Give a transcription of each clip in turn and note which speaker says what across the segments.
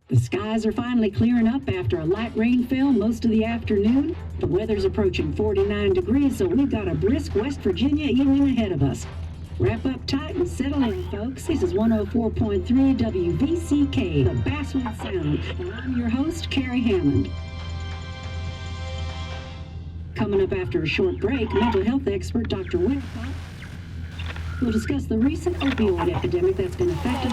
Speaker 1: The skies are finally clearing up after a light rainfall most of the afternoon. The weather's approaching 49 degrees, so we've got a brisk West Virginia evening ahead of us. Wrap up tight and settle in, folks. This is 104.3 WVCK, the Basswood Sound, and I'm your host, Carrie Hammond. Coming up after a short break, mental health expert Dr. Wintercott will discuss the recent opioid epidemic that's been affecting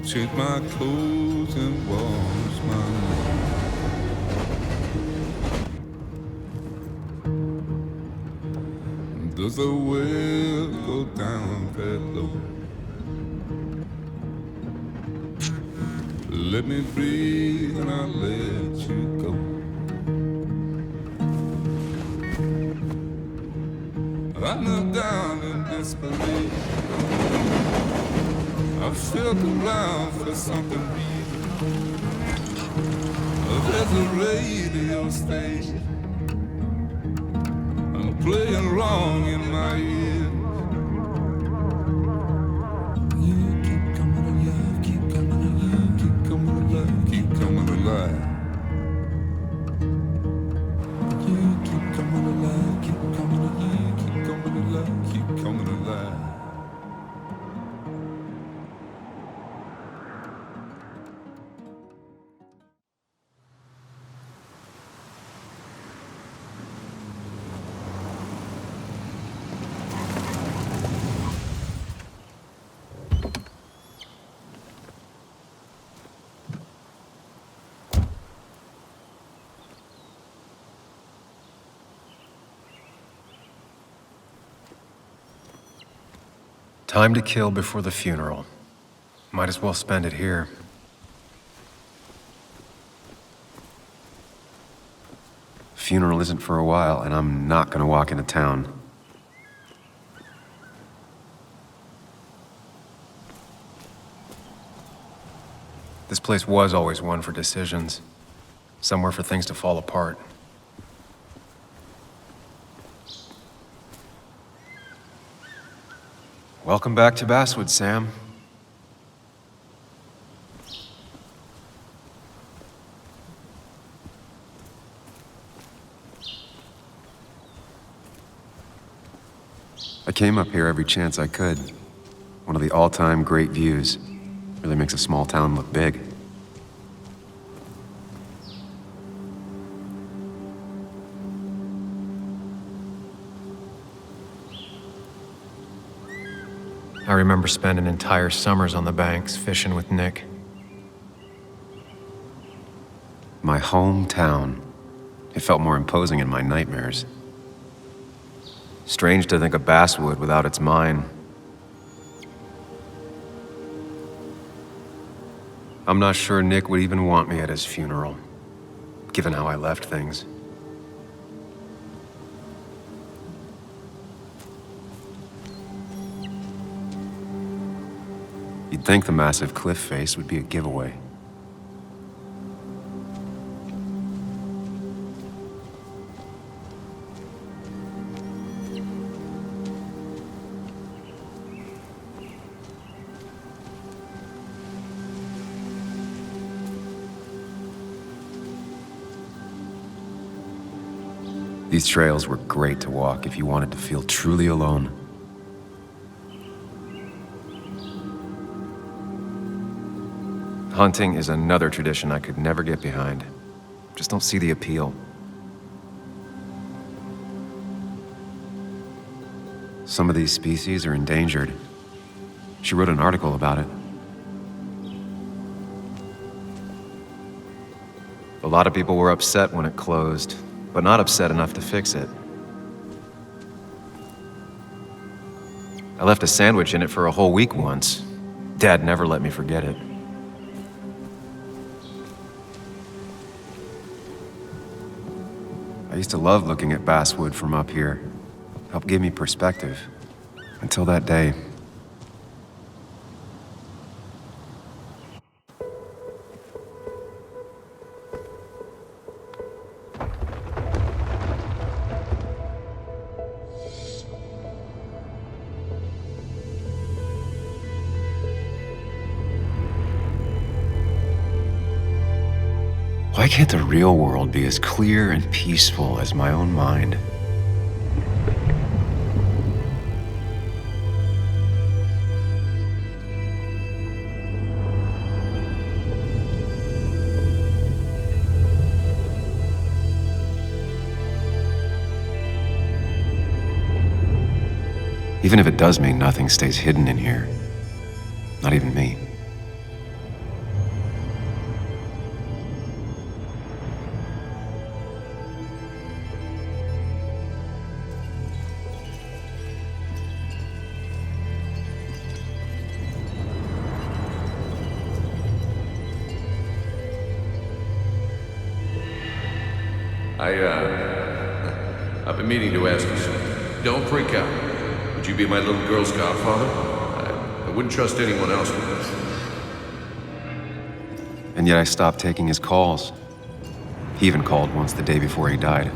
Speaker 2: Change my clothes and wash my hands. Does the well go down that low? Let me breathe and I'll let you go. I knelt down in disbelief. I felt around for something real. There's a radio station playing wrong in my ear. You keep coming alive, keep coming alive, keep coming alive, keep coming alive. You keep coming alive, keep coming alive, keep coming alive, keep coming alive.
Speaker 3: Time to kill before the funeral. Might as well spend it here. Funeral isn't for a while, and I'm not gonna walk into town. This place was always one for decisions. Somewhere for things to fall apart. Welcome back to Basswood, Sam. I came up here every chance I could. One of the all-time great views. Really makes a small town look big. I remember spending entire summers on the banks, fishing with Nick. My hometown. It felt more imposing in my nightmares. Strange to think of Basswood without its mine. I'm not sure Nick would even want me at his funeral, given how I left things. You'd think the massive cliff face would be a giveaway. These trails were great to walk if you wanted to feel truly alone. Hunting is another tradition I could never get behind. Just don't see the appeal. Some of these species are endangered. She wrote an article about it. A lot of people were upset when it closed, but not upset enough to fix it. I left a sandwich in it for a whole week once. Dad never let me forget it. I used to love looking at basswood from up here. Helped give me perspective. Until that day. Why can't the real world be as clear and peaceful as my own mind? Even if it does mean nothing stays hidden in here. Not even me.
Speaker 4: I've been meaning to ask you something. Don't freak out. Would you be my little girl's godfather? I wouldn't trust anyone else with this.
Speaker 3: And yet I stopped taking his calls. He even called once the day before he died.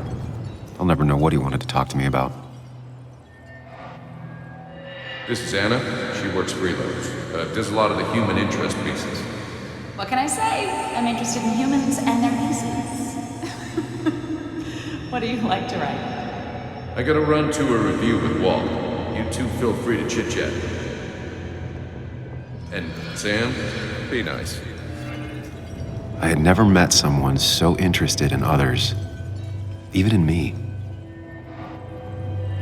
Speaker 3: I'll never know what he wanted to talk to me about.
Speaker 4: This is Anna. She works freelance. Does a lot of the human interest pieces.
Speaker 5: What can I say? I'm interested in humans and their pieces. What do you like to write?
Speaker 4: I gotta run to a review with Walt. You two feel free to chit-chat. And Sam, be nice.
Speaker 3: I had never met someone so interested in others. Even in me.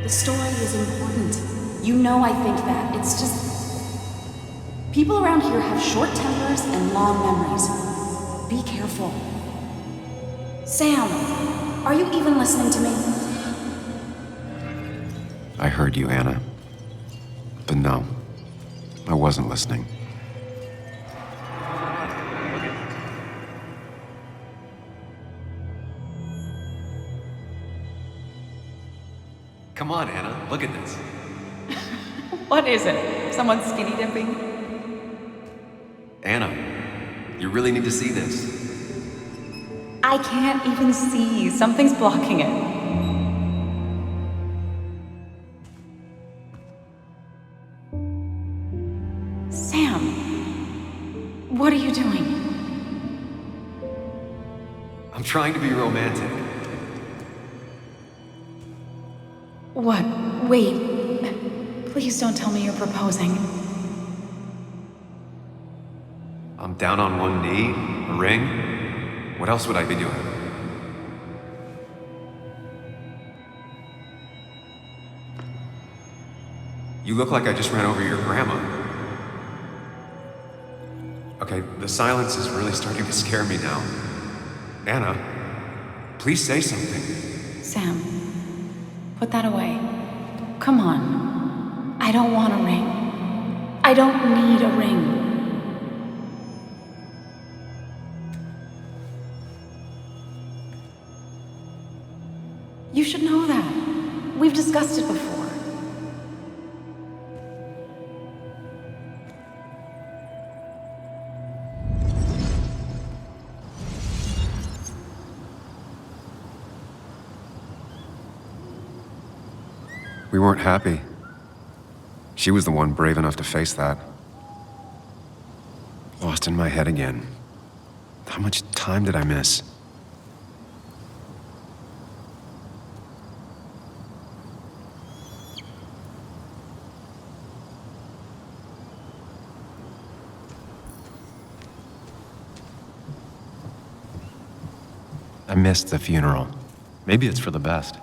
Speaker 5: The story is important. You know I think that. It's just... people around here have short tempers and long memories. Be careful. Sam, are you even listening to me?
Speaker 3: I heard you, Anna. But no, I wasn't listening. Come on, Anna, look at this.
Speaker 5: What is it? Someone skinny dipping?
Speaker 3: Anna, you really need to see this.
Speaker 5: I can't even see. Something's blocking it. Sam, what are you doing?
Speaker 3: I'm trying to be romantic.
Speaker 5: What? Wait. Please don't tell me you're proposing.
Speaker 3: I'm down on one knee, a ring. What else would I be doing? You look like I just ran over your grandma. Okay, the silence is really starting to scare me now. Anna, please say something.
Speaker 5: Sam, put that away. Come on. I don't want a ring. I don't need a ring. You should know that. We've discussed it before.
Speaker 3: We weren't happy. She was the one brave enough to face that. Lost in my head again. How much time did I miss? I missed the funeral. Maybe it's for the best.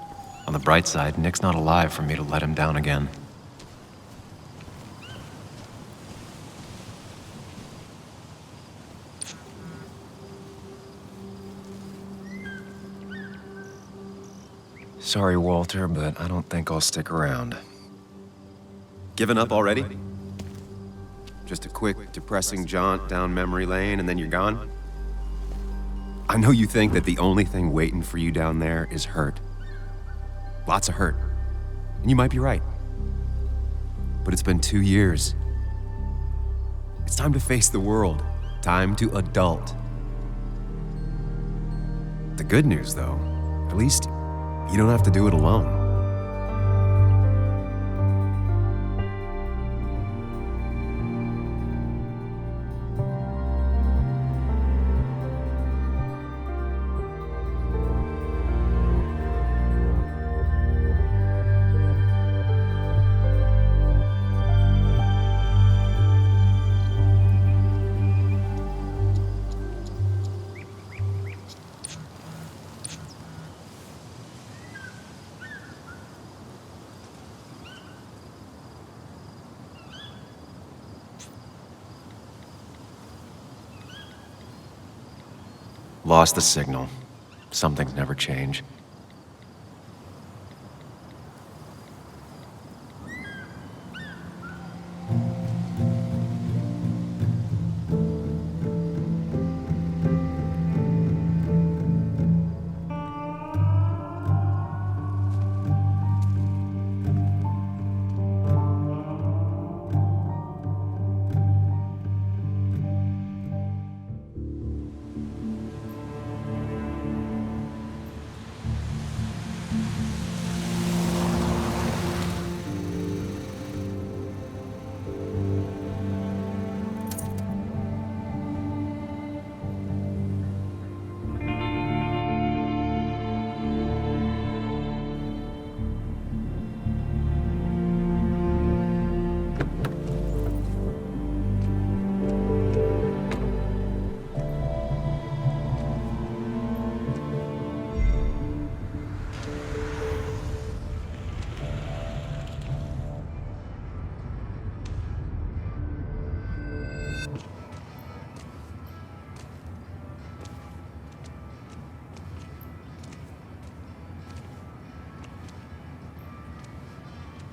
Speaker 3: On the bright side, Nick's not alive for me to let him down again. Sorry, Walter, but I don't think I'll stick around. Given up already? Just a quick, depressing jaunt down memory lane and then you're gone? I know you think that the only thing waiting for you down there is hurt. Lots of hurt. And you might be right. But it's been 2 years. It's time to face the world. Time to adult. The good news, though, at least you don't have to do it alone. Lost the signal. Some things never change.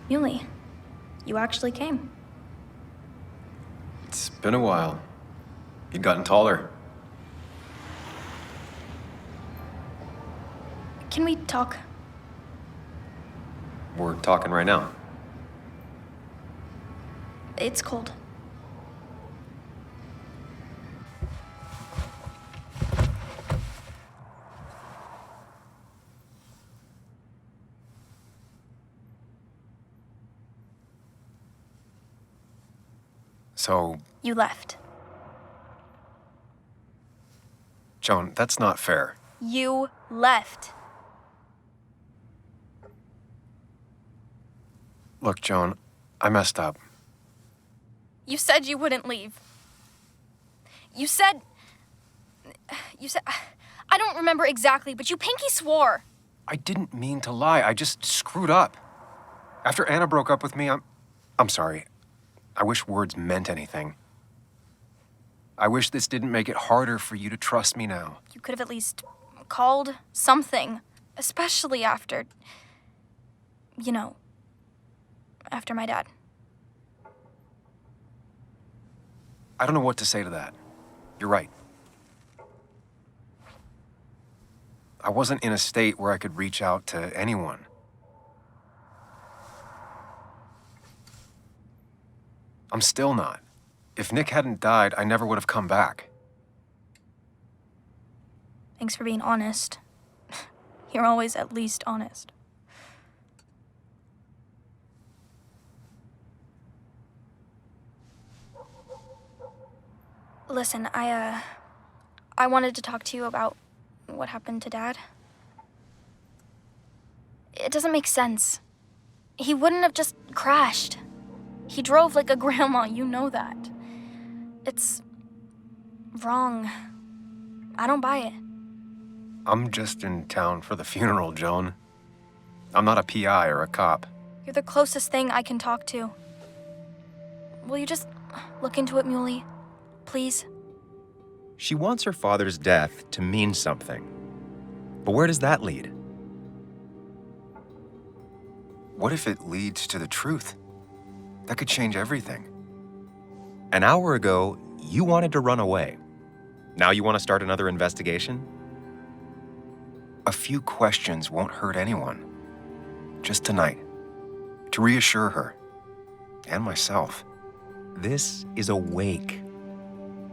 Speaker 6: Muley, you actually came.
Speaker 3: It's been a while. You've gotten taller.
Speaker 6: Can we talk?
Speaker 3: We're talking right now.
Speaker 6: It's cold.
Speaker 3: So,
Speaker 6: You left.
Speaker 3: Joan, that's not fair.
Speaker 6: You left.
Speaker 3: Look, Joan, I messed up.
Speaker 6: You said you wouldn't leave. You said... I don't remember exactly, but you pinky swore.
Speaker 3: I didn't mean to lie. I just screwed up. After Anna broke up with me, I'm sorry. I wish words meant anything. I wish this didn't make it harder for you to trust me now.
Speaker 6: You could have at least called something, especially after... You know, after my dad.
Speaker 3: I don't know what to say to that. You're right. I wasn't in a state where I could reach out to anyone. I'm still not. If Nick hadn't died, I never would have come back.
Speaker 6: Thanks for being honest. You're always at least honest. Listen, I wanted to talk to you about what happened to Dad. It doesn't make sense. He wouldn't have just crashed. He drove like a grandma, you know that. It's wrong. I don't buy it.
Speaker 3: I'm just in town for the funeral, Joan. I'm not a PI or a cop.
Speaker 6: You're the closest thing I can talk to. Will you just look into it, Muley? Please?
Speaker 3: She wants her father's death to mean something. But where does that lead? What if it leads to the truth? That could change everything. An hour ago, you wanted to run away. Now you want to start another investigation? a few questions won't hurt anyone. Just tonight, to reassure her and myself. This is a wake.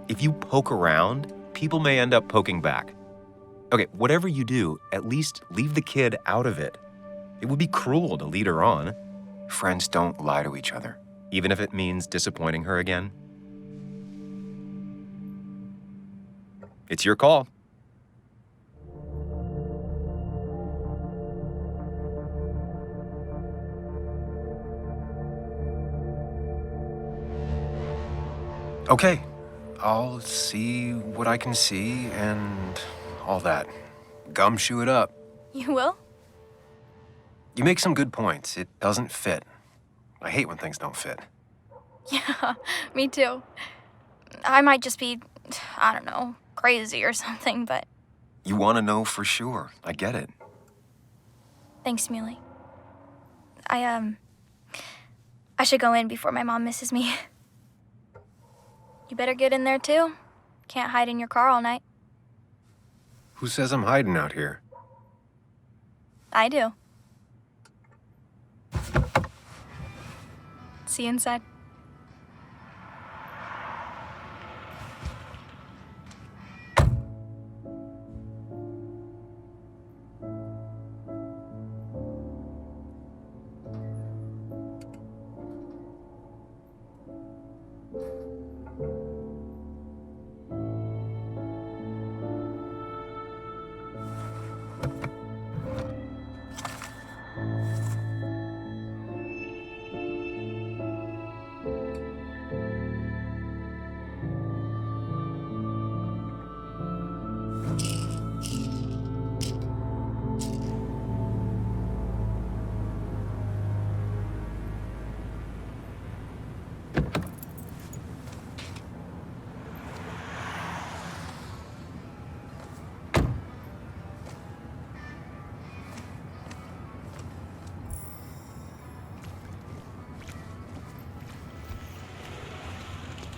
Speaker 3: If you poke around, people may end up poking back. Okay, whatever you do, at least leave the kid out of it. It would be cruel to lead her on. Friends don't lie to each other, even if it means disappointing her again. It's your call. Okay, I'll see what I can see and all that. Gumshoe it up.
Speaker 6: You will?
Speaker 3: You make some good points. It doesn't fit. I hate when things don't fit.
Speaker 6: Yeah, me too. I might just be, I don't know, crazy or something, but...
Speaker 3: You want to know for sure. I get it.
Speaker 6: Thanks, Muley. I should go in before my mom misses me. You better get in there, too. Can't hide in your car all night.
Speaker 3: Who says I'm hiding out here?
Speaker 6: I do. See you inside.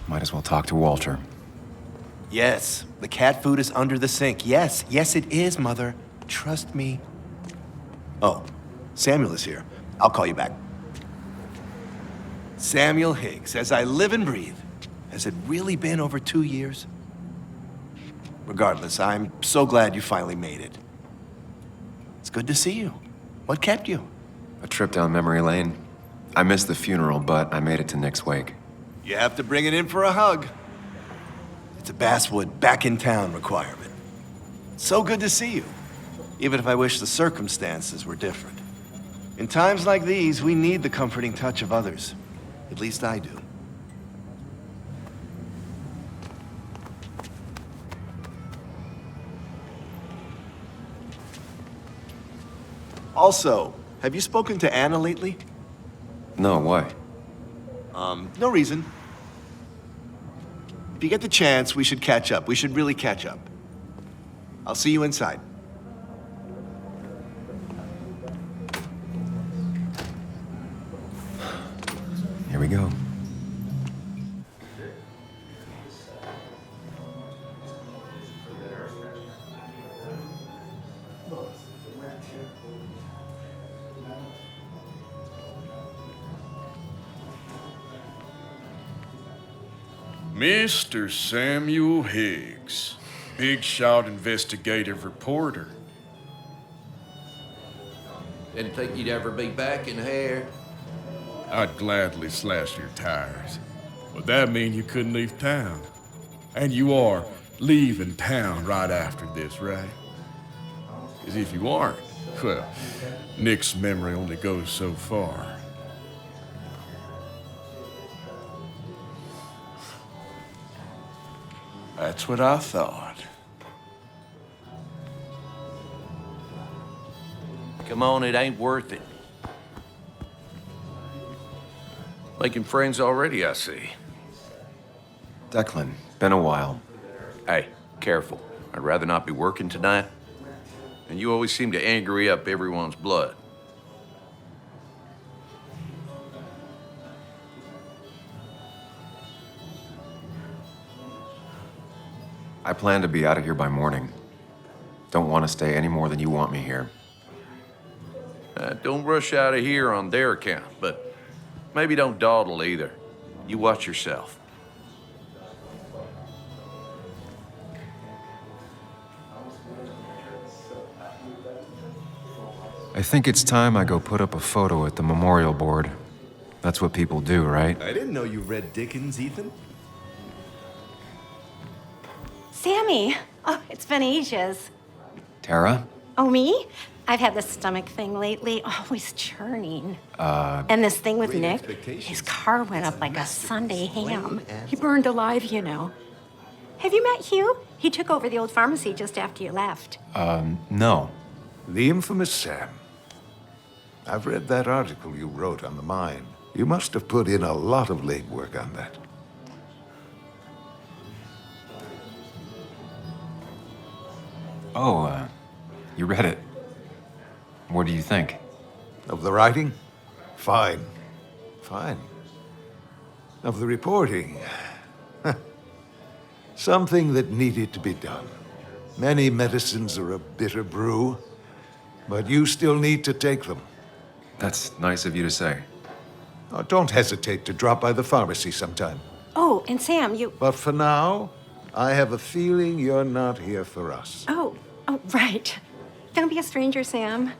Speaker 3: Might as well talk to Walter.
Speaker 7: Yes, the cat food is under the sink. Yes, it is, Mother. Trust me. Oh, Samuel is here. I'll call you back. Samuel Higgs, as I live and breathe. Has it really been over 2 years? Regardless, I'm so glad you finally made it. It's good to see you. What kept you?
Speaker 3: A trip down memory lane. I missed the funeral, but I made it to Nick's wake.
Speaker 7: You have to bring it in for a hug. It's a Basswood back-in-town requirement. So good to see you, even if I wish the circumstances were different. In times like these, we need the comforting touch of others. At least I do. Also, have you spoken to Anna lately?
Speaker 3: No, why?
Speaker 7: No reason. If you get the chance, we should catch up. We should really catch up. I'll see you inside.
Speaker 3: Here we go.
Speaker 8: Mr. Samuel Higgs, big shot investigative reporter.
Speaker 4: Didn't think you'd ever be back in here.
Speaker 8: I'd gladly slash your tires. But that mean you couldn't leave town. And you are leaving town right after this, right? Because if you aren't, well, Nick's memory only goes so far. That's what I thought.
Speaker 4: Come on, it ain't worth it. Making friends already, I see.
Speaker 3: Declan, been a while.
Speaker 4: Hey, careful. I'd rather not be working tonight. And you always seem to angry up everyone's blood.
Speaker 3: I plan to be out of here by morning. don't want to stay any more than you want me here.
Speaker 4: Don't rush out of here on their account, but maybe don't dawdle either. You watch yourself.
Speaker 3: I think it's time I go put up a photo at the memorial board. That's what people do, right?
Speaker 7: I didn't know you read Dickens, Ethan.
Speaker 9: Sammy! Oh, it's been ages.
Speaker 3: Tara?
Speaker 9: Oh, me? I've had this stomach thing lately, always churning. And this thing with
Speaker 7: Great
Speaker 9: Nick,
Speaker 7: expectations.
Speaker 9: his car went up like a
Speaker 7: massive
Speaker 9: Sunday
Speaker 7: display
Speaker 9: ham.
Speaker 7: and-
Speaker 9: He burned alive, you know. Have you met Hugh? He took over the old pharmacy just after you left.
Speaker 3: No.
Speaker 10: The infamous Sam. I've read that article you wrote on the mine. You must have put in a lot of legwork on that.
Speaker 3: Oh, you read it. What do you think?
Speaker 10: Of the writing? Fine. Fine. Of the reporting? Something that needed to be done. Many medicines are a bitter brew, but you still need to take them.
Speaker 3: That's nice of you to say.
Speaker 10: Oh, don't hesitate to drop by the pharmacy sometime.
Speaker 9: Oh, and Sam, you...
Speaker 10: But for now, I have a feeling you're not here for us.
Speaker 9: Oh, right. Don't be a stranger, Sam.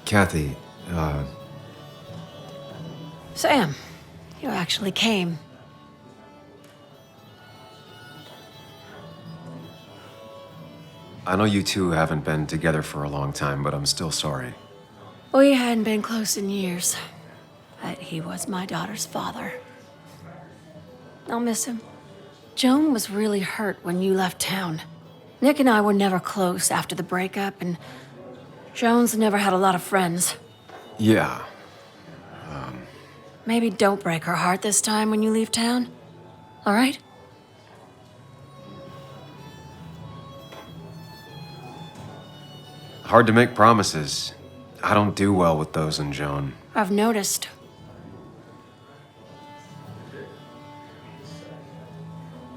Speaker 3: Kathy,
Speaker 9: Sam, you actually came.
Speaker 3: I know you two haven't been together for a long time, but I'm still sorry.
Speaker 9: We hadn't been close in years, but he was my daughter's father. I'll miss him. Joan was really hurt when you left town. Nick and I were never close after the breakup, and Joan's never had a lot of friends.
Speaker 3: Yeah.
Speaker 9: Maybe don't break her heart this time when you leave town, all right?
Speaker 3: Hard to make promises. I don't do well with those in Joan.
Speaker 9: I've noticed.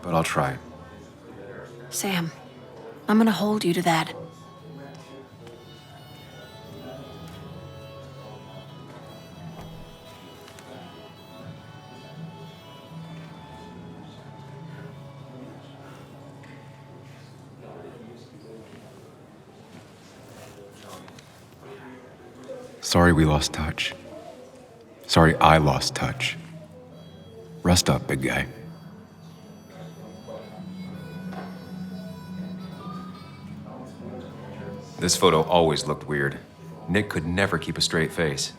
Speaker 3: But I'll try.
Speaker 9: Sam, I'm gonna hold you to that.
Speaker 3: Sorry we lost touch. Sorry I lost touch. Rest up, big guy. This photo always looked weird. Nick could never keep a straight face.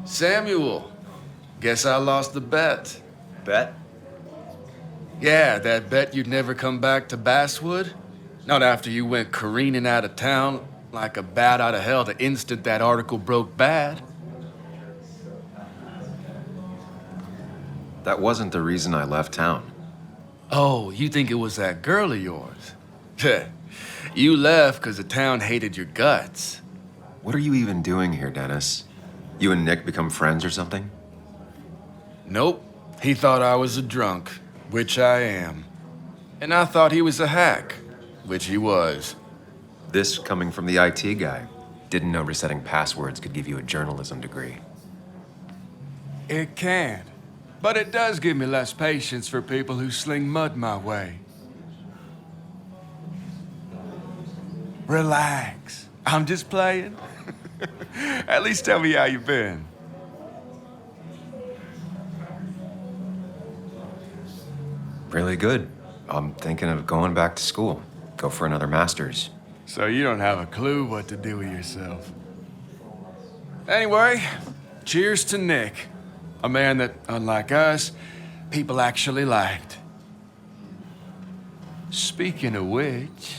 Speaker 8: Samuel, guess I lost the bet.
Speaker 7: Bet?
Speaker 8: Yeah, that bet you'd never come back to Basswood? Not after you went careening out of town like a bat out of hell the instant that article broke bad.
Speaker 3: That wasn't the reason I left town.
Speaker 8: Oh, you think it was that girl of yours? You left because the town hated your guts.
Speaker 3: What are you even doing here, Dennis? You and Nick become friends or something?
Speaker 8: Nope. He thought I was a drunk, which I am. And I thought he was a hack, which he was.
Speaker 3: This coming from the IT guy. Didn't know resetting passwords could give you a journalism degree.
Speaker 8: It can. But it does give me less patience for people who sling mud my way. Relax. I'm just playing. At least tell me how you been.
Speaker 3: Really good. I'm thinking of going back to school. Go for another master's.
Speaker 8: So you don't have a clue what to do with yourself. Anyway, cheers to Nick. A man that, unlike us, people actually liked. Speaking of which...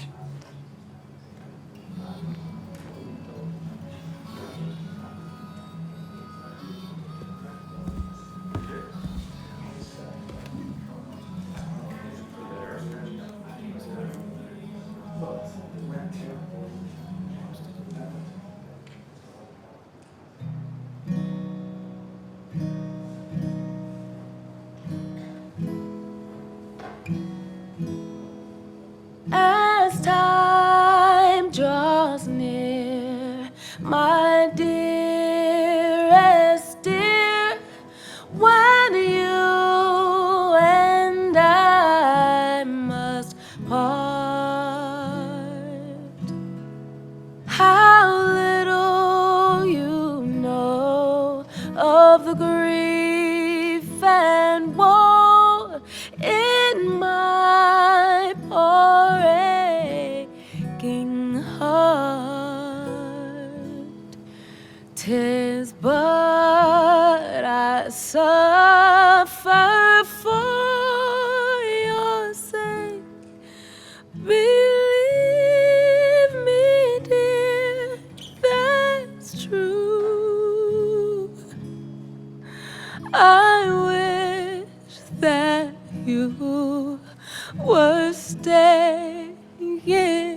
Speaker 9: my dearest dear, when you and I must part. How little you know of the grief and woe in my poor aching heart. 'Tis but I suffer for your sake. Believe me, dear, that's true. I wish that you were staying here.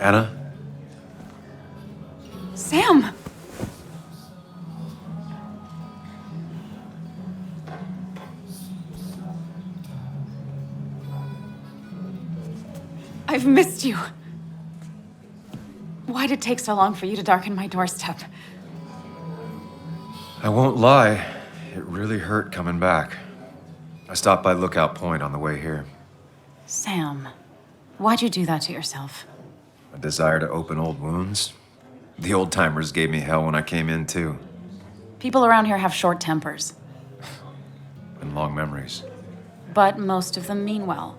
Speaker 3: Anna?
Speaker 5: Sam! I've missed you. Why'd it take so long for you to darken my doorstep?
Speaker 3: I won't lie, it really hurt coming back. I stopped by Lookout Point on the way here.
Speaker 5: Sam, why'd you do that to yourself?
Speaker 3: A desire to open old wounds. The old-timers gave me hell when I came in, too.
Speaker 5: People around here have short tempers,
Speaker 3: And long memories.
Speaker 5: but most of them mean well.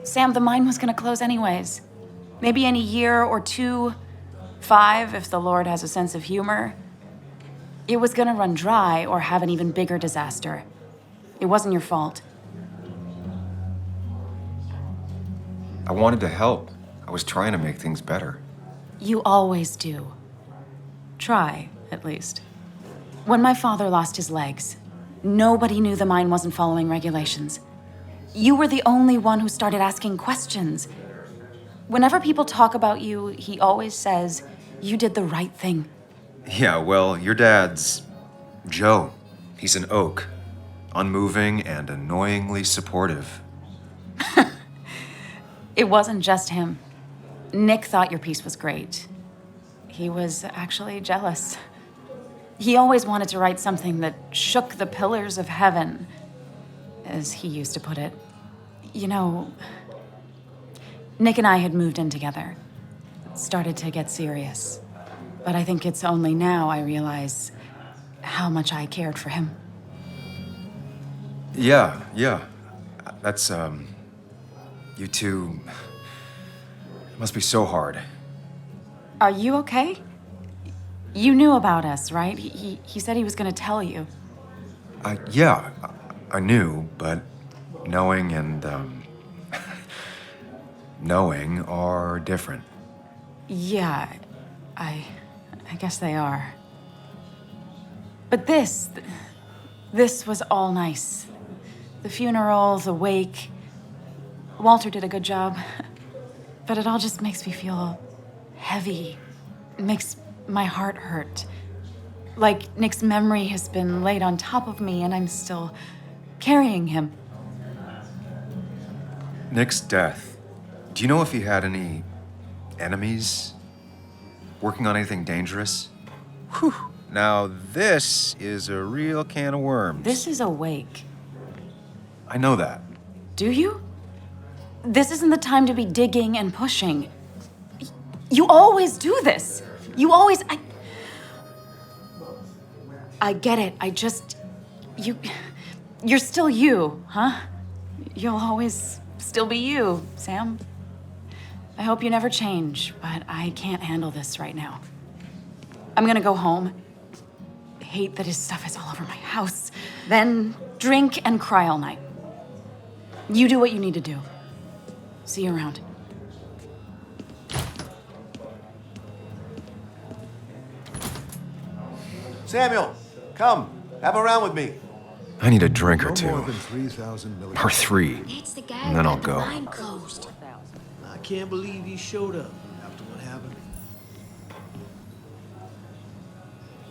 Speaker 5: Sam, the mine was gonna close anyways. Maybe in a year or 2, 5, if the Lord has a sense of humor. It was gonna run dry or have an even bigger disaster. It wasn't your fault.
Speaker 3: I wanted to help. I was trying to make things better.
Speaker 5: You always do. Try, at least. When my father lost his legs, nobody knew the mine wasn't following regulations. You were the only one who started asking questions. Whenever people talk about you, he always says, you did the right thing.
Speaker 3: Yeah, well, your dad's Joe. He's an oak. Unmoving and annoyingly supportive.
Speaker 5: It wasn't just him. Nick thought your piece was great. He was actually jealous. He always wanted to write something that shook the pillars of heaven, as he used to put it. You know, Nick and I had moved in together. It started to get serious. But I think it's only now I realize how much I cared for him.
Speaker 3: Yeah. That's, you two... It must be so hard.
Speaker 5: Are you okay? You knew about us, right? He said he was gonna tell you.
Speaker 3: Yeah, I knew, but knowing and, knowing are different.
Speaker 5: Yeah, I guess they are. But this was all nice. The funeral, the wake. Walter did a good job. But it all just makes me feel heavy. It makes my heart hurt. Like Nick's memory has been laid on top of me and I'm still carrying him.
Speaker 3: Nick's death. Do you know if he had any enemies? Working on anything dangerous? Whew. Now this is a real can of worms.
Speaker 5: This is a wake.
Speaker 3: I know that.
Speaker 5: Do you? This isn't the time to be digging and pushing. You always do this. You always... I get it. I just... You're still you, huh? You'll always still be you, Sam. I hope you never change, but I can't handle this right now. I'm gonna go home. Hate that his stuff is all over my house. Then drink and cry all night. You do what you need to do. See you around.
Speaker 7: Samuel, come. Have a round with me.
Speaker 3: I need a drink or
Speaker 10: No
Speaker 3: two.
Speaker 10: more than 3,000 milligrams.
Speaker 3: Or 3.
Speaker 9: It's the guy
Speaker 3: And then
Speaker 9: who
Speaker 3: I'll
Speaker 9: got
Speaker 3: go.
Speaker 9: the line closed.
Speaker 11: I can't believe he showed up after what happened.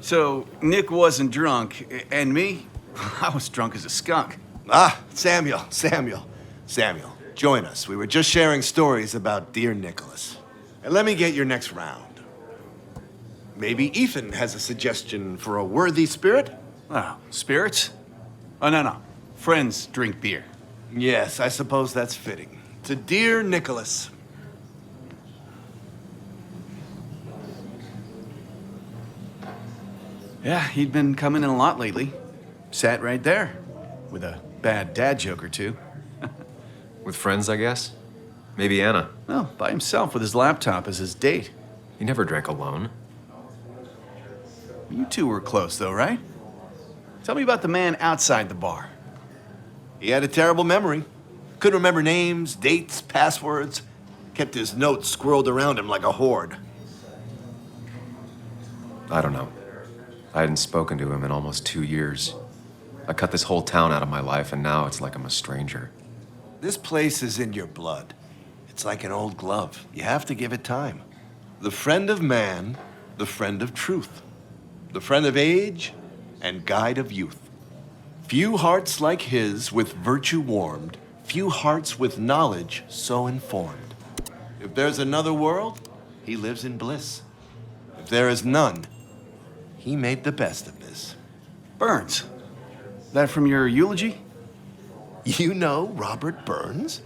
Speaker 12: So, Nick wasn't drunk, and me? I was drunk as a skunk.
Speaker 7: Ah, Samuel. Join us. We were just sharing stories about dear Nicholas. And let me get your next round. Maybe Ethan has a suggestion for a worthy spirit?
Speaker 12: Oh, spirits? Oh, no. Friends drink beer.
Speaker 7: Yes, I suppose that's fitting. To dear Nicholas.
Speaker 12: Yeah, he'd been coming in a lot lately. Sat right there, with a bad dad joke or two.
Speaker 3: With friends, I guess? Maybe Anna.
Speaker 12: Well, by himself with his laptop as his date.
Speaker 3: He never drank alone.
Speaker 12: You two were close, though, right? Tell me about the man outside the bar.
Speaker 7: He had a terrible memory. Couldn't remember names, dates, passwords. Kept his notes squirreled around him like a hoard.
Speaker 3: I don't know. I hadn't spoken to him in almost 2 years. I cut this whole town out of my life, and now it's like I'm a stranger.
Speaker 7: This place is in your blood. It's like an old glove. You have to give it time. The friend of man, the friend of truth. The friend of age and guide of youth. Few hearts like his with virtue warmed, few hearts with knowledge so informed. If there's another world, he lives in bliss. If there is none, he made the best of this.
Speaker 12: Burns. That from your eulogy?
Speaker 7: You know Robert Burns?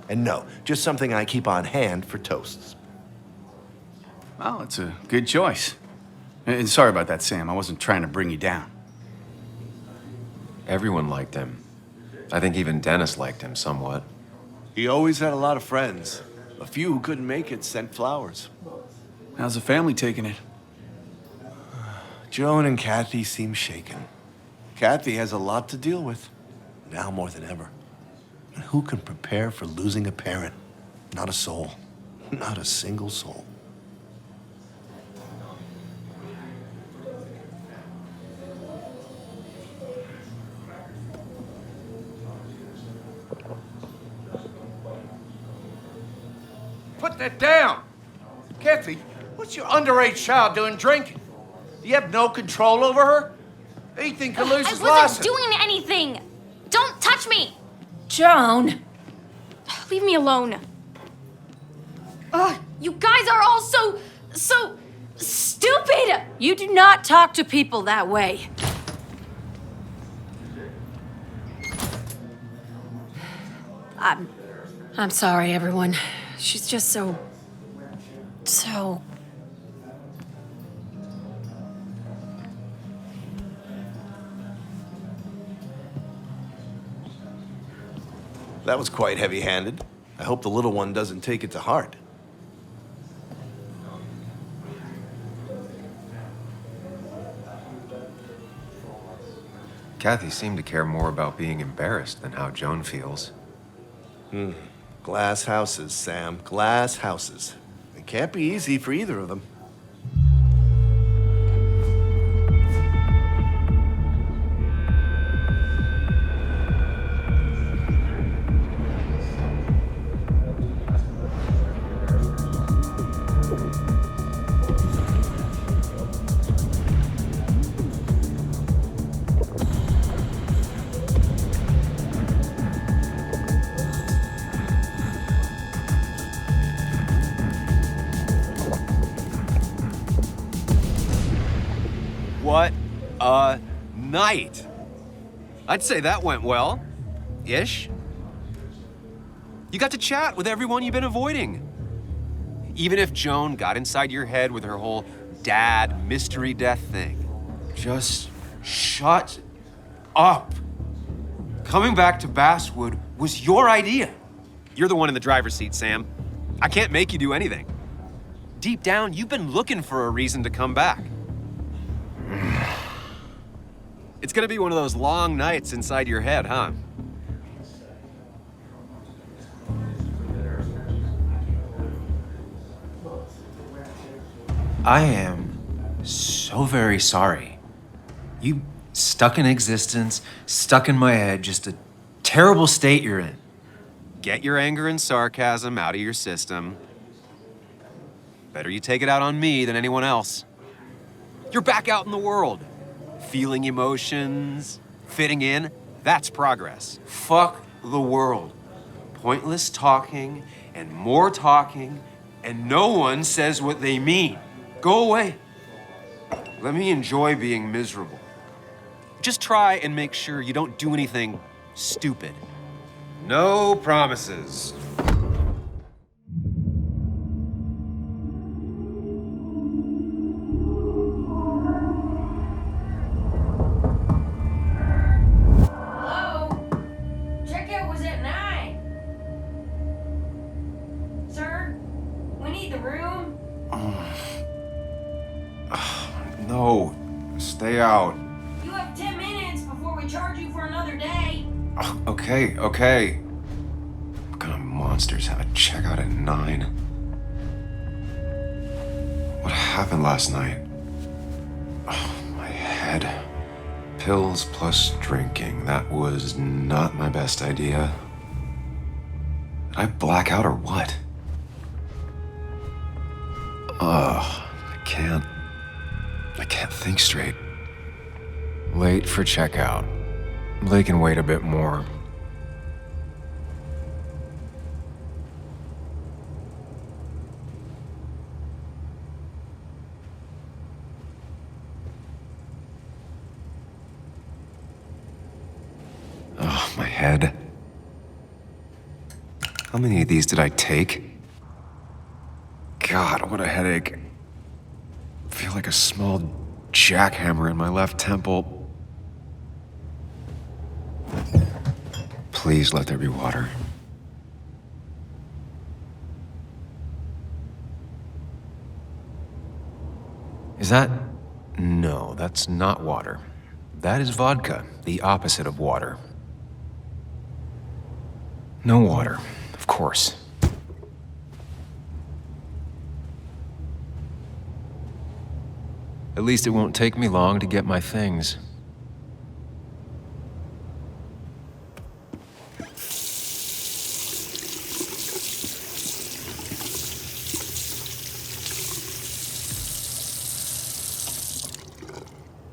Speaker 7: And no, just something I keep on hand for toasts.
Speaker 12: Well, it's a good choice. And sorry about that, Sam. I wasn't trying to bring you down.
Speaker 3: Everyone liked him. I think even Dennis liked him somewhat.
Speaker 7: He always had a lot of friends. A few who couldn't make it sent flowers.
Speaker 12: How's the family taking it?
Speaker 7: Joan and Kathy seem shaken. Kathy has a lot to deal with, now more than ever. And who can prepare for losing a parent? Not a soul. Not a single soul.
Speaker 13: Put that down! Kathy, what's your underage child doing drinking? Do you have no control over her? Ethan could lose his
Speaker 6: I wasn't
Speaker 13: license.
Speaker 6: doing anything! Don't touch me!
Speaker 9: Joan!
Speaker 6: Leave me alone. Ugh, you guys are all so stupid!
Speaker 9: You do not talk to people that way. I'm sorry, everyone. She's just so...
Speaker 7: That was quite heavy-handed. I hope the little one doesn't take it to heart.
Speaker 3: Kathy seemed to care more about being embarrassed than how Joan feels.
Speaker 7: Glass houses, Sam. Glass houses. It can't be easy for either of them.
Speaker 3: What a night! I'd say that went well. Ish. You got to chat with everyone you've been avoiding. Even if Joan got inside your head with her whole dad mystery death thing. Just shut up. Coming back to Basswood was your idea. You're the one in the driver's seat, Sam. I can't make you do anything. Deep down, you've been looking for a reason to come back. It's gonna be one of those long nights inside your head, huh? I am so very sorry. You stuck in existence, stuck in my head, just a terrible state you're in. Get your anger and sarcasm out of your system. Better you take it out on me than anyone else. You're back out in the world. Feeling emotions, fitting in, that's progress. Fuck the world. Pointless talking and more talking, and no one says what they mean. Go away. Let me enjoy being miserable. Just try and make sure you don't do anything stupid. No promises.
Speaker 9: Hello? Checkout was at 9. Sir, we need the room.
Speaker 3: No, stay out.
Speaker 9: You have 10 minutes before we charge you for another day.
Speaker 3: Okay. What kind of monsters have a checkout at 9? What happened last night? Oh, my head. Pills plus drinking. That was not my best idea. Did I black out or what? I can't think straight. Late for checkout. They can wait a bit more. Oh, my head. How many of these did I take? God, what a headache. I feel like a small jackhammer in my left temple. Please let there be water. Is that? No, that's not water. That is vodka, the opposite of water. No water, of course. At least it won't take me long to get my things.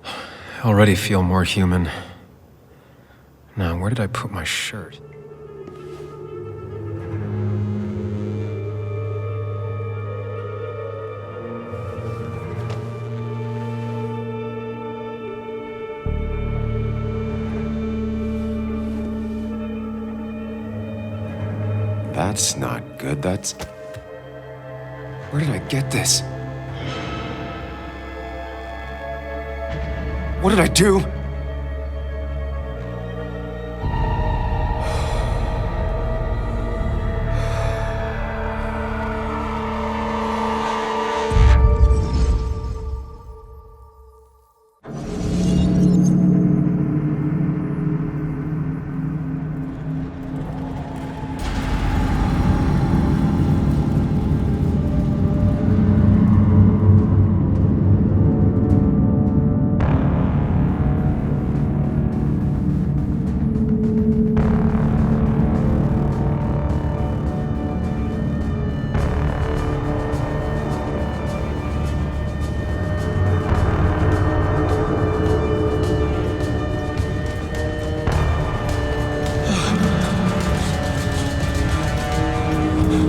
Speaker 3: I already feel more human. Now, where did I put my shirt? That's not good. That's... Where did I get this? What did I do?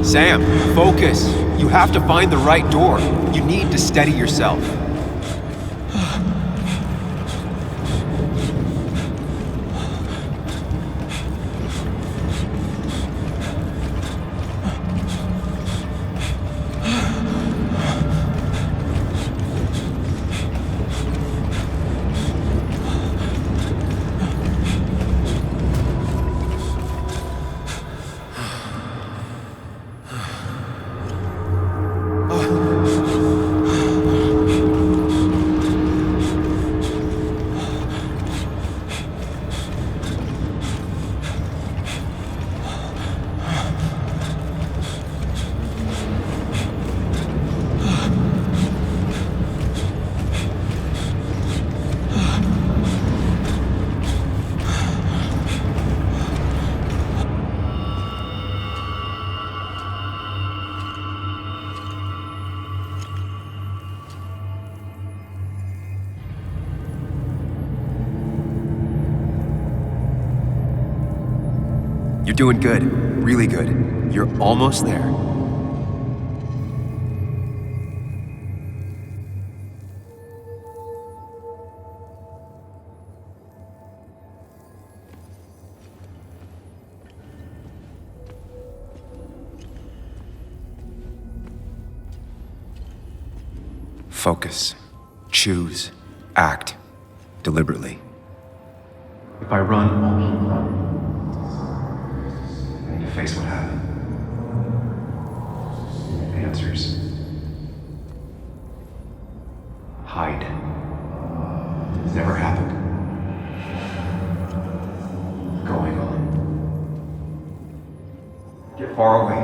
Speaker 3: Sam, focus. You have to find the right door. You need to steady yourself. You're doing good. Really good. You're almost there. Focus. Choose. Act. Deliberately. If I run, I'll keep running. I need to face what happened. Answers. Hide. It's never happened. Going on. Get far away.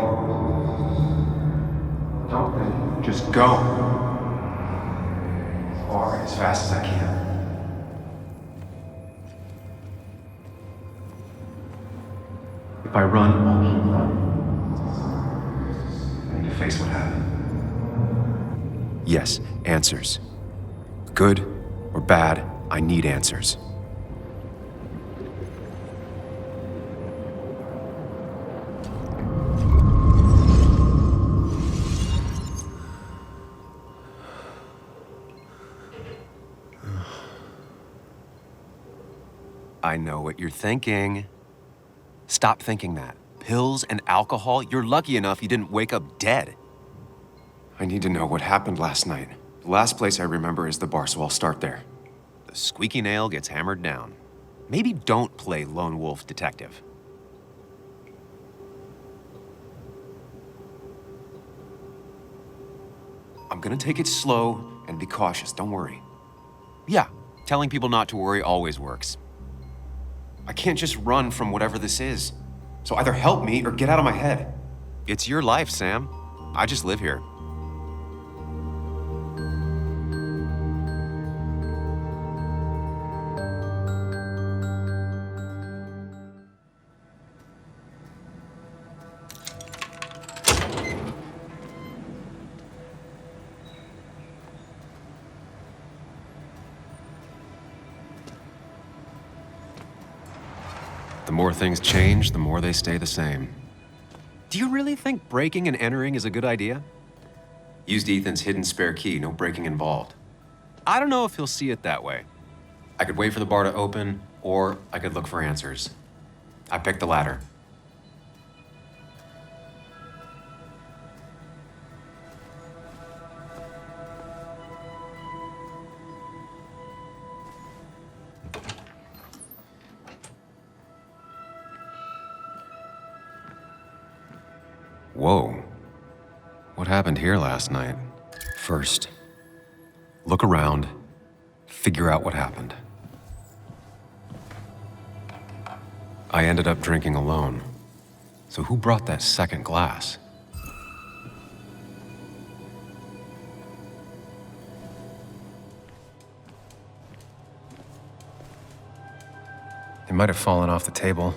Speaker 3: Don't think. Just go. As fast as I can. If I run, I'll keep running. I need to face what happened. Yes, answers. Good or bad, I need answers. I know what you're thinking. Stop thinking that. Pills and alcohol, you're lucky enough you didn't wake up dead. I need to know what happened last night. The last place I remember is the bar, so I'll start there. The squeaky nail gets hammered down. Maybe don't play lone wolf detective. I'm gonna take it slow and be cautious, don't worry. Yeah, telling people not to worry always works. I can't just run from whatever this is. So either help me or get out of my head. It's your life, Sam. I just live here. The more things change, the more they stay the same. Do you really think breaking and entering is a good idea? Used Ethan's hidden spare key, no breaking involved. I don't know if he'll see it that way. I could wait for the bar to open, or I could look for answers. I picked the latter. Whoa. What happened here last night? First, look around, figure out what happened. I ended up drinking alone. So who brought that second glass? It might have fallen off the table.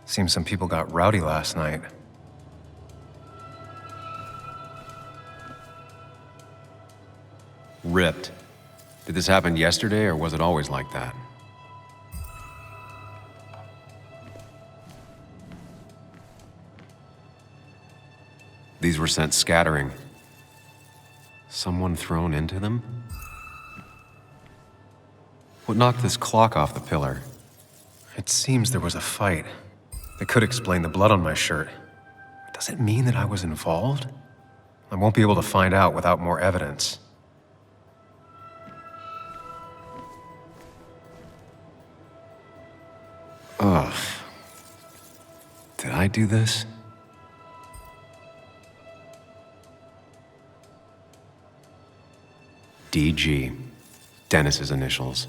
Speaker 3: Seems some people got rowdy last night. Ripped. Did this happen yesterday, or was it always like that? These were sent scattering. Someone thrown into them? What knocked this clock off the pillar? It seems there was a fight. That could explain the blood on my shirt. Does it mean that I was involved? I won't be able to find out without more evidence. Ugh. Did I do this? DG. Dennis's initials.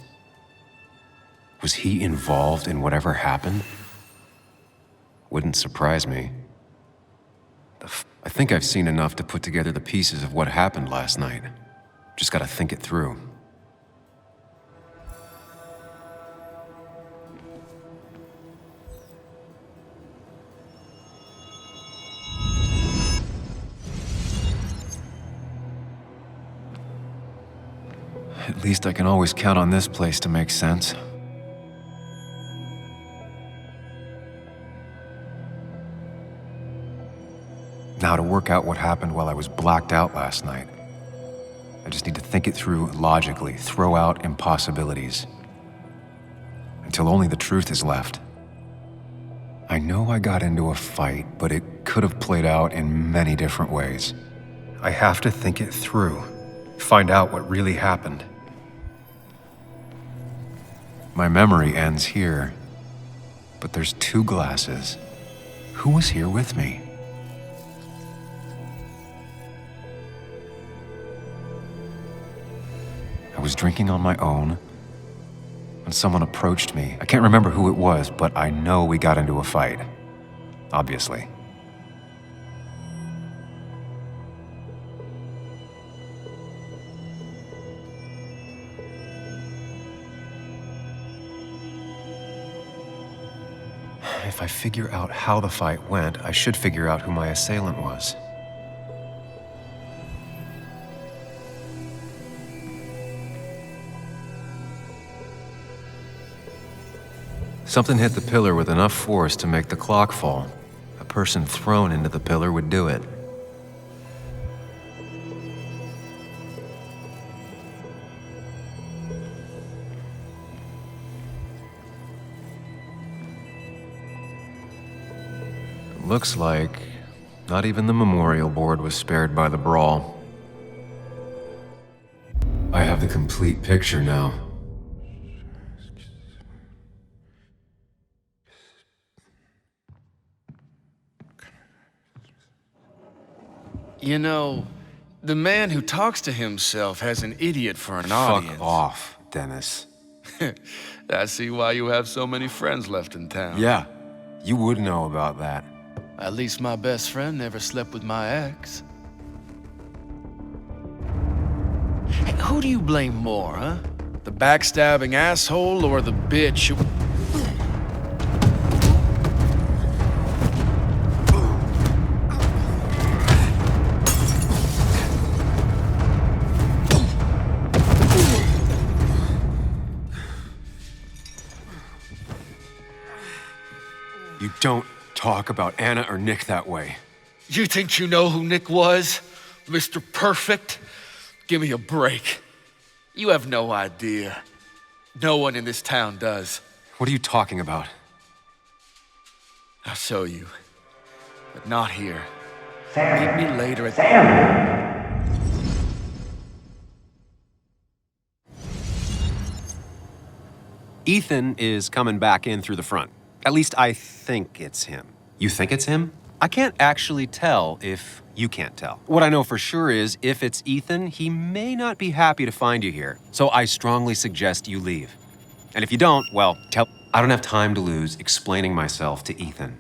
Speaker 3: Was he involved in whatever happened? Wouldn't surprise me. I think I've seen enough to put together the pieces of what happened last night. Just gotta think it through. At least I can always count on this place to make sense. Now, to work out what happened while I was blacked out last night, I just need to think it through logically, throw out impossibilities, until only the truth is left. I know I got into a fight, but it could have played out in many different ways. I have to think it through, find out what really happened. My memory ends here, but there's 2 glasses. Who was here with me? I was drinking on my own when someone approached me. I can't remember who it was, but I know we got into a fight. Obviously. If I figure out how the fight went, I should figure out who my assailant was. Something hit the pillar with enough force to make the clock fall. A person thrown into the pillar would do it. Looks like not even the memorial board was spared by the brawl. I have the complete picture now.
Speaker 12: You know, the man who talks to himself has an idiot for an audience.
Speaker 3: Fuck off, Dennis.
Speaker 12: I see why you have so many friends left in town.
Speaker 3: Yeah, you would know about that.
Speaker 12: At least my best friend never slept with my ex. Hey, who do you blame more, huh? The backstabbing asshole or the bitch who...
Speaker 3: You don't talk about Anna or Nick that way.
Speaker 12: You think you know who Nick was? Mr. Perfect? Give me a break. You have no idea. No one in this town does.
Speaker 3: What are you talking about?
Speaker 12: I'll show you. But not here.
Speaker 14: Sam.
Speaker 12: Meet me later at...
Speaker 14: Sam.
Speaker 3: Ethan is coming back in through the front. At least I think it's him. You think it's him? I can't actually tell if you can't tell. What I know for sure is if it's Ethan, he may not be happy to find you here. So I strongly suggest you leave. And if you don't, well, I don't have time to lose explaining myself to Ethan.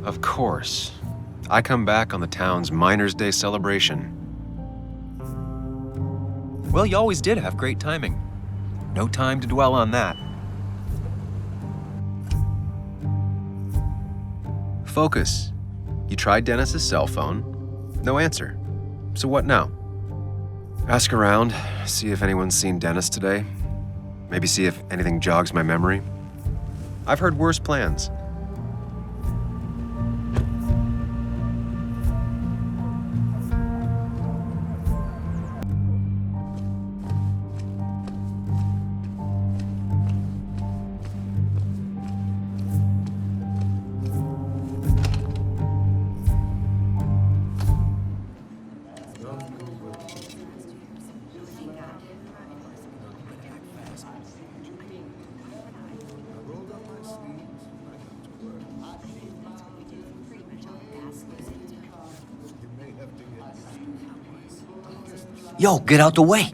Speaker 3: Of course. I come back on the town's Miners' Day celebration. Well, you always did have great timing. No time to dwell on that. Focus. You tried Dennis's cell phone. No answer. So what now? Ask around, see if anyone's seen Dennis today. Maybe see if anything jogs my memory. I've heard worse plans.
Speaker 14: Yo, get out the way.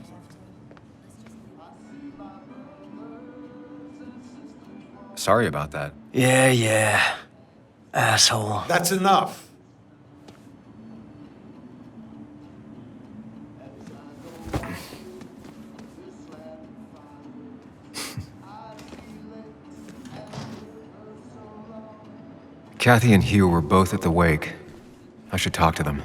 Speaker 3: Sorry about that.
Speaker 14: Yeah. asshole.
Speaker 10: That's enough.
Speaker 3: Kathy and Hugh were both at the wake. I should talk to them.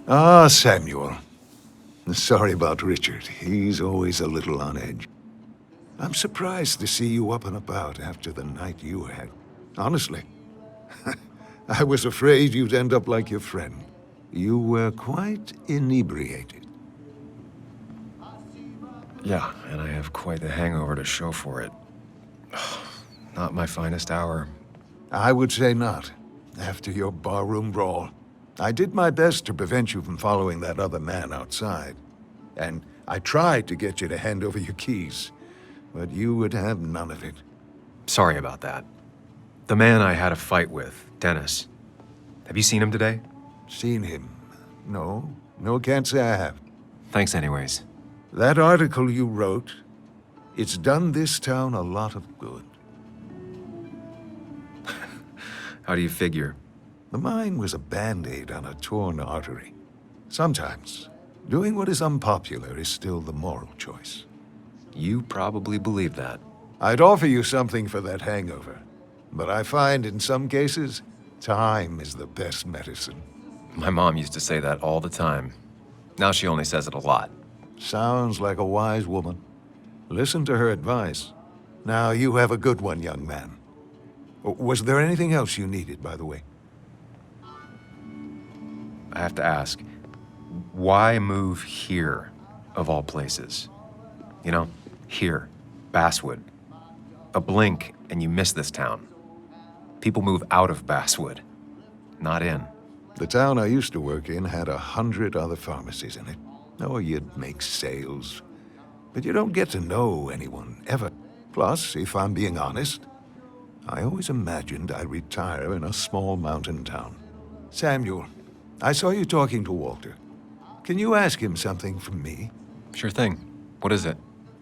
Speaker 10: Ah, Samuel. Sorry about Richard. He's always a little on edge. I'm surprised to see you up and about after the night you had. Honestly. I was afraid you'd end up like your friend. You were quite inebriated.
Speaker 3: Yeah, and I have quite the hangover to show for it. Not my finest hour.
Speaker 10: I would say not, after your barroom brawl. I did my best to prevent you from following that other man outside. And I tried to get you to hand over your keys, but you would have none of it.
Speaker 3: Sorry about that. The man I had a fight with, Dennis. Have you seen him today?
Speaker 10: Seen him? No. No, can't say I have.
Speaker 3: Thanks anyways.
Speaker 10: That article you wrote, it's done this town a lot of good.
Speaker 3: How do you figure?
Speaker 10: The mine was a band-aid on a torn artery. Sometimes, doing what is unpopular is still the moral choice.
Speaker 3: You probably believe that.
Speaker 10: I'd offer you something for that hangover, but I find in some cases, time is the best medicine.
Speaker 3: My mom used to say that all the time. Now she only says it a lot.
Speaker 10: Sounds like a wise woman. Listen to her advice. Now you have a good one, young man. Was there anything else you needed, by the way?
Speaker 3: I have to ask, why move here, of all places? You know, here, Basswood. A blink and you miss this town. People move out of Basswood, not in.
Speaker 10: The town I used to work in had 100 other pharmacies in it. Oh, you'd make sales. But you don't get to know anyone, ever. Plus, if I'm being honest, I always imagined I'd retire in a small mountain town. Samuel, I saw you talking to Walter. Can you ask him something from me?
Speaker 3: Sure thing. What is it?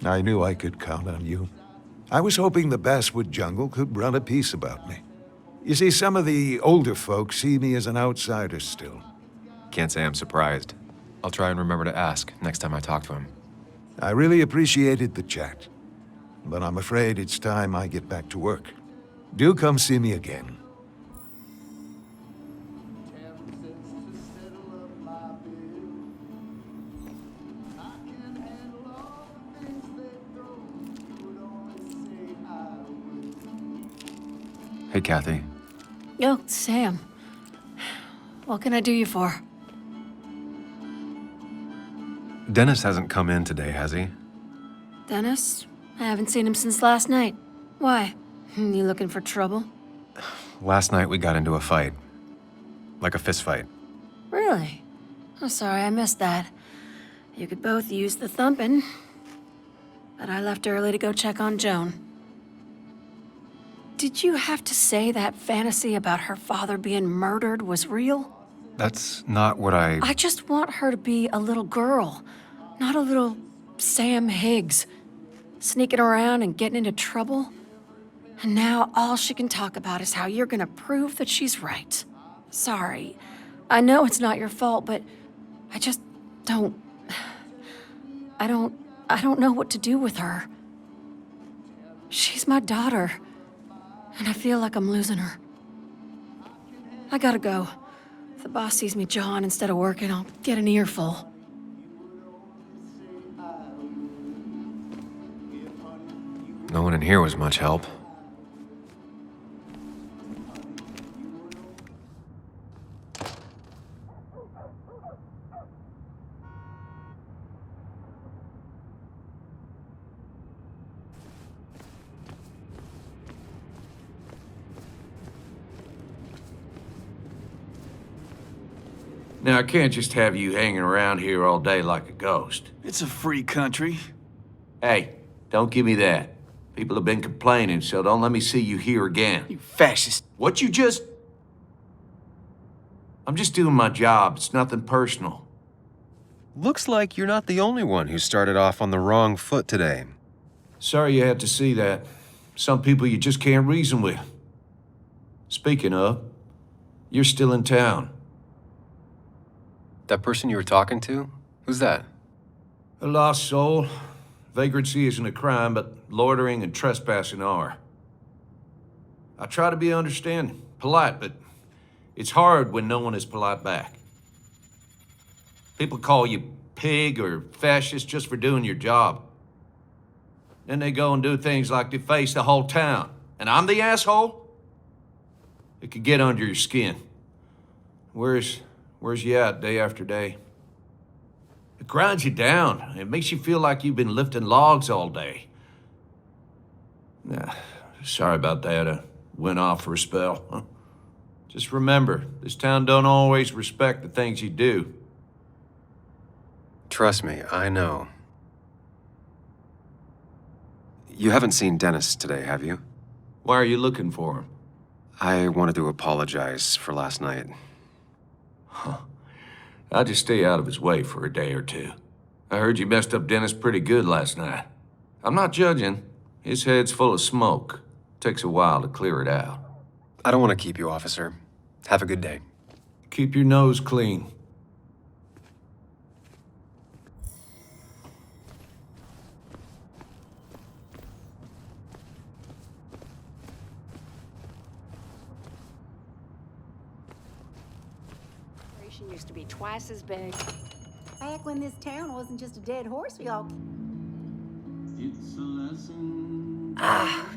Speaker 10: I knew I could count on you. I was hoping the Basswood jungle could run a piece about me. You see, some of the older folks see me as an outsider still.
Speaker 3: Can't say I'm surprised. I'll try and remember to ask next time I talk to him.
Speaker 10: I really appreciated the chat, but I'm afraid it's time I get back to work. Do come see me again.
Speaker 3: Hey, Kathy.
Speaker 9: Yo, Sam. What can I do you for?
Speaker 3: Dennis hasn't come in today, has he?
Speaker 9: Dennis? I haven't seen him since last night. Why? You looking for trouble?
Speaker 3: Last night we got into a fight. Like a fist fight.
Speaker 9: Really? I'm sorry I missed that. You could both use the thumping. But I left early to go check on Joan. Did you have to say that fantasy about her father being murdered was real?
Speaker 3: That's not what
Speaker 9: I just want her to be a little girl, not a little Sam Higgs, sneaking around and getting into trouble. And now all she can talk about is how you're gonna prove that she's right. Sorry. I know it's not your fault, but I just don't... I don't know what to do with her. She's my daughter, and I feel like I'm losing her. I gotta go. If the boss sees me jawing instead of working, I'll get an earful.
Speaker 3: No one in here was much help.
Speaker 13: Now, I can't just have you hanging around here all day like a ghost.
Speaker 11: It's a free country.
Speaker 13: Hey, don't give me that. People have been complaining, so don't let me see you here again.
Speaker 11: You fascist.
Speaker 13: What you just... I'm just doing my job. It's nothing personal.
Speaker 3: Looks like you're not the only one who started off on the wrong foot today.
Speaker 11: Sorry you had to see that. Some people you just can't reason with. Speaking of, you're still in town.
Speaker 3: That person you were talking to? Who's that?
Speaker 11: A lost soul. Vagrancy isn't a crime, but loitering and trespassing are. I try to be understanding, polite, but it's hard when no one is polite back. People call you pig or fascist just for doing your job. Then they go and do things like deface the whole town. And I'm the asshole? It could get under your skin. Where's you at day after day? It grinds you down. It makes you feel like you've been lifting logs all day. Nah, sorry about that. I went off for a spell. Huh? Just remember, this town don't always respect the things you do.
Speaker 3: Trust me, I know. You haven't seen Dennis today, have you?
Speaker 11: Why are you looking for him?
Speaker 3: I wanted to apologize for last night.
Speaker 11: Huh. I'll just stay out of his way for a day or two. I heard you messed up Dennis pretty good last night. I'm not judging. His head's full of smoke. Takes a while to clear it out.
Speaker 3: I don't want to keep you, officer. Have a good day.
Speaker 11: Keep your nose clean.
Speaker 15: Used to be twice as big. Back when this town wasn't just a dead horse, we all...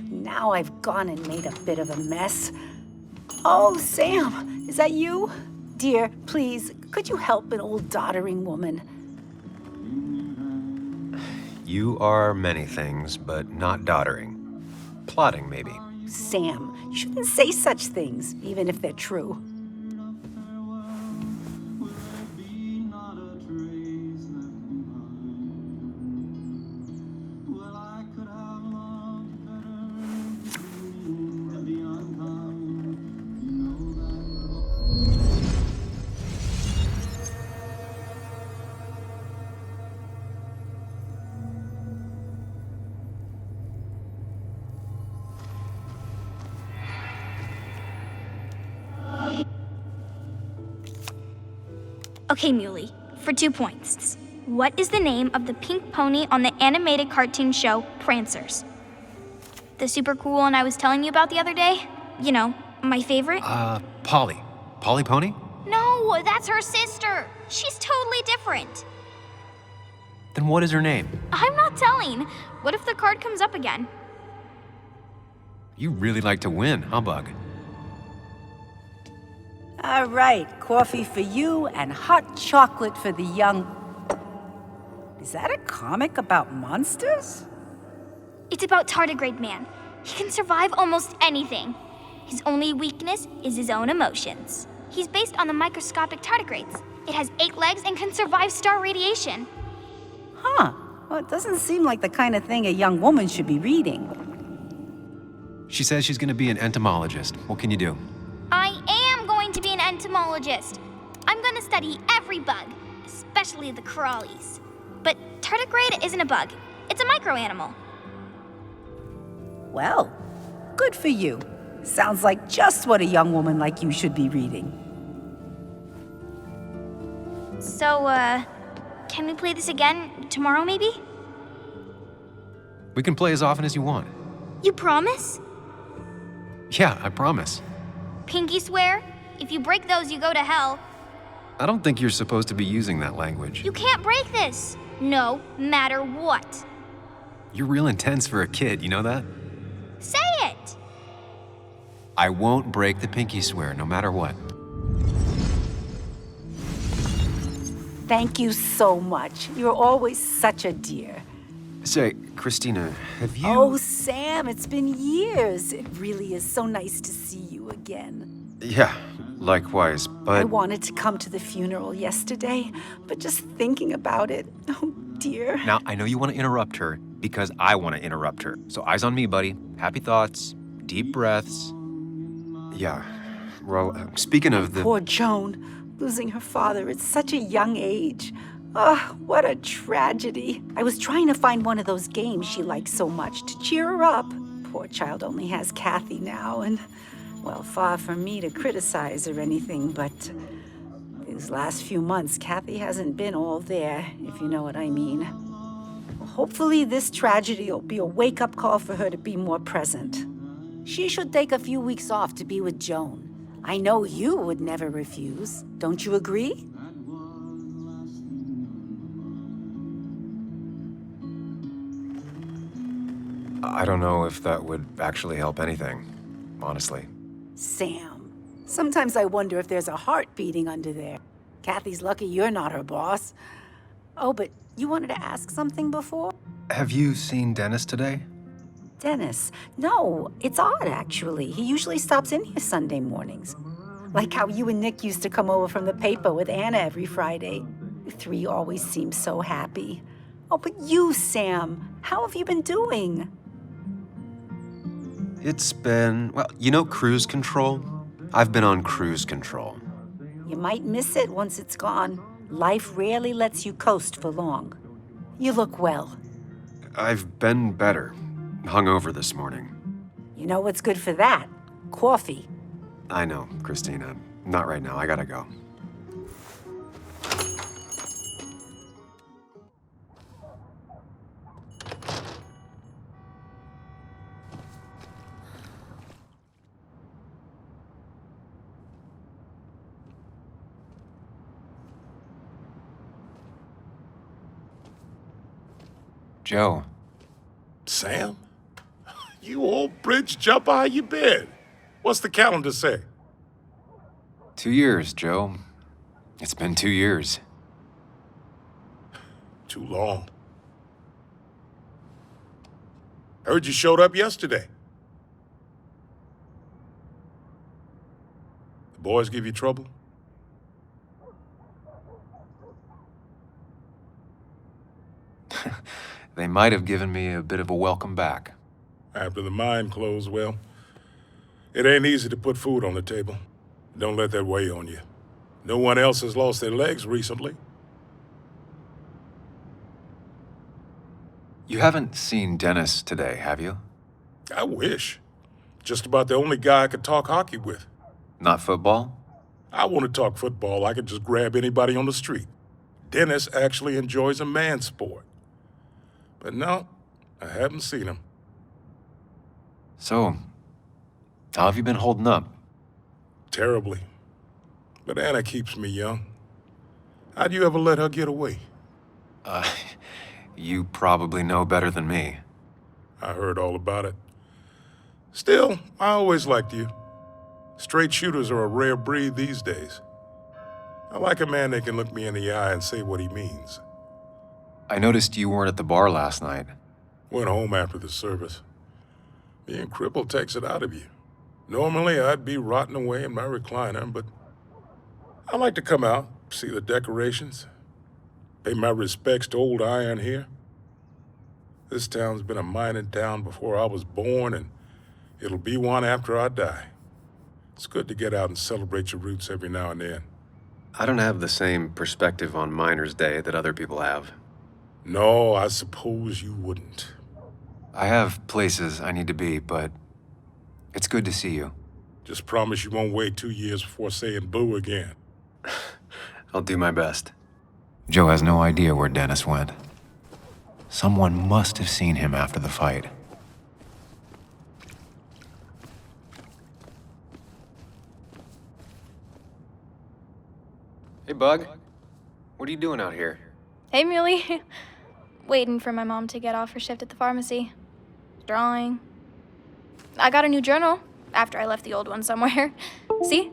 Speaker 15: now I've gone and made a bit of a mess. Oh, Sam, is that you? Dear, please, could you help an old doddering woman?
Speaker 3: You are many things, but not doddering. Plotting, maybe.
Speaker 15: Sam, you shouldn't say such things, even if they're true.
Speaker 6: Okay, Muley, for 2 points. What is the name of the pink pony on the animated cartoon show Prancers? The super cool one I was telling you about the other day? You know, my favorite?
Speaker 3: Polly. Polly Pony?
Speaker 6: No, that's her sister. She's totally different.
Speaker 3: Then what is her name?
Speaker 6: I'm not telling. What if the card comes up again?
Speaker 3: You really like to win, huh, Bug?
Speaker 15: All right, coffee for you and hot chocolate for the young... Is that a comic about monsters?
Speaker 6: It's about Tardigrade Man. He can survive almost anything. His only weakness is his own emotions. He's based on the microscopic tardigrades. It has 8 legs and can survive star radiation.
Speaker 15: Huh. Well, it doesn't seem like the kind of thing a young woman should be reading.
Speaker 3: She says she's gonna be an entomologist. What can you do?
Speaker 6: I am going to be an entomologist. I'm going to study every bug, especially the crawlies. But tardigrade isn't a bug. It's a microanimal.
Speaker 15: Well, good for you. Sounds like just what a young woman like you should be reading.
Speaker 6: So, can we play this again tomorrow, maybe?
Speaker 3: We can play as often as you want.
Speaker 6: You promise?
Speaker 3: Yeah, I promise.
Speaker 6: Pinky swear? If you break those, you go to hell.
Speaker 3: I don't think you're supposed to be using that language.
Speaker 6: You can't break this. No matter what.
Speaker 3: You're real intense for a kid, you know that?
Speaker 6: Say it!
Speaker 3: I won't break the pinky swear, no matter what.
Speaker 15: Thank you so much. You're always such a dear.
Speaker 3: Say, Christina, have you...
Speaker 15: Oh, Sam, it's been years. It really is so nice to see you again.
Speaker 3: Yeah, likewise, but...
Speaker 15: I wanted to come to the funeral yesterday, but just thinking about it, oh dear.
Speaker 3: Now, I know you want to interrupt her because I want to interrupt her. So eyes on me, buddy. Happy thoughts, deep breaths. Yeah, well, speaking of the...
Speaker 15: Poor Joan, losing her father at such a young age. Oh, what a tragedy. I was trying to find one of those games she likes so much to cheer her up. Poor child only has Kathy now, and, well, far from me to criticize or anything, but these last few months, Kathy hasn't been all there, if you know what I mean. Well, hopefully this tragedy will be a wake-up call for her to be more present. She should take a few weeks off to be with Joan. I know you would never refuse. Don't you agree?
Speaker 3: I don't know if that would actually help anything, honestly.
Speaker 15: Sam, sometimes I wonder if there's a heart beating under there. Kathy's lucky you're not her boss. Oh, but you wanted to ask something before?
Speaker 3: Have you seen Dennis today?
Speaker 15: Dennis? No, it's odd, actually. He usually stops in here Sunday mornings. Like how you and Nick used to come over from the paper with Anna every Friday. The three always seem so happy. Oh, but you, Sam, how have you been doing?
Speaker 3: It's been, well, you know cruise control? I've been on cruise control.
Speaker 15: You might miss it once it's gone. Life rarely lets you coast for long. You look well.
Speaker 3: I've been better. Hungover this morning.
Speaker 15: You know what's good for that? Coffee.
Speaker 3: I know, Christina. Not right now. I gotta go. Joe.
Speaker 16: Sam? You old bridge jumper, how you been? What's the calendar say?
Speaker 3: 2 years, Joe. It's been 2 years.
Speaker 16: Too long. Heard you showed up yesterday. The boys give you trouble?
Speaker 3: They might have given me a bit of a welcome back.
Speaker 16: After the mine closed, well, it ain't easy to put food on the table. Don't let that weigh on you. No one else has lost their legs recently.
Speaker 3: You haven't seen Dennis today, have you?
Speaker 16: I wish. Just about the only guy I could talk hockey with.
Speaker 3: Not football?
Speaker 16: I want to talk football. I could just grab anybody on the street. Dennis actually enjoys a man's sport. But no, I haven't seen him.
Speaker 3: So, how have you been holding up?
Speaker 16: Terribly. But Anna keeps me young. How'd you ever let her get away?
Speaker 3: You probably know better than me.
Speaker 16: I heard all about it. Still, I always liked you. Straight shooters are a rare breed these days. I like a man that can look me in the eye and say what he means.
Speaker 3: I noticed you weren't at the bar last night.
Speaker 16: Went home after the service. Being crippled takes it out of you. Normally, I'd be rotting away in my recliner, but I like to come out, see the decorations, pay my respects to old iron here. This town's been a mining town before I was born, and it'll be one after I die. It's good to get out and celebrate your roots every now and then.
Speaker 3: I don't have the same perspective on Miners' Day that other people have.
Speaker 16: No, I suppose you wouldn't.
Speaker 3: I have places I need to be, but it's good to see you.
Speaker 16: Just promise you won't wait 2 years before saying boo again.
Speaker 3: I'll do my best. Joe has no idea where Dennis went. Someone must have seen him after the fight. Hey, Bug. What are you doing out here?
Speaker 6: Hey, Muley. Waiting for my mom to get off her shift at the pharmacy. Drawing. I got a new journal after I left the old one somewhere. See?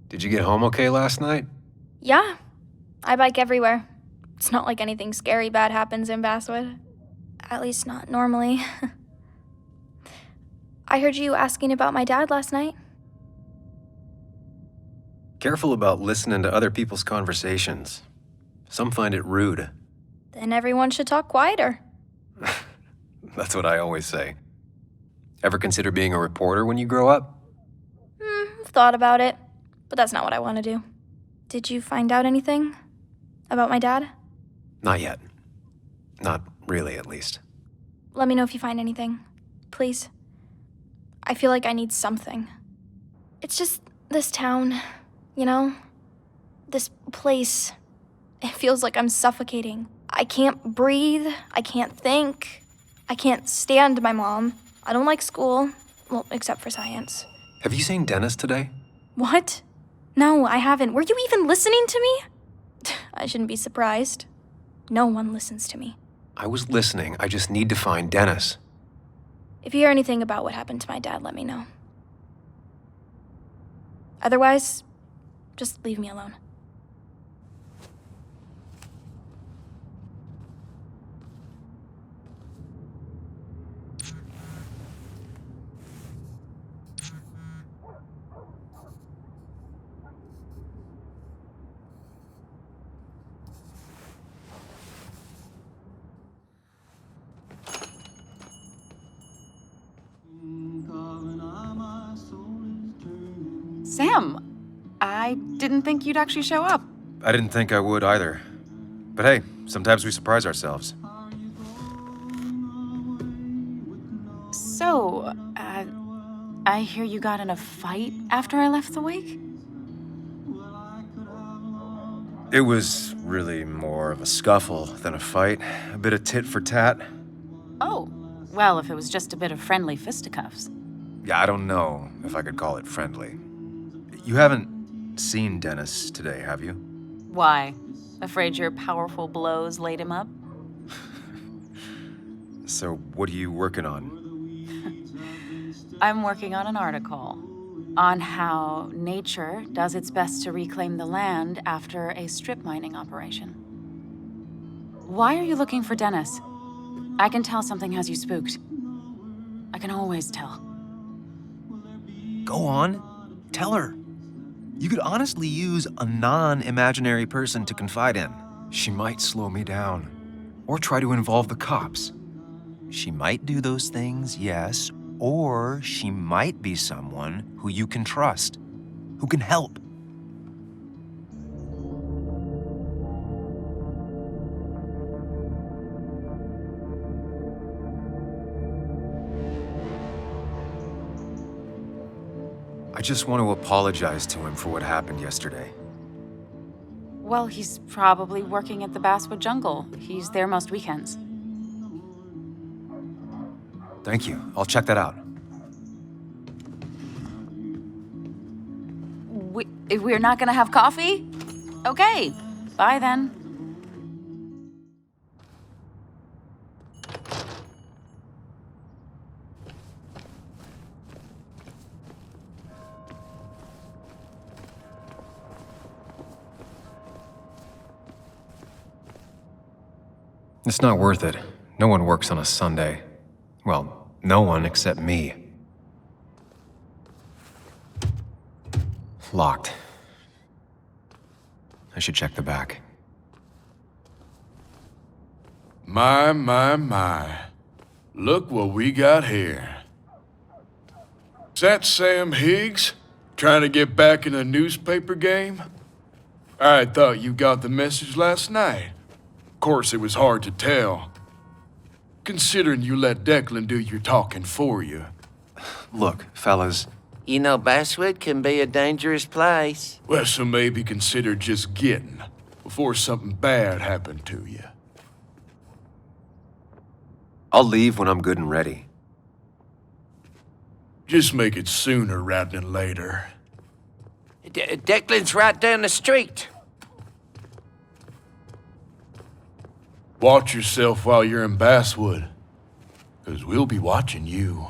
Speaker 3: Did you get home okay last night?
Speaker 6: Yeah. I bike everywhere. It's not like anything scary bad happens in Basswood. At least not normally. I heard you asking about my dad last night.
Speaker 3: Careful about listening to other people's conversations. Some find it rude.
Speaker 6: Then everyone should talk quieter.
Speaker 3: That's what I always say. Ever consider being a reporter when you grow up?
Speaker 6: thought about it, but that's not what I want to do. Did you find out anything about my dad?
Speaker 3: Not yet. Not really, at least.
Speaker 6: Let me know if you find anything, please. I feel like I need something. It's just this town, you know? This place. It feels like I'm suffocating. I can't breathe. I can't think. I can't stand my mom. I don't like school. Well, except for science.
Speaker 3: Have you seen Dennis today?
Speaker 6: What? No, I haven't. Were you even listening to me? I shouldn't be surprised. No one listens to me.
Speaker 3: I was listening. I just need to find Dennis.
Speaker 6: If you hear anything about what happened to my dad, let me know. Otherwise, just leave me alone.
Speaker 17: Sam, I didn't think you'd actually show up.
Speaker 3: I didn't think I would either. But hey, sometimes we surprise ourselves.
Speaker 17: So, I hear you got in a fight after I left the wake?
Speaker 3: It was really more of a scuffle than a fight. A bit of tit for tat.
Speaker 17: Oh, well, if it was just a bit of friendly fisticuffs.
Speaker 3: Yeah, I don't know if I could call it friendly. You haven't seen Dennis today, have you?
Speaker 17: Why? Afraid your powerful blows laid him up?
Speaker 3: So, what are you working on?
Speaker 17: I'm working on an article on how nature does its best to reclaim the land after a strip mining operation. Why are you looking for Dennis? I can tell something has you spooked. I can always tell.
Speaker 3: Go on, tell her. You could honestly use a non-imaginary person to confide in. She might slow me down, or try to involve the cops. She might do those things, yes, or she might be someone who you can trust, who can help. I just want to apologize to him for what happened yesterday.
Speaker 17: Well, he's probably working at the Basswood Jungle. He's there most weekends.
Speaker 3: Thank you. I'll check that out.
Speaker 17: We're not gonna have coffee? Okay, bye then.
Speaker 3: It's not worth it. No one works on a Sunday. Well, no one except me. Locked. I should check the back.
Speaker 8: My. Look what we got here. Is that Sam Higgs? Trying to get back in a newspaper game? I thought you got the message last night. Of course, it was hard to tell, considering you let Declan do your talking for you.
Speaker 3: Look, fellas.
Speaker 18: You know, Basswood can be a dangerous place.
Speaker 8: Well, so maybe consider just getting before something bad happened to you.
Speaker 3: I'll leave when I'm good and ready.
Speaker 8: Just make it sooner rather than later.
Speaker 18: Declan's right down the street.
Speaker 8: Watch yourself while you're in Basswood, 'cause we'll be watching you.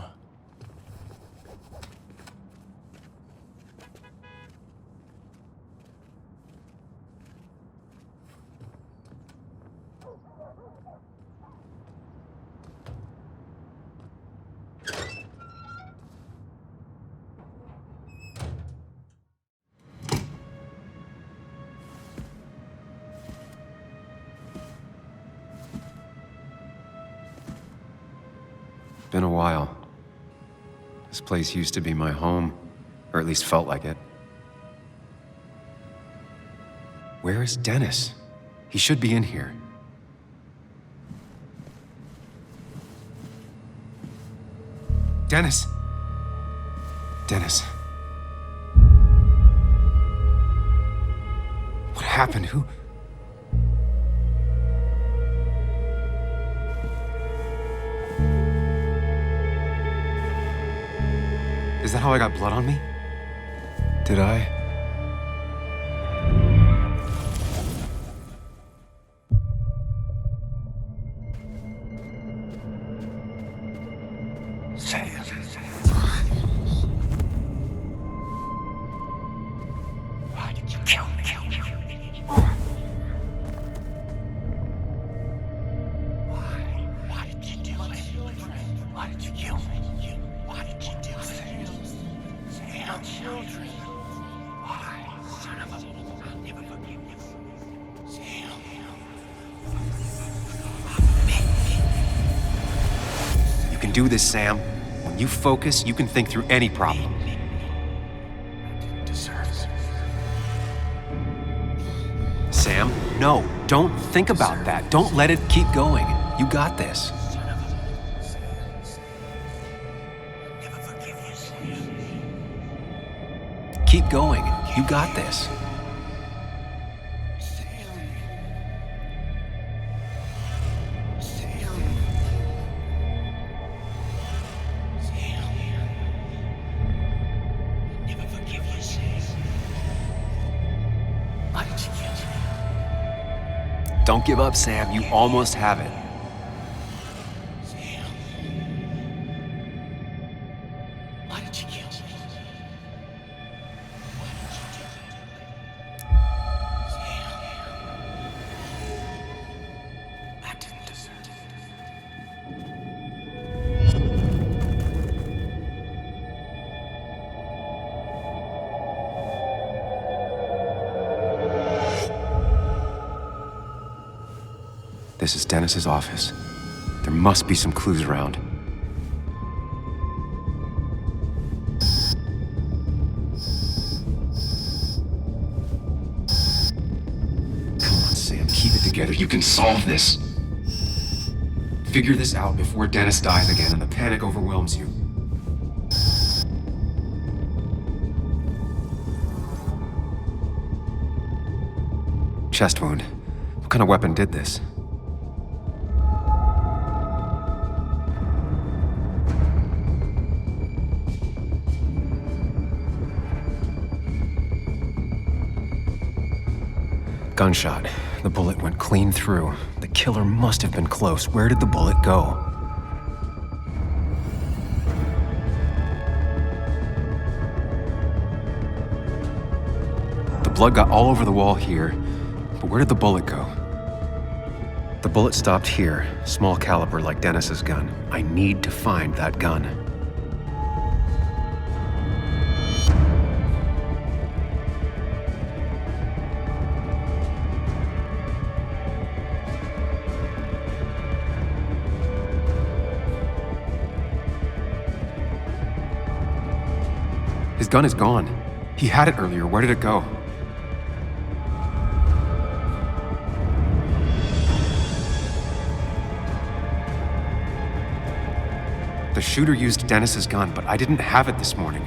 Speaker 3: Been a while. This place used to be my home, Or at least felt like it. Where is Dennis? He should be in here. Dennis! Dennis. What happened? Who? Is that how I got blood on me? Did I?
Speaker 14: Why did you kill me? Why did you do it? Why did you kill me? Why did you do it? Sam, children. Why? Son of a... I'll never forgive you. Sam.
Speaker 3: You can do this, Sam. When you focus, you can think through any problem. Sam, no, don't think about that. Don't let it keep going. You got this. Keep going. You got this. Don't give up, Sam. You almost have it.
Speaker 14: Why did you kill me? I didn't deserve
Speaker 3: This is Dennis's office. There must be some clues around. Come on, Sam, keep it together. You can solve this. Figure this out before Dennis dies again and the panic overwhelms you. Chest wound. What kind of weapon did this? Gunshot. The bullet went clean through. The killer must have been close. Where did the bullet go? The blood got all over the wall here, but where did the bullet go? The bullet stopped here, small caliber like Dennis's gun. I need to find that gun. His gun is gone. He had it earlier. Where did it go? The shooter used Dennis's gun, but I didn't have it this morning.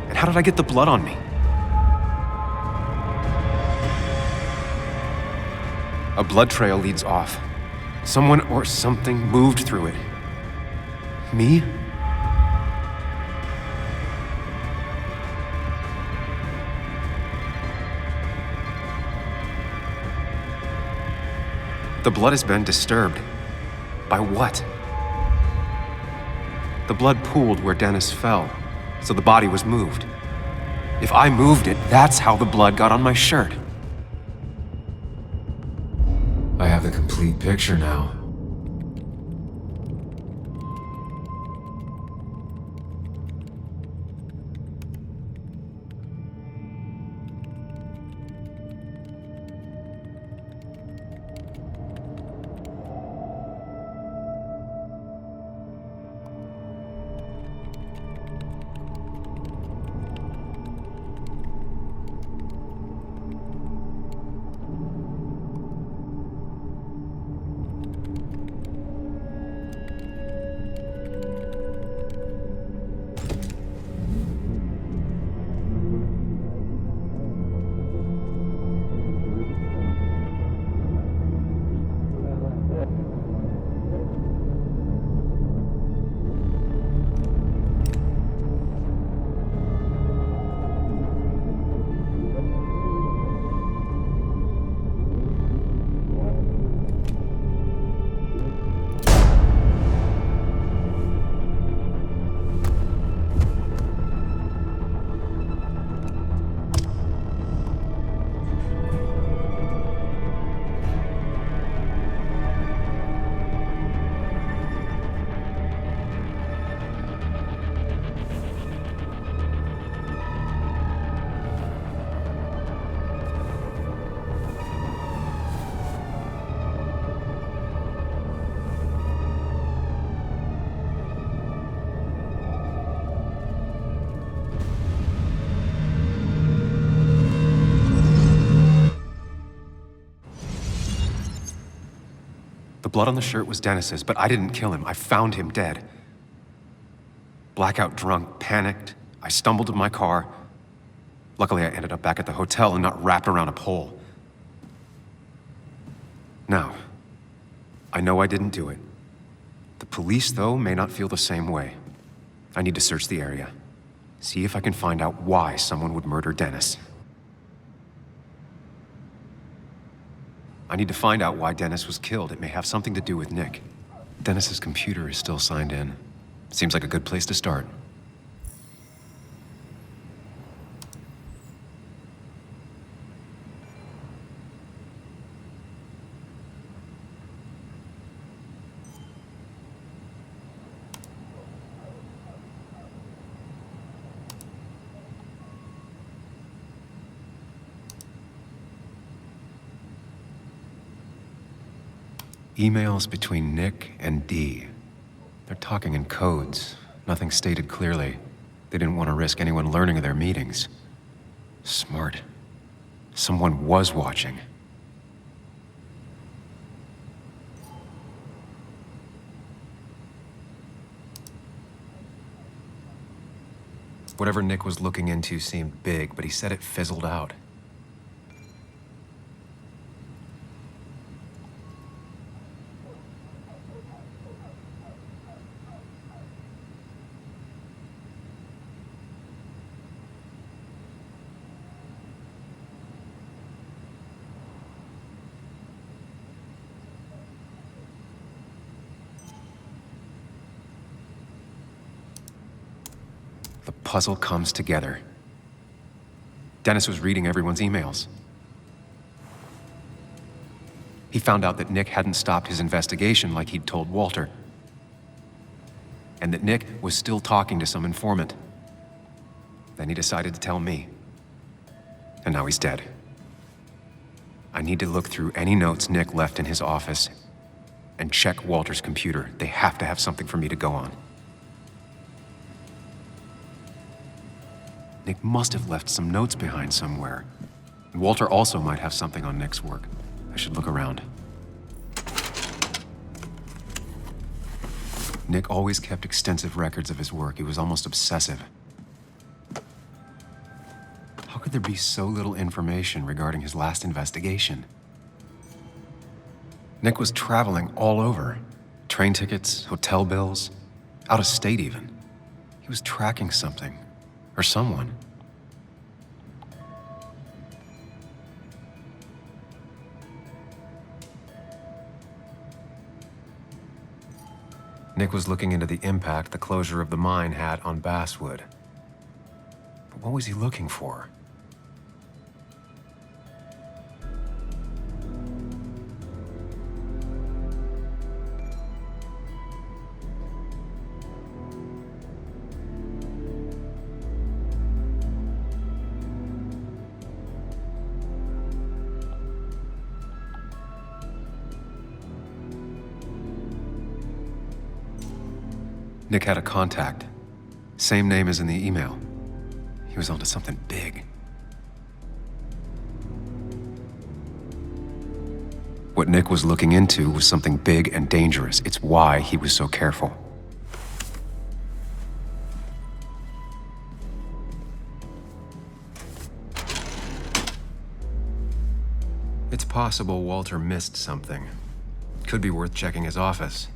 Speaker 3: And how did I get the blood on me? A blood trail leads off. Someone or something moved through it. Me? The blood has been disturbed. By what? The blood pooled where Dennis fell, so the body was moved. If I moved it, that's how the blood got on my shirt. I have the complete picture now. blood on the shirt was Dennis's, but I didn't kill him. I found him dead. Blackout drunk, panicked. I stumbled to my car. Luckily, I ended up back at the hotel and not wrapped around a pole. Now, I know I didn't do it. The police, though, may not feel the same way. I need to search the area. See if I can find out why someone would murder Dennis. I need to find out why Dennis was killed. It may have something to do with Nick. Dennis's computer is still signed in. Seems like a good place to start. Emails between Nick and Dee. They're talking in codes, nothing stated clearly. They didn't want to risk anyone learning of their meetings. Smart. Someone was watching. Whatever Nick was looking into seemed big, but he said it fizzled out. The puzzle comes together. Dennis was reading everyone's emails. He found out that Nick hadn't stopped his investigation like he'd told Walter. And that Nick was still talking to some informant. Then he decided to tell me. And now he's dead. I need to look through any notes Nick left in his office and check Walter's computer. They have to have something for me to go on. Nick must have left some notes behind somewhere. And Walter also might have something on Nick's work. I should look around. Nick always kept extensive records of his work. He was almost obsessive. How could there be so little information regarding his last investigation? Nick was traveling all over. Train tickets, hotel bills, out of state even. He was tracking something. Or someone. Nick was looking into the impact the closure of the mine had on Basswood. But what was he looking for? Nick had a contact. Same name as in the email. He was onto something big. What Nick was looking into was something big and dangerous. It's why he was so careful. It's possible Walter missed something. Could be worth checking his office.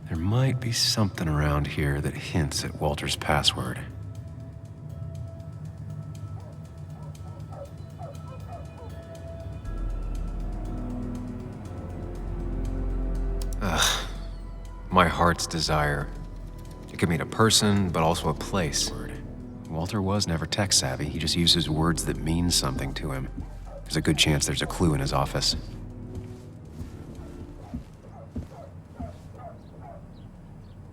Speaker 3: There might be something around here that hints at Walter's password. Ugh. My heart's desire. It could mean a person, but also a place. Walter was never tech-savvy. He just uses words that mean something to him. There's a good chance there's a clue in his office.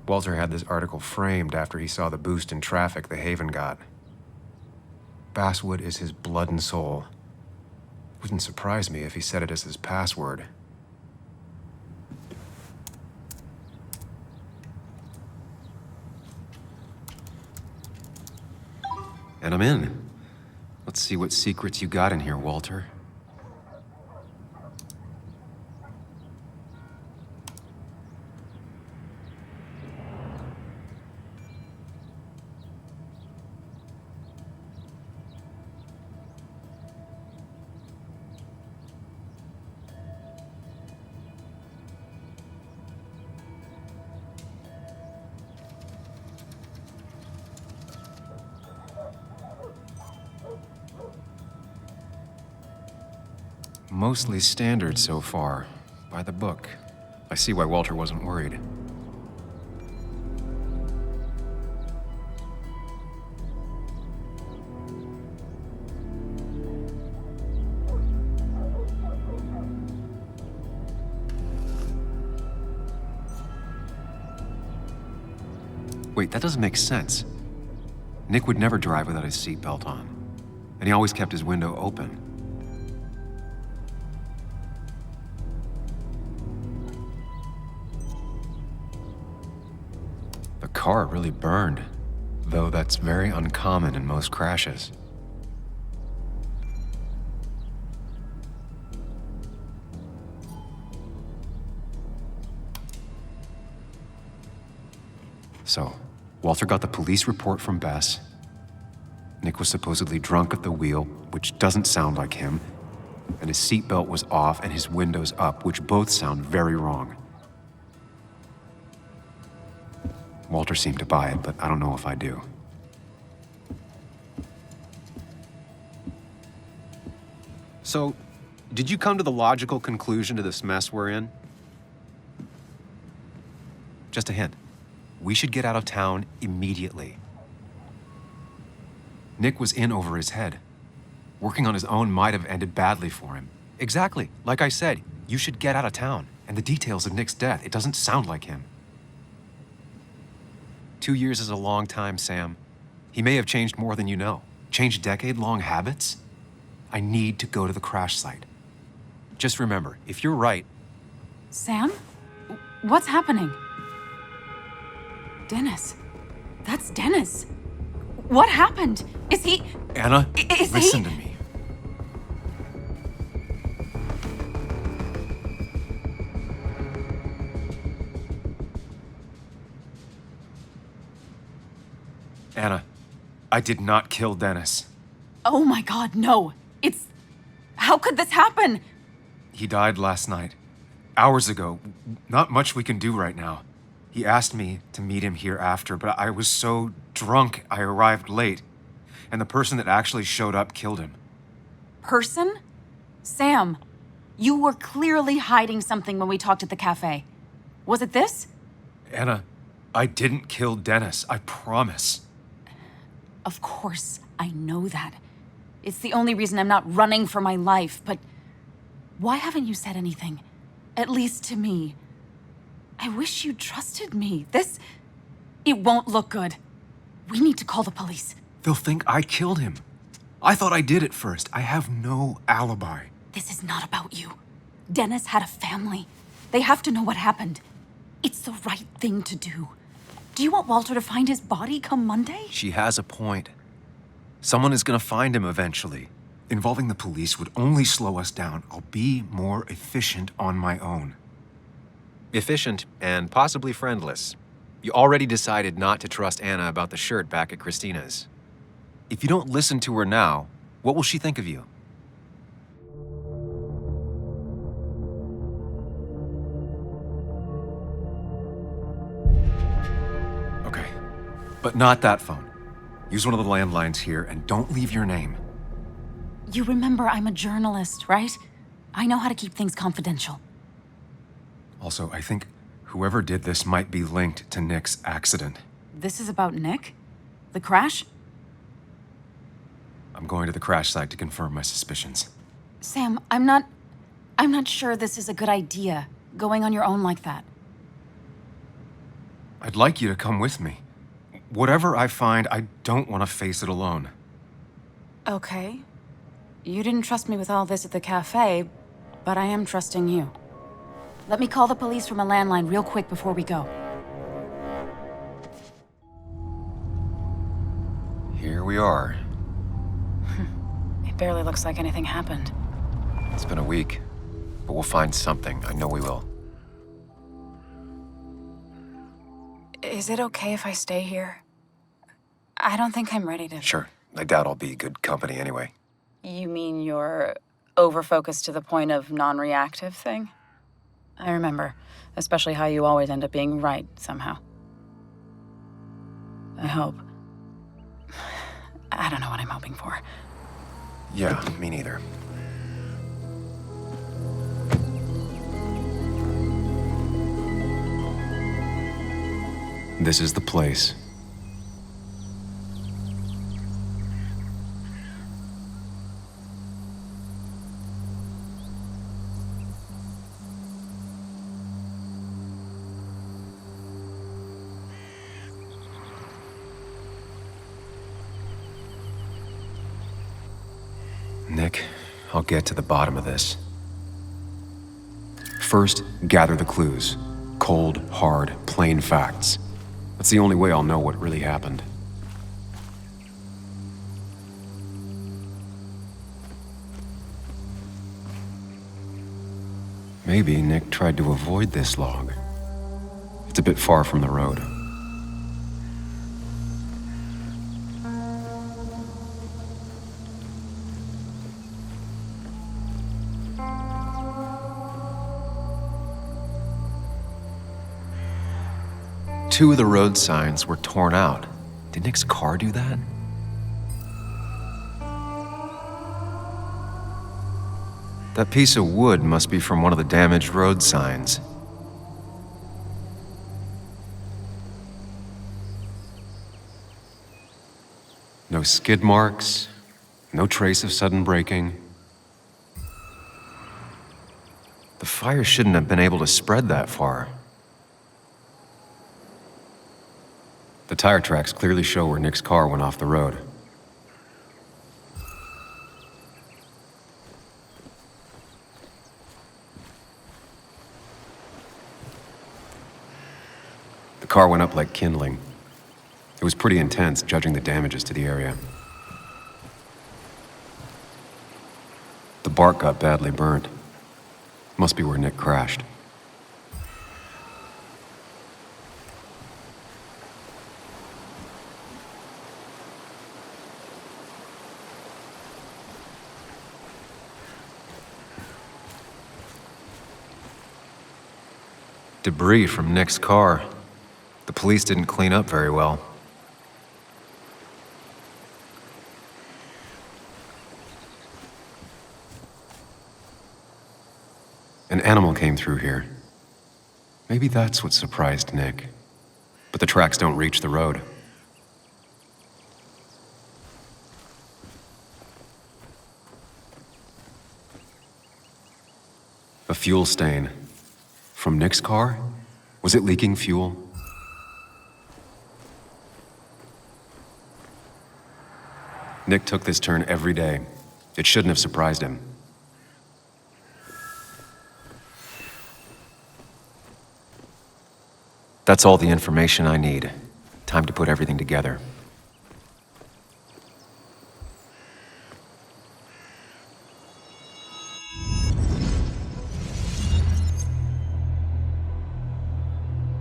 Speaker 3: Walter had this article framed after he saw the boost in traffic the Haven got. Basswood is his blood and soul. Wouldn't surprise me if he said it as his password. And I'm in. Let's see what secrets you got in here, Walter. Mostly standard so far, by the book. I see why Walter wasn't worried. Wait, that doesn't make sense. Nick would never drive without his seatbelt on, and he always kept his window open. The car really burned, though that's very uncommon in most crashes. So, Walter got the police report from Bess. Nick was supposedly drunk at the wheel, which doesn't sound like him, and his seatbelt was off and his windows up, which both sound very wrong. Walter seemed to buy it, but I don't know if I do. So, did you come to the logical conclusion to this mess we're in? Just a hint. We should get out of town immediately. Nick was in over his head. Working on his own might have ended badly for him. Exactly. Like I said, you should get out of town. And the details of Nick's death, it doesn't sound like him. 2 years is a long time, Sam. He may have changed more than you know. Changed decade-long habits? I need to go to the crash site. Just remember, if you're right...
Speaker 17: Sam? What's happening? Dennis. That's Dennis. What happened? Is he...
Speaker 3: Anna,
Speaker 17: is
Speaker 3: listen
Speaker 17: he...
Speaker 3: to me. Anna, I did not kill Dennis.
Speaker 17: Oh my God, no. It's... How could this happen?
Speaker 3: He died last night. Hours ago. Not much we can do right now. He asked me to meet him here after, but I was so drunk I arrived late. And the person that actually showed up killed him.
Speaker 17: Person? Sam, you were clearly hiding something when we talked at the cafe. Was it this?
Speaker 3: Anna, I didn't kill Dennis. I promise.
Speaker 17: Of course, I know that. It's the only reason I'm not running for my life, but why haven't you said anything? At least to me. I wish you trusted me. It won't look good. We need to call the police.
Speaker 3: They'll think I killed him. I thought I did at first. I have no alibi.
Speaker 17: This is not about you. Dennis had a family. They have to know what happened. It's the right thing to do. Do you want Walter to find his body come Monday?
Speaker 3: She has a point. Someone is gonna find him eventually. Involving the police would only slow us down. I'll be more efficient on my own. Efficient and possibly friendless. You already decided not to trust Anna about the shirt back at Christina's. If you don't listen to her now, what will she think of you? Okay, but not that phone. Use one of the landlines here and don't leave your name.
Speaker 17: You remember I'm a journalist, right? I know how to keep things confidential.
Speaker 3: Also, I think whoever did this might be linked to Nick's accident.
Speaker 17: This is about Nick? The crash?
Speaker 3: I'm going to the crash site to confirm my suspicions.
Speaker 17: Sam, I'm not sure this is a good idea, going on your own like that.
Speaker 3: I'd like you to come with me. Whatever I find, I don't want to face it alone.
Speaker 17: Okay. You didn't trust me with all this at the cafe, but I am trusting you. Let me call the police from a landline real quick before we go.
Speaker 3: Here we are.
Speaker 17: It barely looks like anything happened.
Speaker 3: It's been a week, but we'll find something. I know we will.
Speaker 17: Is it okay if I stay here? I don't think I'm ready to...
Speaker 3: Sure. I doubt I'll be good company anyway.
Speaker 17: You mean you're over-focused to the point of non-reactive thing? I remember, especially how you always end up being right somehow. I hope. I don't know what I'm hoping for.
Speaker 3: Yeah, me neither. This is the place. Nick, I'll get to the bottom of this. First, gather the clues. Cold, hard, plain facts. That's the only way I'll know what really happened. Maybe Nick tried to avoid this log. It's a bit far from the road. Two of the road signs were torn out. Did Nick's car do that? That piece of wood must be from one of the damaged road signs. No skid marks, no trace of sudden braking. The fire shouldn't have been able to spread that far. The tire tracks clearly show where Nick's car went off the road. The car went up like kindling. It was pretty intense, judging the damages to the area. The bark got badly burnt. Must be where Nick crashed. Debris from Nick's car. The police didn't clean up very well. An animal came through here. Maybe that's what surprised Nick. But the tracks don't reach the road. A fuel stain. From Nick's car? Was it leaking fuel? Nick took this turn every day. It shouldn't have surprised him. That's all the information I need. Time to put everything together.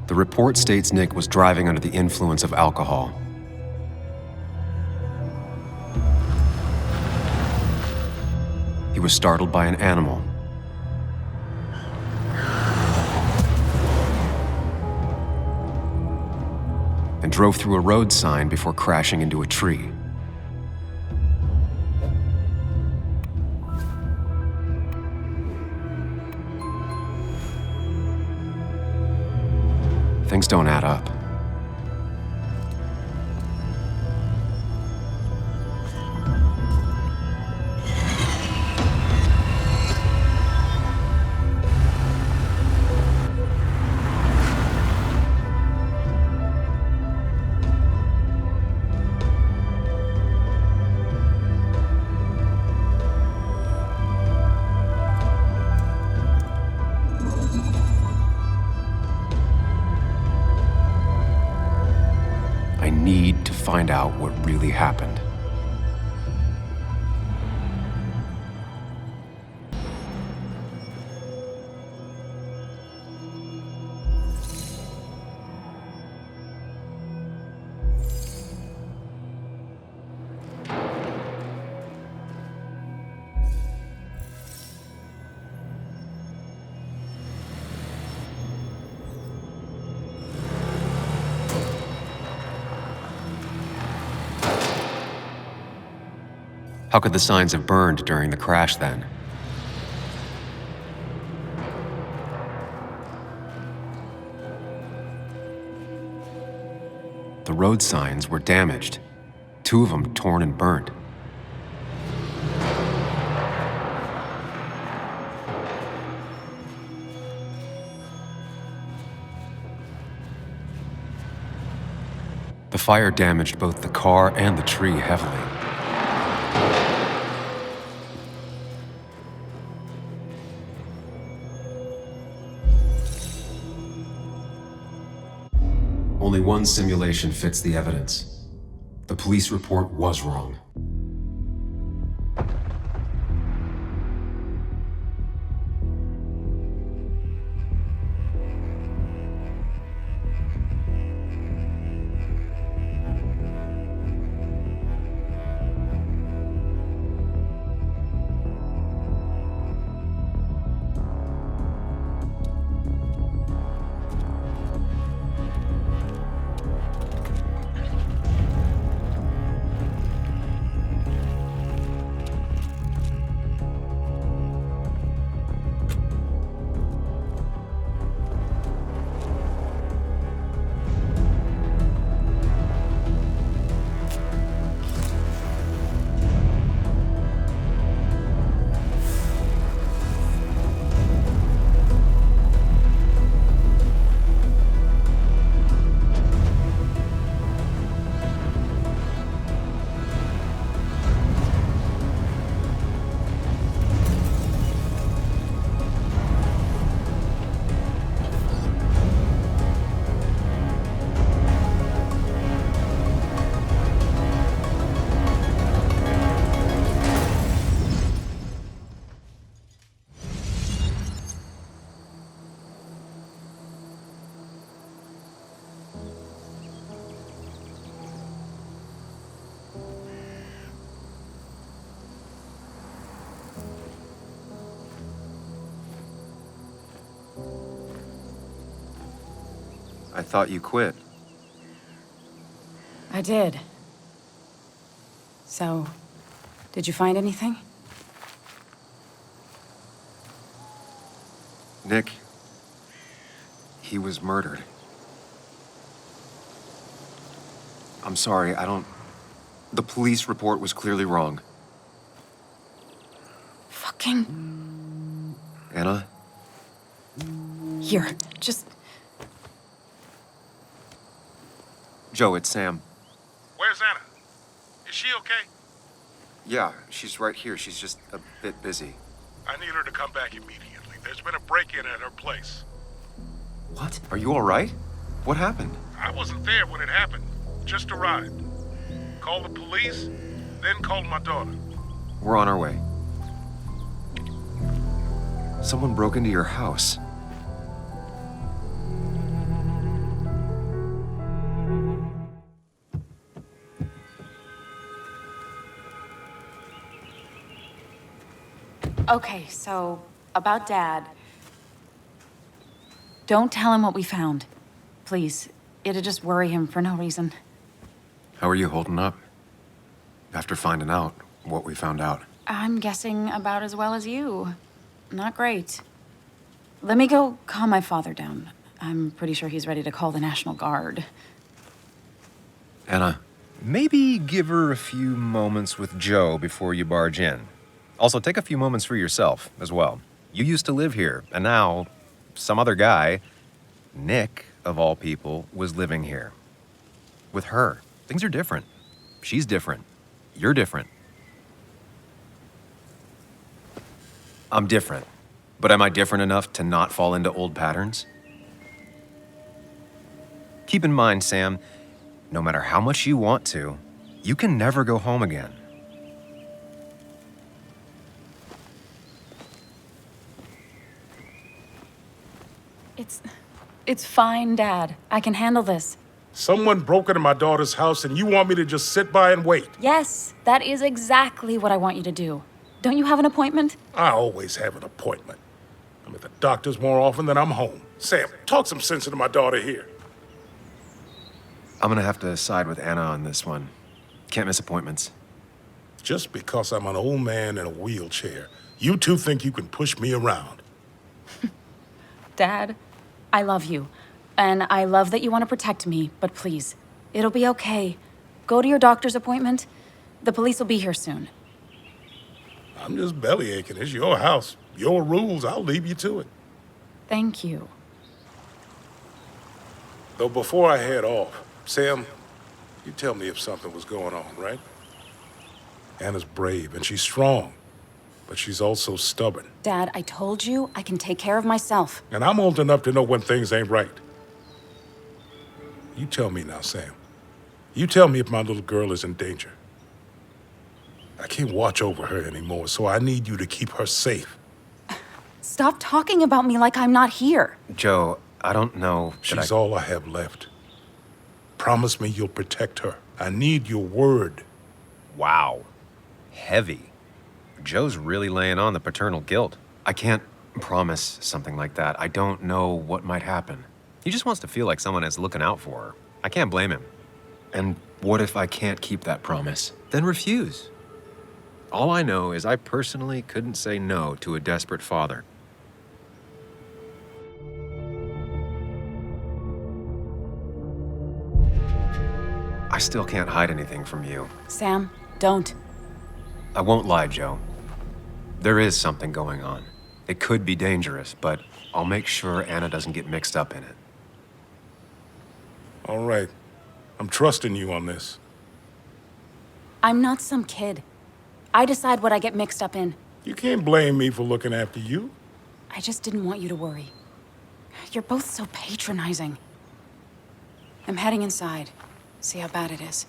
Speaker 3: The report states Nick was driving under the influence of alcohol. He was startled by an animal. And drove through a road sign before crashing into a tree. Things don't add up. find out what really happened. How could the signs have burned during the crash then? The road signs were damaged, 2 of them torn and burnt. The fire damaged both the car and the tree heavily. Only one simulation fits the evidence. The police report was wrong. I thought you quit.
Speaker 17: I did. So, did you find anything?
Speaker 3: Nick, he was murdered. I'm sorry, the police report was clearly wrong.
Speaker 17: Fucking...
Speaker 3: Anna?
Speaker 17: Here, just...
Speaker 3: Joe, it's Sam.
Speaker 16: Where's Anna? Is she okay?
Speaker 3: Yeah, she's right here. She's just a bit busy.
Speaker 16: I need her to come back immediately. There's been a break-in at her place.
Speaker 3: What? Are you all right? What happened?
Speaker 16: I wasn't there when it happened. Just arrived. Called the police, then called my daughter.
Speaker 3: We're on our way. Someone broke into your house.
Speaker 17: Okay, so, about Dad. Don't tell him what we found. Please. It'd just worry him for no reason.
Speaker 3: How are you holding up? After finding out what we found out.
Speaker 17: I'm guessing about as well as you. Not great. Let me go calm my father down. I'm pretty sure he's ready to call the National Guard.
Speaker 3: Anna, maybe give her a few moments with Joe before you barge in. Also, take a few moments for yourself as well. You used to live here, and now some other guy, Nick, of all people, was living here. With her. Things are different. She's different. You're different. I'm different. But am I different enough to not fall into old patterns? Keep in mind, Sam, no matter how much you want to, you can never go home again.
Speaker 17: It's fine, Dad. I can handle this.
Speaker 16: Someone broke into my daughter's house and you want me to just sit by and wait?
Speaker 17: Yes, that is exactly what I want you to do. Don't you have an appointment?
Speaker 16: I always have an appointment. I'm at the doctor's more often than I'm home. Sam, talk some sense into my daughter here.
Speaker 3: I'm gonna have to side with Anna on this one. Can't miss appointments.
Speaker 16: Just because I'm an old man in a wheelchair, you two think you can push me around.
Speaker 17: Dad, I love you. And I love that you want to protect me, but please, it'll be okay. Go to your doctor's appointment. The police will be here soon.
Speaker 16: I'm just belly aching. It's your house, your rules. I'll leave you to it.
Speaker 17: Thank you.
Speaker 16: Though before I head off, Sam, you tell me if something was going on, right? Anna's brave and she's strong, but she's also stubborn.
Speaker 17: Dad, I told you I can take care of myself.
Speaker 16: And I'm old enough to know when things ain't right. You tell me now, Sam. You tell me if my little girl is in danger. I can't watch over her anymore, so I need you to keep her safe.
Speaker 17: Stop talking about me like I'm not here.
Speaker 3: Joe, I don't know.
Speaker 16: She's all I have left. Promise me you'll protect her. I need your word.
Speaker 3: Wow. Heavy. Joe's really laying on the paternal guilt. I can't promise something like that. I don't know what might happen. He just wants to feel like someone is looking out for her. I can't blame him. And what if I can't keep that promise? Then refuse. All I know is I personally couldn't say no to a desperate father. I still can't hide anything from you.
Speaker 17: Sam, don't.
Speaker 3: I won't lie, Joe. There is something going on. It could be dangerous, but I'll make sure Anna doesn't get mixed up in it.
Speaker 16: All right. I'm trusting you on this.
Speaker 17: I'm not some kid. I decide what I get mixed up in.
Speaker 16: You can't blame me for looking after you.
Speaker 17: I just didn't want you to worry. You're both so patronizing. I'm heading inside. See how bad it is.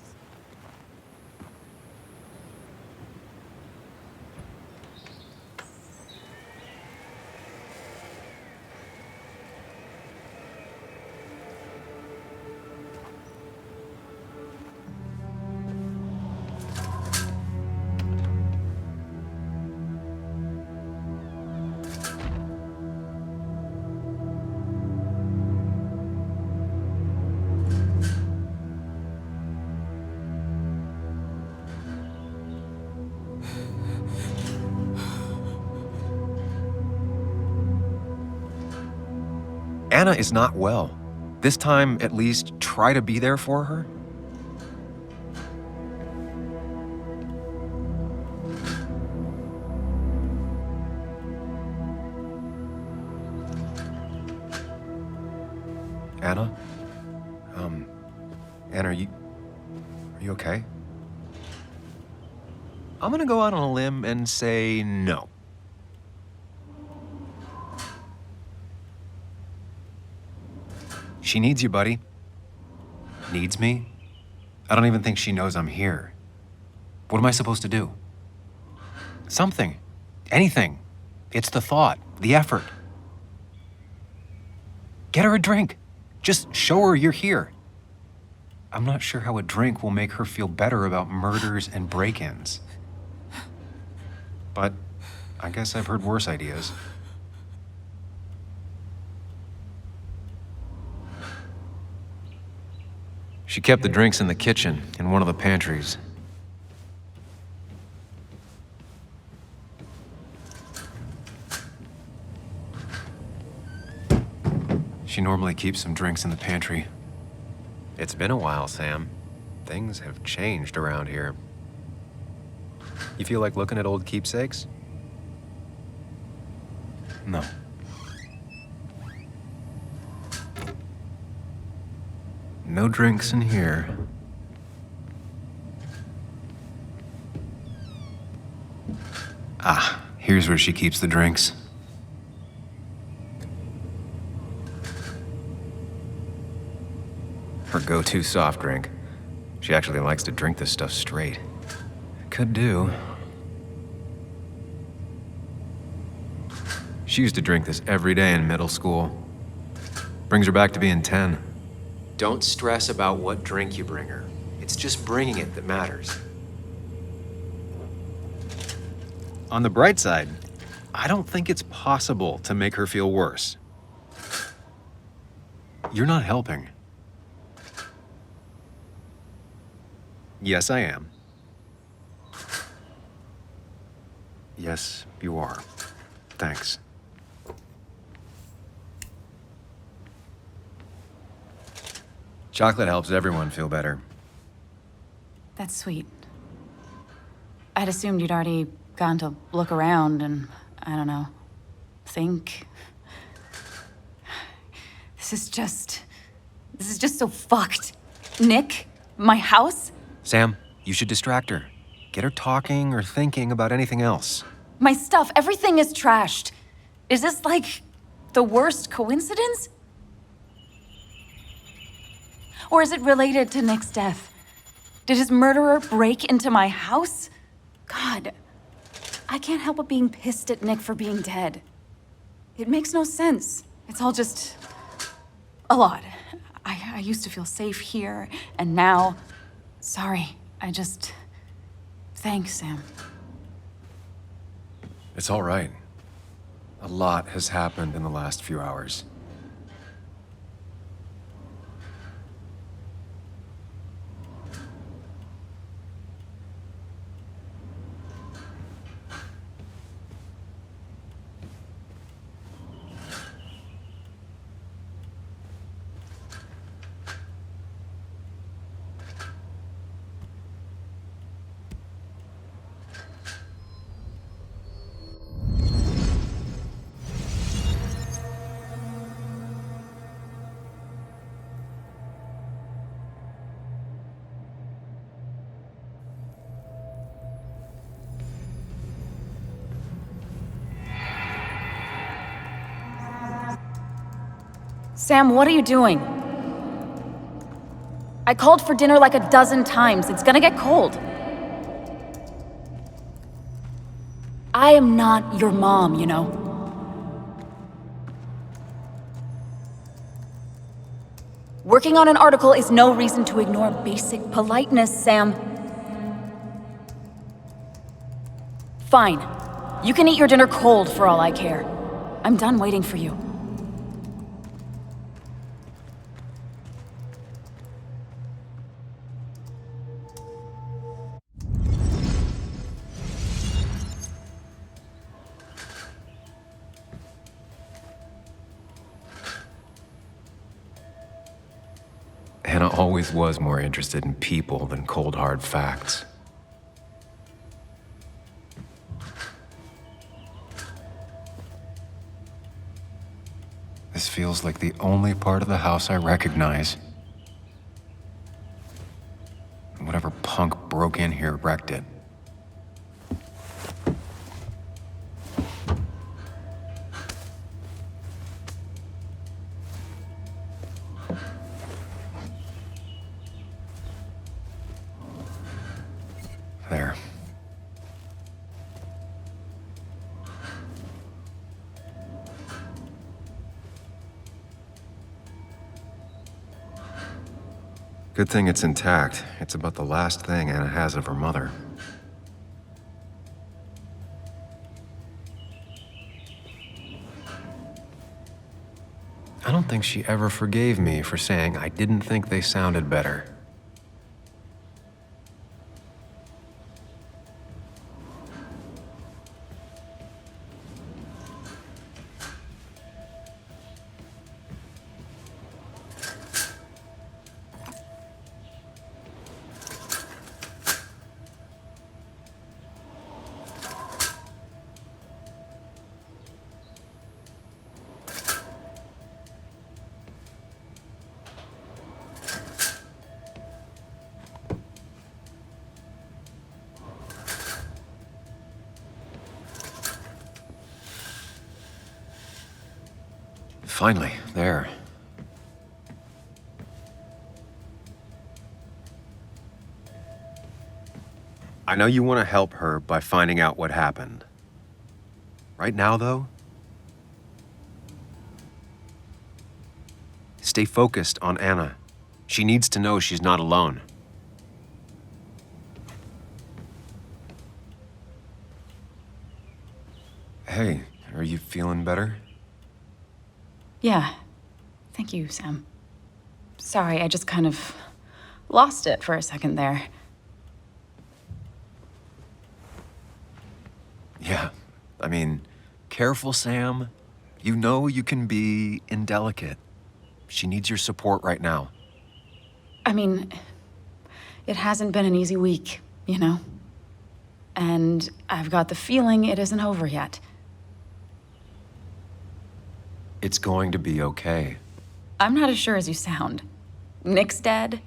Speaker 3: Anna is not well. This time, at least, try to be there for her. Anna? Anna, are you okay? I'm gonna go out on a limb and say no. She needs you, buddy. Needs me? I don't even think she knows I'm here. What am I supposed to do? Something. Anything. It's the thought, the effort. Get her a drink. Just show her you're here. I'm not sure how a drink will make her feel better about murders and break-ins. But I guess I've heard worse ideas. She kept the drinks in the kitchen, in one of the pantries. She normally keeps some drinks in the pantry. It's been a while, Sam. Things have changed around here. You feel like looking at old keepsakes? No. No drinks in here. Ah, here's where she keeps the drinks. Her go-to soft drink. She actually likes to drink this stuff straight. Could do. She used to drink this every day in middle school. Brings her back to being 10. Don't stress about what drink you bring her. It's just bringing it that matters. On the bright side, I don't think it's possible to make her feel worse. You're not helping. Yes, I am. Yes, you are. Thanks. Chocolate helps everyone feel better.
Speaker 17: That's sweet. I'd assumed you'd already gone to look around and, I don't know, think. This is just so fucked. Nick? My house?
Speaker 3: Sam, you should distract her. Get her talking or thinking about anything else.
Speaker 17: My stuff, everything is trashed. Is this like the worst coincidence? Or is it related to Nick's death? Did his murderer break into my house? God, I can't help but being pissed at Nick for being dead. It makes no sense. It's all just a lot. I used to feel safe here, and now, sorry, thanks, Sam.
Speaker 3: It's all right. A lot has happened in the last few hours.
Speaker 17: Sam, what are you doing? I called for dinner like a dozen times. It's gonna get cold. I am not your mom, you know. Working on an article is no reason to ignore basic politeness, Sam. Fine. You can eat your dinner cold for all I care. I'm done waiting for you.
Speaker 3: Hannah always was more interested in people than cold, hard facts. This feels like the only part of the house I recognize. Whatever punk broke in here wrecked it. There. Good thing it's intact. It's about the last thing Anna has of her mother. I don't think she ever forgave me for saying I didn't think they sounded better. Finally, there. I know you want to help her by finding out what happened. Right now, though, stay focused on Anna. She needs to know she's not alone. Hey, are you feeling better?
Speaker 17: Yeah. Thank you, Sam. Sorry, I just kind of lost it for a second there.
Speaker 3: Yeah, I mean, careful, Sam. You know you can be indelicate. She needs your support right now.
Speaker 17: I mean, it hasn't been an easy week, you know? And I've got the feeling it isn't over yet.
Speaker 3: It's going to be okay.
Speaker 17: I'm not as sure as you sound. Nick's dead.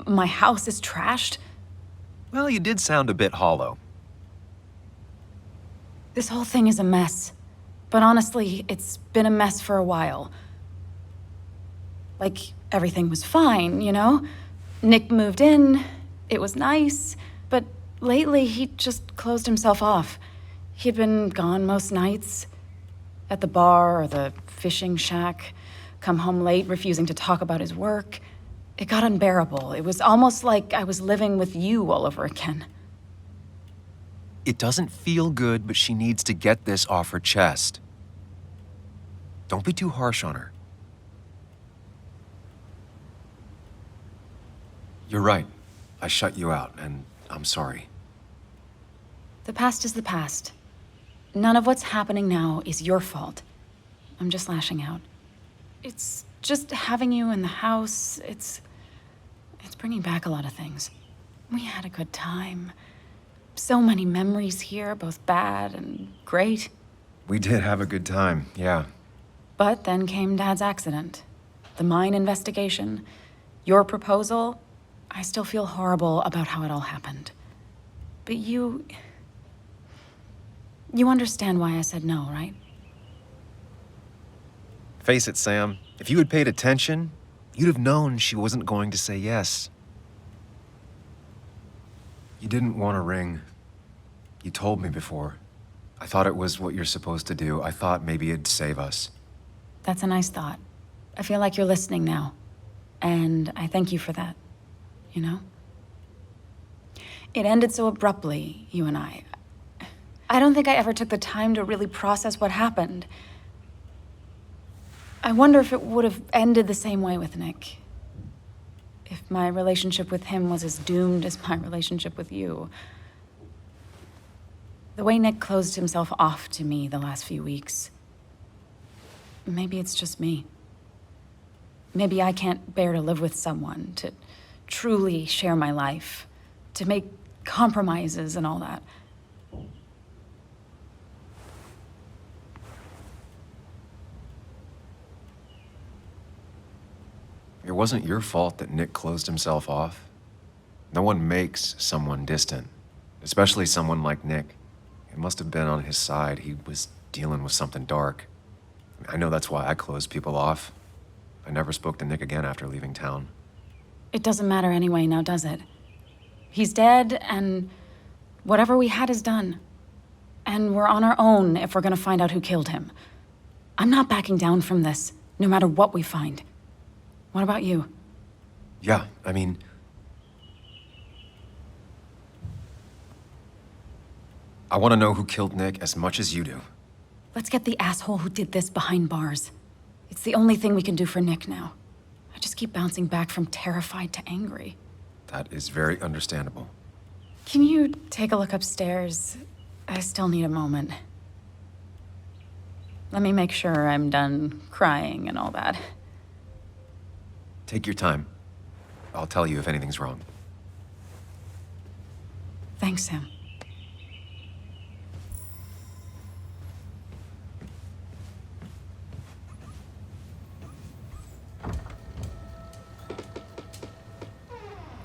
Speaker 17: My house is trashed.
Speaker 3: Well, you did sound a bit hollow.
Speaker 17: This whole thing is a mess. But honestly, it's been a mess for a while. Like, everything was fine, you know? Nick moved in, it was nice, but lately he just closed himself off. He'd been gone most nights. At the bar or the fishing shack, come home late, refusing to talk about his work. It got unbearable. It was almost like I was living with you all over again.
Speaker 3: It doesn't feel good, but she needs to get this off her chest. Don't be too harsh on her. You're right. I shut you out, and I'm sorry.
Speaker 17: The past is the past. None of what's happening now is your fault. I'm just lashing out. It's just having you in the house, it's bringing back a lot of things. We had a good time. So many memories here, both bad and great.
Speaker 3: We did have a good time, yeah.
Speaker 17: But then came Dad's accident. The mine investigation. Your proposal. I still feel horrible about how it all happened. But you understand why I said no, right?
Speaker 3: Face it, Sam. If you had paid attention, you'd have known she wasn't going to say yes. You didn't want a ring. You told me before. I thought it was what you're supposed to do. I thought maybe it'd save us.
Speaker 17: That's a nice thought. I feel like you're listening now. And I thank you for that. You know? It ended so abruptly, you and I. I don't think I ever took the time to really process what happened. I wonder if it would have ended the same way with Nick. If my relationship with him was as doomed as my relationship with you. The way Nick closed himself off to me the last few weeks. Maybe it's just me. Maybe I can't bear to live with someone, to truly share my life, to make compromises and all that.
Speaker 3: It wasn't your fault that Nick closed himself off. No one makes someone distant, especially someone like Nick. It must have been on his side. He was dealing with something dark. I know that's why I closed people off. I never spoke to Nick again after leaving town.
Speaker 17: It doesn't matter anyway, now does it? He's dead, and whatever we had is done. And we're on our own if we're gonna find out who killed him. I'm not backing down from this, no matter what we find. What about you?
Speaker 3: Yeah, I mean... I want to know who killed Nick as much as you do.
Speaker 17: Let's get the asshole who did this behind bars. It's the only thing we can do for Nick now. I just keep bouncing back from terrified to angry.
Speaker 3: That is very understandable.
Speaker 17: Can you take a look upstairs? I still need a moment. Let me make sure I'm done crying and all that.
Speaker 3: Take your time. I'll tell you if anything's wrong.
Speaker 17: Thanks, Sam.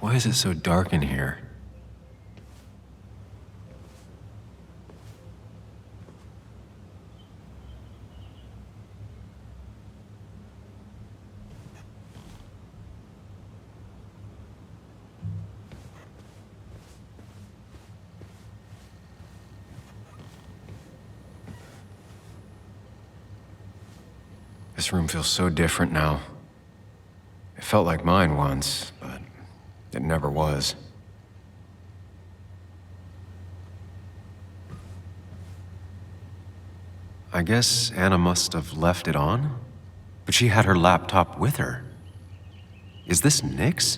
Speaker 3: Why is it so dark in here? This room feels so different now. It felt like mine once, but it never was. I guess Anna must have left it on, but she had her laptop with her. Is this Nick's?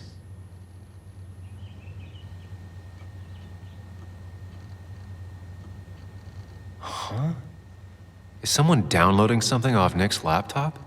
Speaker 3: Huh? Is someone downloading something off Nick's laptop?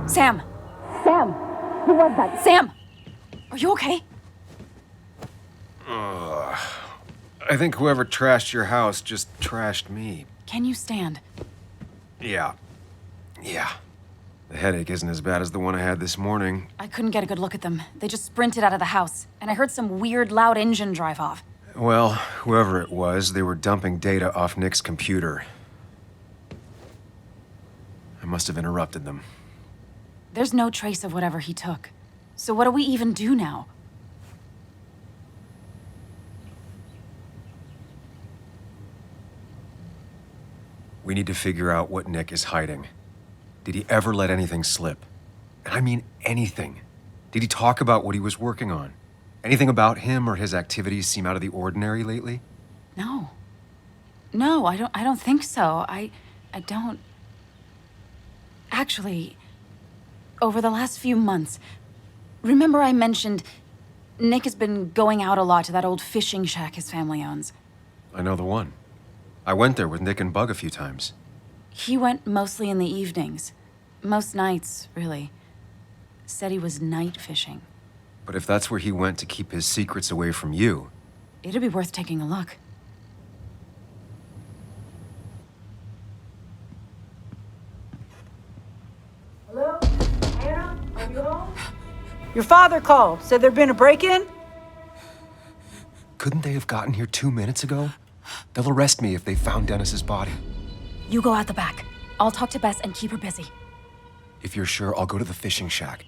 Speaker 9: Sam! Sam! Who was that? Sam! Are you okay?
Speaker 3: I think whoever trashed your house just trashed me.
Speaker 17: Can you stand?
Speaker 3: Yeah. The headache isn't as bad as the one I had this morning.
Speaker 17: I couldn't get a good look at them. They just sprinted out of the house, and I heard some weird, loud engine drive off.
Speaker 3: Well, whoever it was, they were dumping data off Nick's computer. I must have interrupted them.
Speaker 17: There's no trace of whatever he took. So what do we even do now?
Speaker 3: We need to figure out what Nick is hiding. Did he ever let anything slip? And I mean anything. Did he talk about what he was working on? Anything about him or his activities seem out of the ordinary lately?
Speaker 17: No. No, I don't think so. I don't... Actually, over the last few months, remember I mentioned Nick has been going out a lot to that old fishing shack his family owns?
Speaker 3: I know the one. I went there with Nick and Bug a few times.
Speaker 17: He went mostly in the evenings. Most nights, really. Said he was night fishing.
Speaker 3: But if that's where he went to keep his secrets away from you...
Speaker 17: It'd be worth taking a look.
Speaker 15: Hello? Anna? Are you home? Your father called. Said there'd been a break-in?
Speaker 3: Couldn't they have gotten here 2 minutes ago? They'll arrest me if they found Dennis's body.
Speaker 17: You go out the back. I'll talk to Bess and keep her busy.
Speaker 3: If you're sure, I'll go to the fishing shack.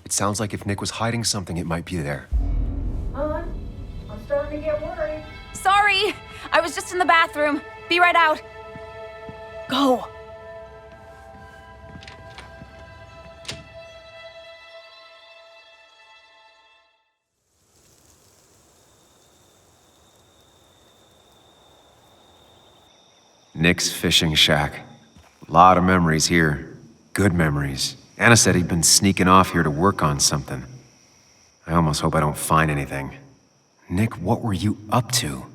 Speaker 3: It sounds like if Nick was hiding something, it might be there.
Speaker 15: Hon, I'm starting to get worried.
Speaker 17: Sorry! I was just in the bathroom. Be right out. Go!
Speaker 3: Nick's fishing shack. A lot of memories here. Good memories. Anna said he'd been sneaking off here to work on something. I almost hope I don't find anything. Nick, what were you up to?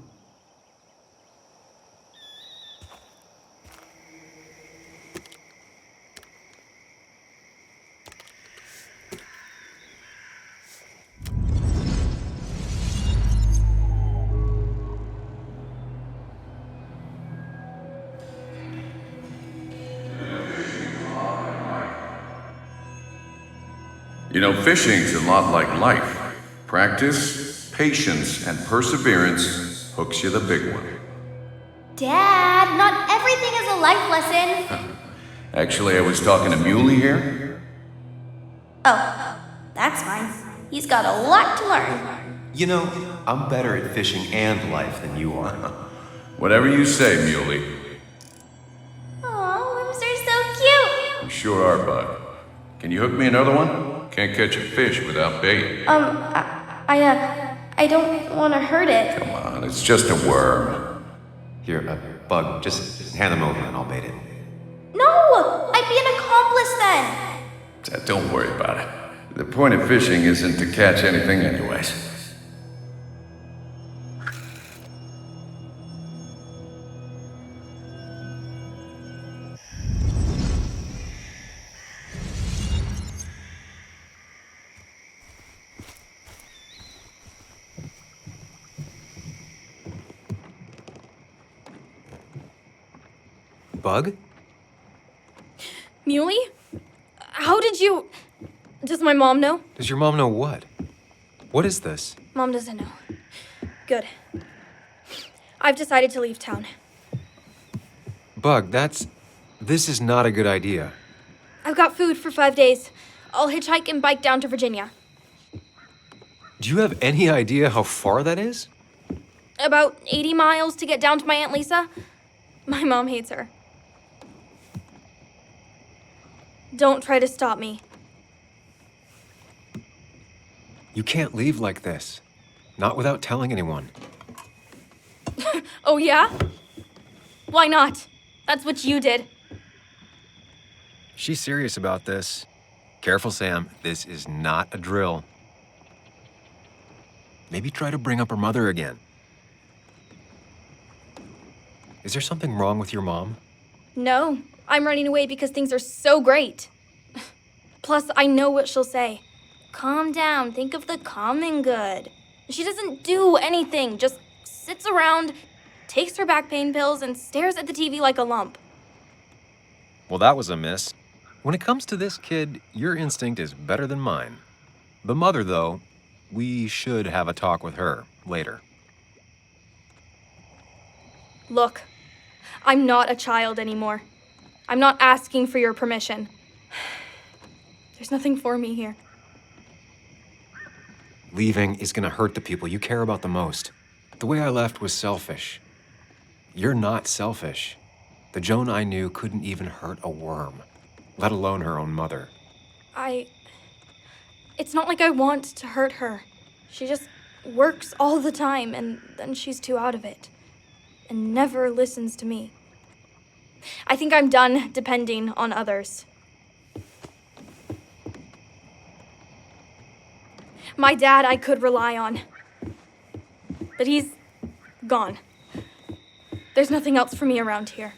Speaker 4: You know, fishing's a lot like life. Practice, patience, and perseverance hooks you the big one.
Speaker 19: Dad, not everything is a life lesson.
Speaker 4: Actually, I was talking to Muley here.
Speaker 19: Oh, that's fine. He's got a lot to learn.
Speaker 3: You know, I'm better at fishing and life than you are.
Speaker 4: Whatever you say, Muley.
Speaker 19: Aw, worms are so cute.
Speaker 4: You sure are, Bud. Can you hook me another one? Can't catch a fish without bait.
Speaker 19: I don't want to hurt it.
Speaker 4: Come on, it's just a worm.
Speaker 3: Here, Bug, just hand them over and I'll bait it.
Speaker 19: No! I'd be an accomplice then.
Speaker 4: Don't worry about it. The point of fishing isn't to catch anything anyways.
Speaker 3: Bug?
Speaker 6: Muley? How did you... Does my mom know?
Speaker 3: Does your mom know what? What is this?
Speaker 6: Mom doesn't know. Good. I've decided to leave town.
Speaker 3: Bug, this is not a good idea.
Speaker 6: I've got food for 5 days. I'll hitchhike and bike down to Virginia.
Speaker 3: Do you have any idea how far that is?
Speaker 6: About 80 miles to get down to my Aunt Lisa. My mom hates her. Don't try to stop me.
Speaker 3: You can't leave like this. Not without telling anyone.
Speaker 6: Oh, yeah? Why not? That's what you did.
Speaker 3: She's serious about this. Careful, Sam. This is not a drill. Maybe try to bring up her mother again. Is there something wrong with your mom?
Speaker 6: No, I'm running away because things are so great. Plus, I know what she'll say. Calm down, think of the common good. She doesn't do anything, just sits around, takes her back pain pills, and stares at the TV like a lump.
Speaker 3: Well, that was a miss. When it comes to this kid, your instinct is better than mine. The mother, though, we should have a talk with her later.
Speaker 6: Look, I'm not a child anymore. I'm not asking for your permission. There's nothing for me here.
Speaker 3: Leaving is gonna hurt the people you care about the most. The way I left was selfish. You're not selfish. The Joan I knew couldn't even hurt a worm, let alone her own mother.
Speaker 6: It's not like I want to hurt her. She just works all the time, and then she's too out of it. And never listens to me. I think I'm done depending on others. My dad I could rely on. But he's gone. There's nothing else for me around here.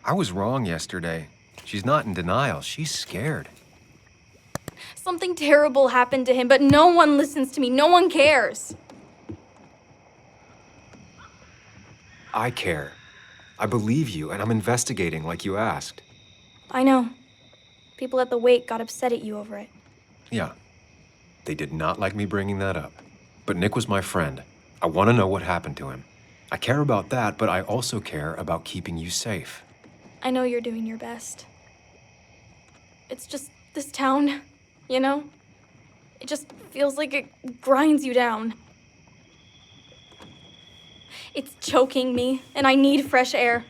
Speaker 3: I was wrong yesterday. She's not in denial. She's scared.
Speaker 6: Something terrible happened to him, but no one listens to me. No one cares.
Speaker 3: I care. I believe you, and I'm investigating like you asked.
Speaker 6: I know. People at the wake got upset at you over it.
Speaker 3: Yeah. They did not like me bringing that up. But Nick was my friend. I want to know what happened to him. I care about that, but I also care about keeping you safe.
Speaker 6: I know you're doing your best. It's just this town, you know? It just feels like it grinds you down. It's choking me, and I need fresh air.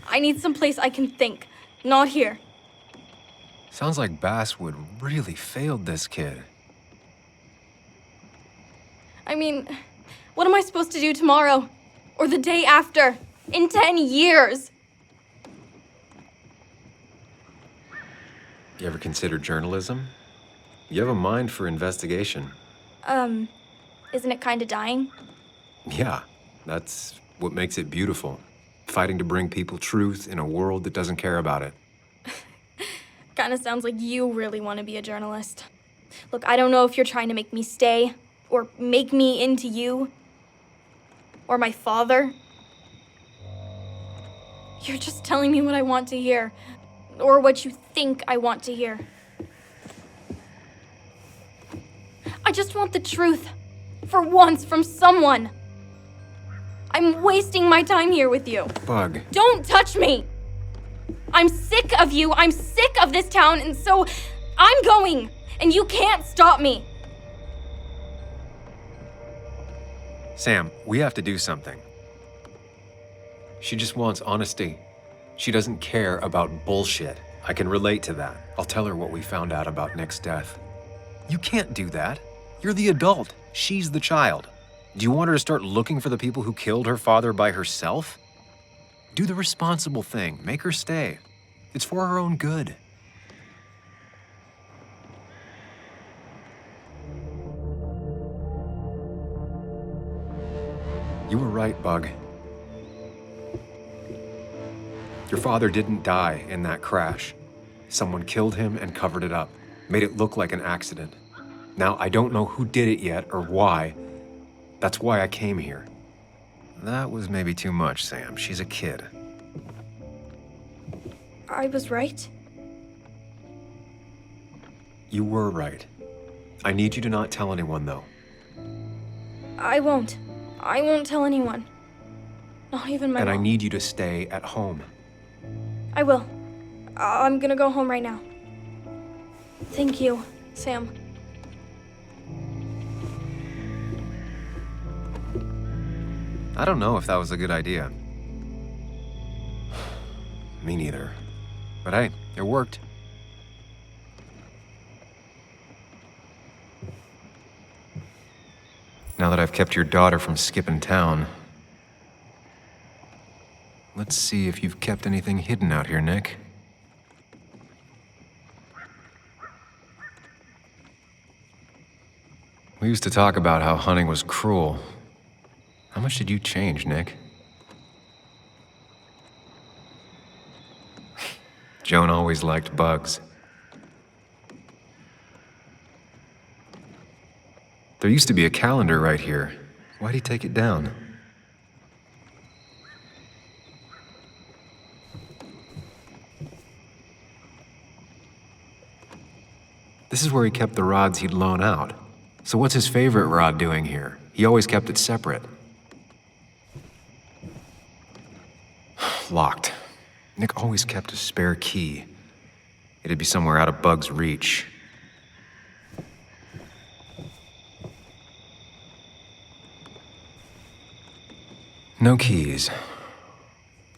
Speaker 6: I need someplace I can think, not here.
Speaker 3: Sounds like Basswood really failed this kid.
Speaker 6: I mean, what am I supposed to do tomorrow? Or the day after? In 10 years?
Speaker 3: You ever considered journalism? You have a mind for investigation.
Speaker 6: Isn't it kinda dying?
Speaker 3: Yeah, that's what makes it beautiful. Fighting to bring people truth in a world that doesn't care about it.
Speaker 6: Kinda sounds like you really want to be a journalist. Look, I don't know if you're trying to make me stay, or make me into you, or my father. You're just telling me what I want to hear, or what you think I want to hear. I just want the truth, for once, from someone. I'm wasting my time here with you.
Speaker 3: Bug.
Speaker 6: Don't touch me! I'm sick of you, I'm sick of this town, and so I'm going, and you can't stop me.
Speaker 3: Sam, we have to do something. She just wants honesty. She doesn't care about bullshit. I can relate to that. I'll tell her what we found out about Nick's death. You can't do that. You're the adult. She's the child. Do you want her to start looking for the people who killed her father by herself? Do the responsible thing. Make her stay. It's for her own good. You were right, Bug. Your father didn't die in that crash. Someone killed him and covered it up, made it look like an accident. Now, I don't know who did it yet or why. That's why I came here. That was maybe too much, Sam. She's a kid.
Speaker 6: I was right?
Speaker 3: You were right. I need you to not tell anyone, though.
Speaker 6: I won't. I won't tell anyone. Not even my
Speaker 3: And I
Speaker 6: mom.
Speaker 3: need you to stay at home.
Speaker 6: I will. I'm gonna go home right now. Thank you, Sam.
Speaker 3: I don't know if that was a good idea. Me neither. But hey, it worked. Now that I've kept your daughter from skipping town, let's see if you've kept anything hidden out here, Nick. We used to talk about how hunting was cruel. How much did you change, Nick? Joan always liked bugs. There used to be a calendar right here. Why'd he take it down? This is where he kept the rods he'd loan out. So what's his favorite rod doing here? He always kept it separate. Locked. Nick always kept a spare key. It'd be somewhere out of Bug's reach. No keys.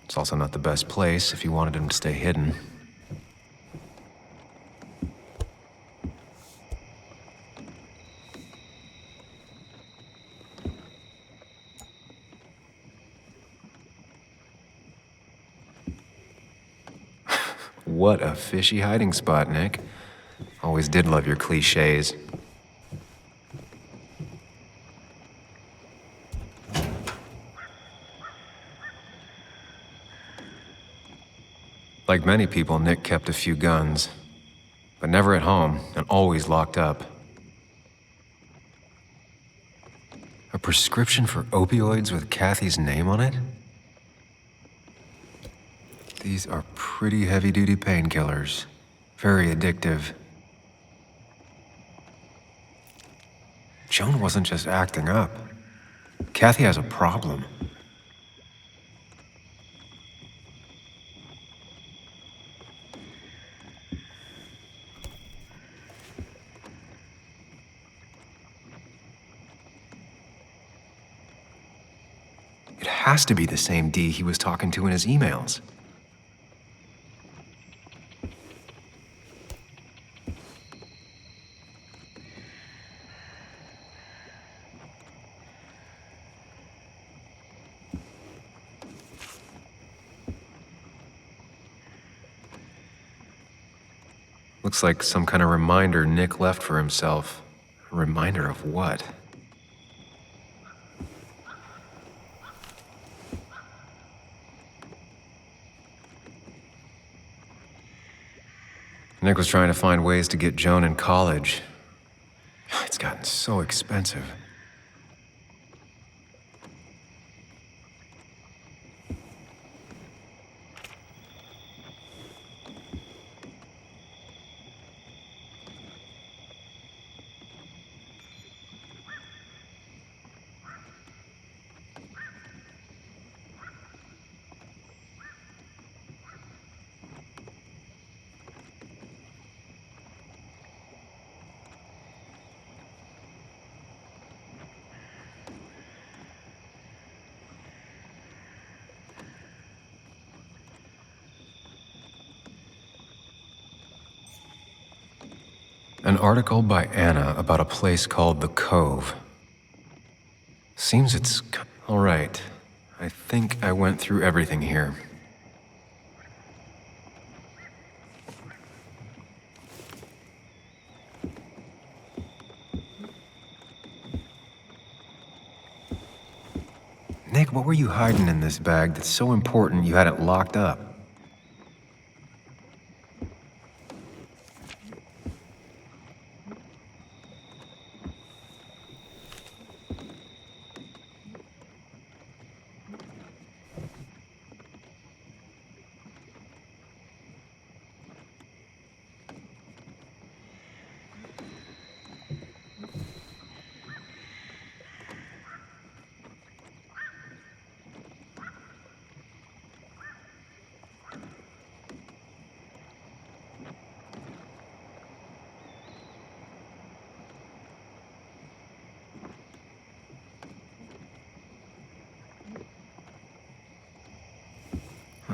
Speaker 3: It's also not the best place if you wanted him to stay hidden. What a fishy hiding spot, Nick. Always did love your cliches. Like many people, Nick kept a few guns, but never at home and always locked up. A prescription for opioids with Kathy's name on it? These are pretty heavy-duty painkillers. Very addictive. Joan wasn't just acting up. Kathy has a problem. It has to be the same D he was talking to in his emails. Looks like some kind of reminder Nick left for himself. A reminder of what? Nick was trying to find ways to get Joan in college. It's gotten so expensive. An article by Anna about a place called The Cove. Seems it's... all right. I think I went through everything here. Nick, what were you hiding in this bag that's so important you had it locked up?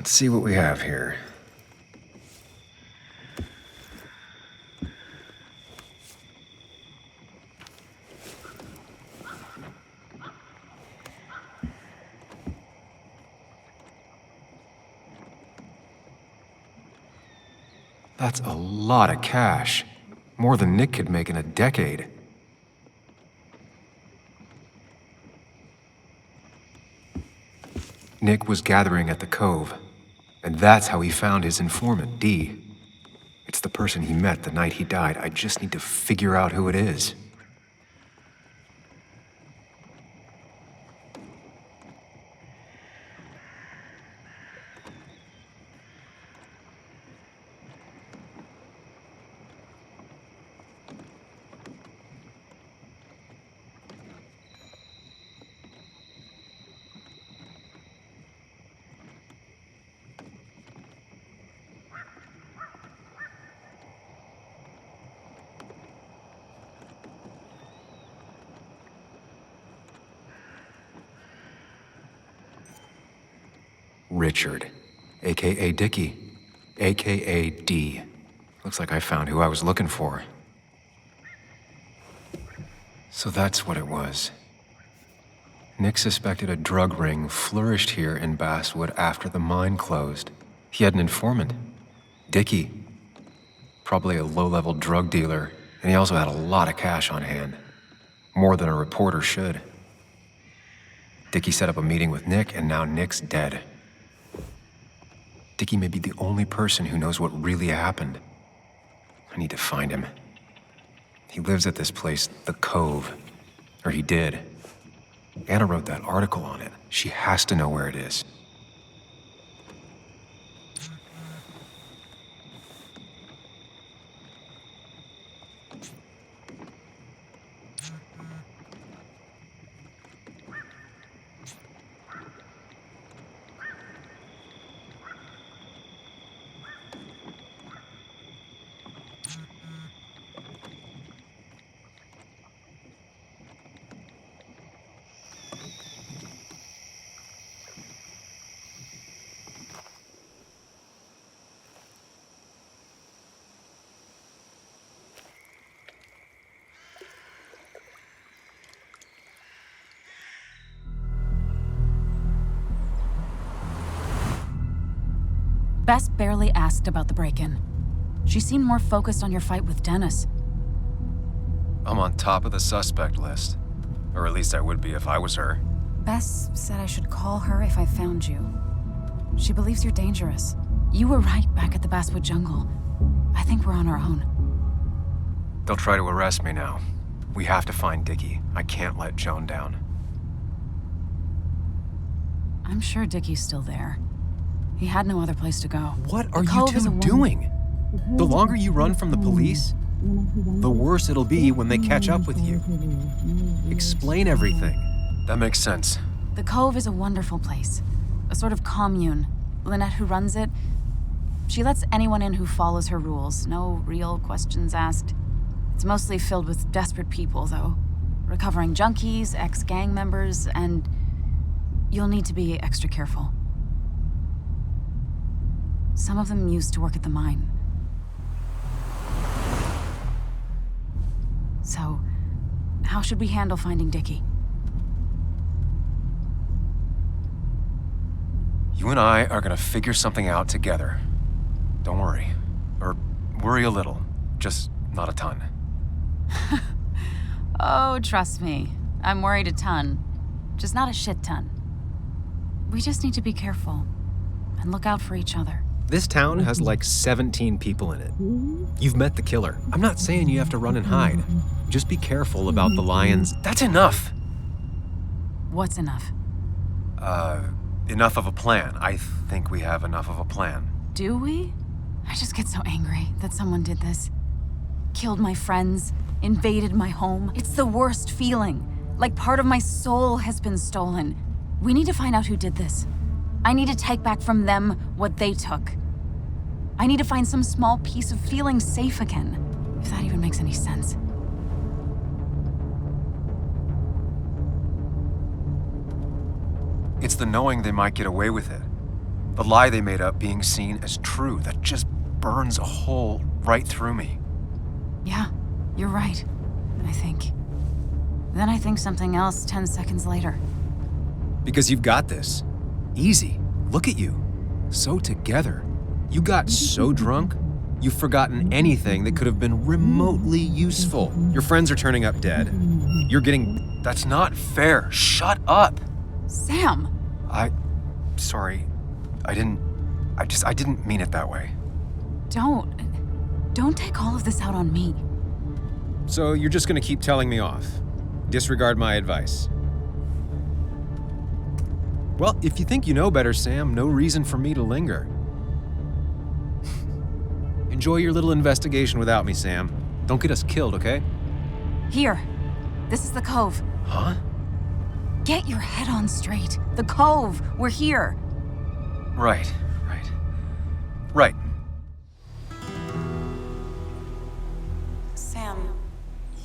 Speaker 3: Let's see what we have here. That's a lot of cash. More than Nick could make in a decade. Nick was gathering at the Cove, and that's how he found his informant, Dee. It's the person he met the night he died. I just need to figure out who it is. Richard, a.k.a. Dickie, a.k.a. D. Looks like I found who I was looking for. So that's what it was. Nick suspected a drug ring flourished here in Basswood after the mine closed. He had an informant, Dickie. Probably a low-level drug dealer, and he also had a lot of cash on hand. More than a reporter should. Dickie set up a meeting with Nick, and now Nick's dead. Dickie may be the only person who knows what really happened. I need to find him. He lives at this place, the Cove. Or he did. Anna wrote that article on it. She has to know where it is.
Speaker 17: Bess barely asked about the break-in. She seemed more focused on your fight with Dennis.
Speaker 3: I'm on top of the suspect list. Or at least I would be if I was her.
Speaker 17: Bess said I should call her if I found you. She believes you're dangerous. You were right back at the Basswood jungle. I think we're on our own.
Speaker 3: They'll try to arrest me now. We have to find Dickie. I can't let Joan down.
Speaker 17: I'm sure Dickie's still there. He had no other place to go.
Speaker 3: What are you two doing? The longer you run from the police, the worse it'll be when they catch up with you. Explain everything. That makes sense.
Speaker 17: The Cove is a wonderful place. A sort of commune. Lynette, who runs it, she lets anyone in who follows her rules. No real questions asked. It's mostly filled with desperate people, though. Recovering junkies, ex-gang members, and you'll need to be extra careful. Some of them used to work at the mine. So, how should we handle finding Dickie?
Speaker 3: You and I are gonna figure something out together. Don't worry. Or worry a little. Just not a ton.
Speaker 17: Oh, trust me. I'm worried a ton. Just not a shit ton. We just need to be careful. And look out for each other.
Speaker 3: This town has like 17 people in it. You've met the killer. I'm not saying you have to run and hide. Just be careful about the lions. That's enough!
Speaker 17: What's enough?
Speaker 3: Enough of a plan. I think we have enough of a plan.
Speaker 17: Do we? I just get so angry that someone did this. Killed my friends, invaded my home. It's the worst feeling. Like part of my soul has been stolen. We need to find out who did this. I need to take back from them what they took. I need to find some small piece of feeling safe again, if that even makes any sense.
Speaker 3: It's the knowing they might get away with it. The lie they made up being seen as true, that just burns a hole right through me.
Speaker 17: Yeah, you're right, I think. Then I think something else 10 seconds later.
Speaker 3: Because you've got this. Easy. Look at you. So together. You got so drunk, you've forgotten anything that could have been remotely useful. Your friends are turning up dead. You're getting... That's not fair. Shut up.
Speaker 17: Sam!
Speaker 3: Sorry. I didn't mean it that way.
Speaker 17: Don't take all of this out on me.
Speaker 3: So you're just gonna keep telling me off? Disregard my advice? Well, if you think you know better, Sam, no reason for me to linger. Enjoy your little investigation without me, Sam. Don't get us killed, okay?
Speaker 17: Here. This is the cove.
Speaker 3: Huh?
Speaker 17: Get your head on straight. The cove. We're here.
Speaker 3: Right. Right.
Speaker 17: Sam,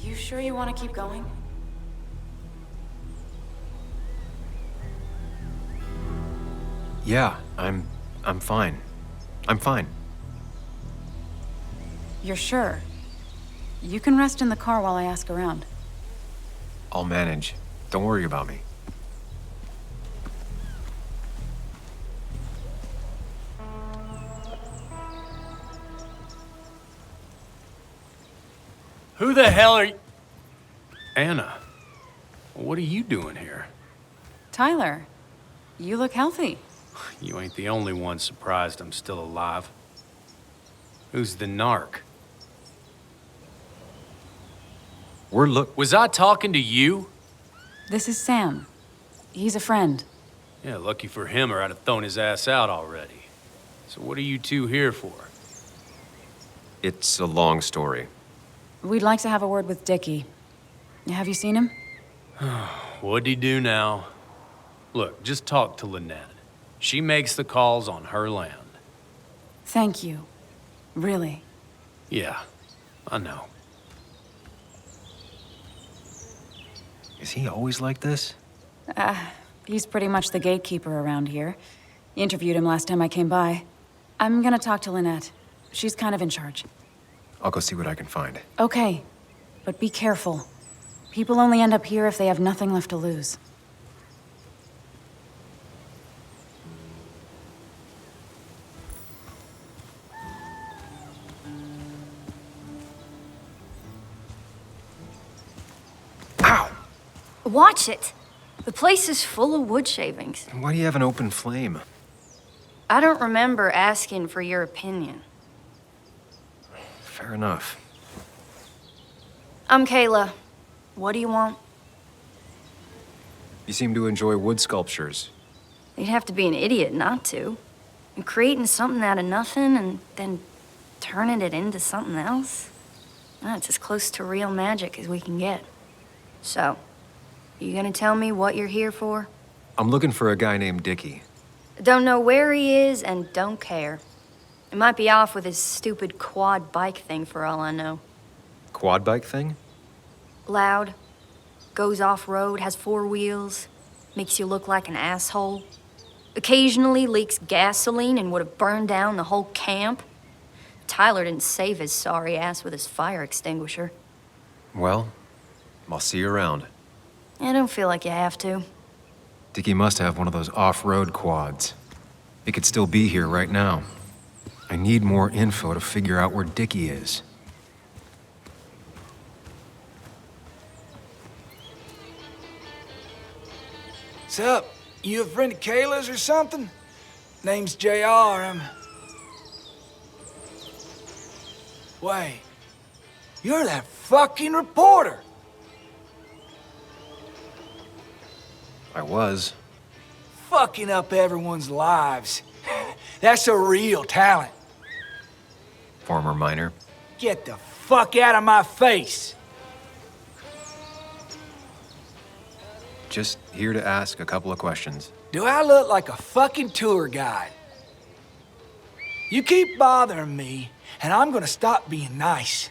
Speaker 17: you sure you want to keep going?
Speaker 3: Yeah, I'm fine. I'm fine.
Speaker 17: You're sure? You can rest in the car while I ask around.
Speaker 3: I'll manage. Don't worry about me.
Speaker 20: Who the hell are you? Anna, what are you doing here?
Speaker 17: Tyler, you look healthy.
Speaker 20: You ain't the only one surprised I'm still alive. Who's the narc? Was I talking to you?
Speaker 17: This is Sam. He's a friend.
Speaker 20: Yeah, lucky for him, or I'd have thrown his ass out already. So what are you two here for?
Speaker 3: It's a long story.
Speaker 17: We'd like to have a word with Dickie. Have you seen him?
Speaker 20: What'd he do now? Look, just talk to Lynette. She makes the calls on her land.
Speaker 17: Thank you. Really.
Speaker 20: Yeah, I know.
Speaker 3: Is he always like this?
Speaker 17: He's pretty much the gatekeeper around here. Interviewed him last time I came by. I'm gonna talk to Lynette. She's kind of in charge.
Speaker 3: I'll go see what I can find.
Speaker 17: Okay, but be careful. People only end up here if they have nothing left to lose.
Speaker 19: Watch it. The place is full of wood shavings.
Speaker 3: Why do you have an open flame?
Speaker 19: I don't remember asking for your opinion.
Speaker 3: Fair enough.
Speaker 19: I'm Kayla. What do you want?
Speaker 3: You seem to enjoy wood sculptures.
Speaker 19: You'd have to be an idiot not to. And creating something out of nothing and then turning it into something else? That's as close to real magic as we can get. So, you gonna tell me what you're here for?
Speaker 3: I'm looking for a guy named Dickie.
Speaker 19: Don't know where he is and don't care. He might be off with his stupid quad bike thing for all I know.
Speaker 3: Quad bike thing?
Speaker 19: Loud, goes off-road, has 4 wheels, makes you look like an asshole. Occasionally leaks gasoline and would have burned down the whole camp. Tyler didn't save his sorry ass with his fire extinguisher.
Speaker 3: Well, I'll see you around.
Speaker 19: I don't feel like you have to.
Speaker 3: Dickie must have one of those off-road quads. It could still be here right now. I need more info to figure out where Dickie is.
Speaker 21: What's up? You a friend of Kayla's or something? Name's JR. Wait. You're that fucking reporter!
Speaker 3: I was.
Speaker 21: Fucking up everyone's lives. That's a real talent.
Speaker 3: Former miner.
Speaker 21: Get the fuck out of my face!
Speaker 3: Just here to ask a couple of questions.
Speaker 21: Do I look like a fucking tour guide? You keep bothering me, and I'm gonna stop being nice.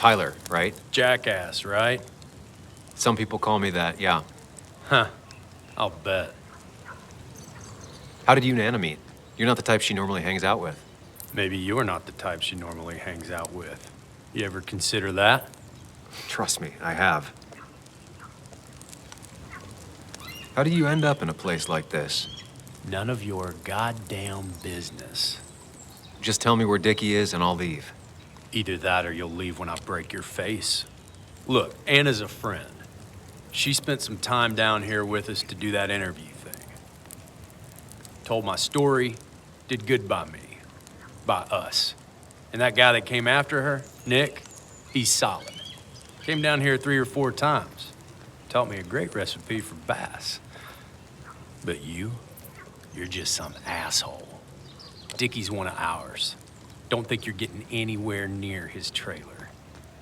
Speaker 3: Tyler, right?
Speaker 20: Jackass, right?
Speaker 3: Some people call me that, yeah.
Speaker 20: Huh. I'll bet.
Speaker 3: How did you and Anna meet? You're not the type she normally hangs out with.
Speaker 20: Maybe you're not the type she normally hangs out with. You ever consider that?
Speaker 3: Trust me, I have. How do you end up in a place like this?
Speaker 20: None of your goddamn business.
Speaker 3: Just tell me where Dickie is and I'll leave.
Speaker 20: Either that or you'll leave when I break your face. Look, Anna's a friend. She spent some time down here with us to do that interview thing. Told my story, did good by me. By us. And that guy that came after her, Nick, he's solid. Came down here 3 or 4 times. Taught me a great recipe for bass. But you're just some asshole. Dickie's one of ours. Don't think you're getting anywhere near his trailer.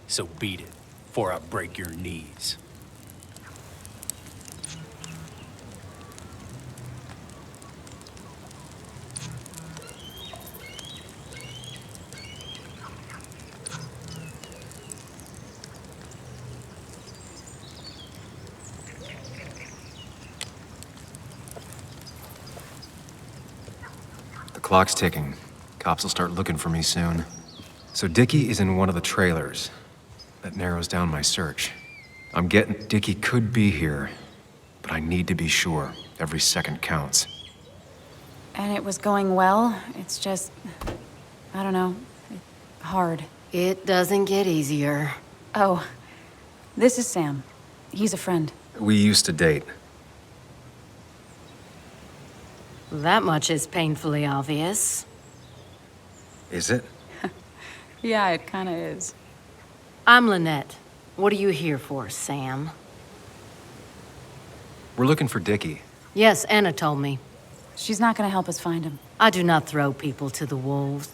Speaker 20: So beat it before I break your knees.
Speaker 3: The clock's ticking. Cops will start looking for me soon. So Dickie is in one of the trailers. That narrows down my search. I'm getting Dickie could be here, but I need to be sure. Every second counts.
Speaker 17: And it was going well. It's just, I don't know, hard.
Speaker 9: It doesn't get easier.
Speaker 17: Oh, this is Sam. He's a friend.
Speaker 3: We used to date.
Speaker 9: That much is painfully obvious.
Speaker 3: Is it?
Speaker 17: Yeah, it kinda is.
Speaker 9: I'm Lynette. What are you here for, Sam?
Speaker 3: We're looking for Dickie.
Speaker 9: Yes, Anna told me.
Speaker 17: She's not gonna help us find him.
Speaker 9: I do not throw people to the wolves.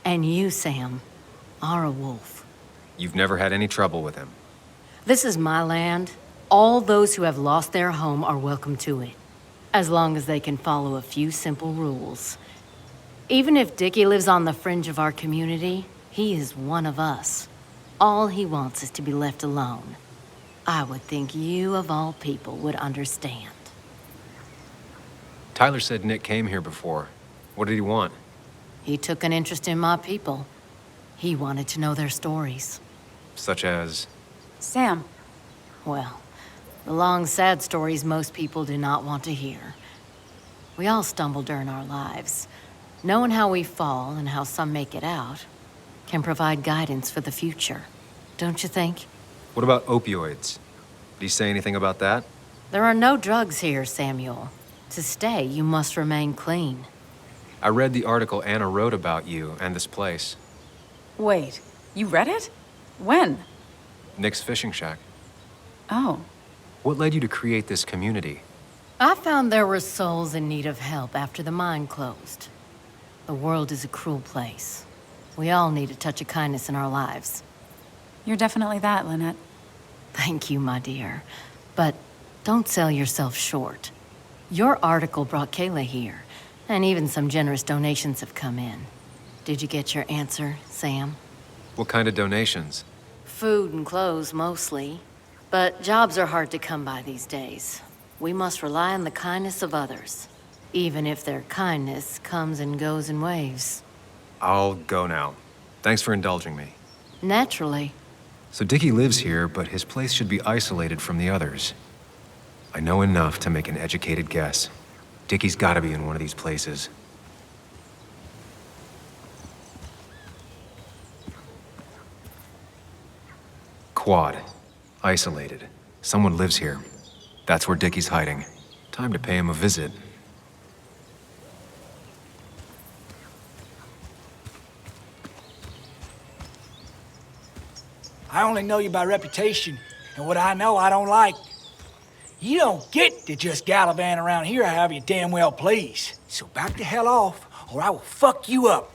Speaker 9: And you, Sam, are a wolf.
Speaker 3: You've never had any trouble with him.
Speaker 9: This is my land. All those who have lost their home are welcome to it, as long as they can follow a few simple rules. Even if Dickie lives on the fringe of our community, he is one of us. All he wants is to be left alone. I would think you, of all people, would understand.
Speaker 3: Tyler said Nick came here before. What did he want?
Speaker 9: He took an interest in my people. He wanted to know their stories.
Speaker 3: Such as?
Speaker 17: Sam.
Speaker 9: Well, the long, sad stories most people do not want to hear. We all stumble during our lives. Knowing how we fall and how some make it out can provide guidance for the future, don't you think?
Speaker 3: What about opioids? Did he say anything about that?
Speaker 9: There are no drugs here, Samuel. To stay, you must remain clean.
Speaker 3: I read the article Anna wrote about you and this place.
Speaker 17: Wait, you read it? When?
Speaker 3: Nick's fishing shack.
Speaker 17: Oh.
Speaker 3: What led you to create this community?
Speaker 9: I found there were souls in need of help after the mine closed. The world is a cruel place. We all need a touch of kindness in our lives.
Speaker 17: You're definitely that, Lynette.
Speaker 9: Thank you, my dear. But don't sell yourself short. Your article brought Kayla here, and even some generous donations have come in. Did you get your answer, Sam?
Speaker 3: What kind of donations?
Speaker 9: Food and clothes, mostly. But jobs are hard to come by these days. We must rely on the kindness of others, even if their kindness comes and goes in waves.
Speaker 3: I'll go now. Thanks for indulging me.
Speaker 9: Naturally.
Speaker 3: So Dickie lives here, but his place should be isolated from the others. I know enough to make an educated guess. Dickie's gotta be in one of these places. Quad. Isolated. Someone lives here. That's where Dickie's hiding. Time to pay him a visit.
Speaker 21: I only know you by reputation, and what I know I don't like. You don't get to just gallivant around here however you damn well please. So back the hell off, or I will fuck you up.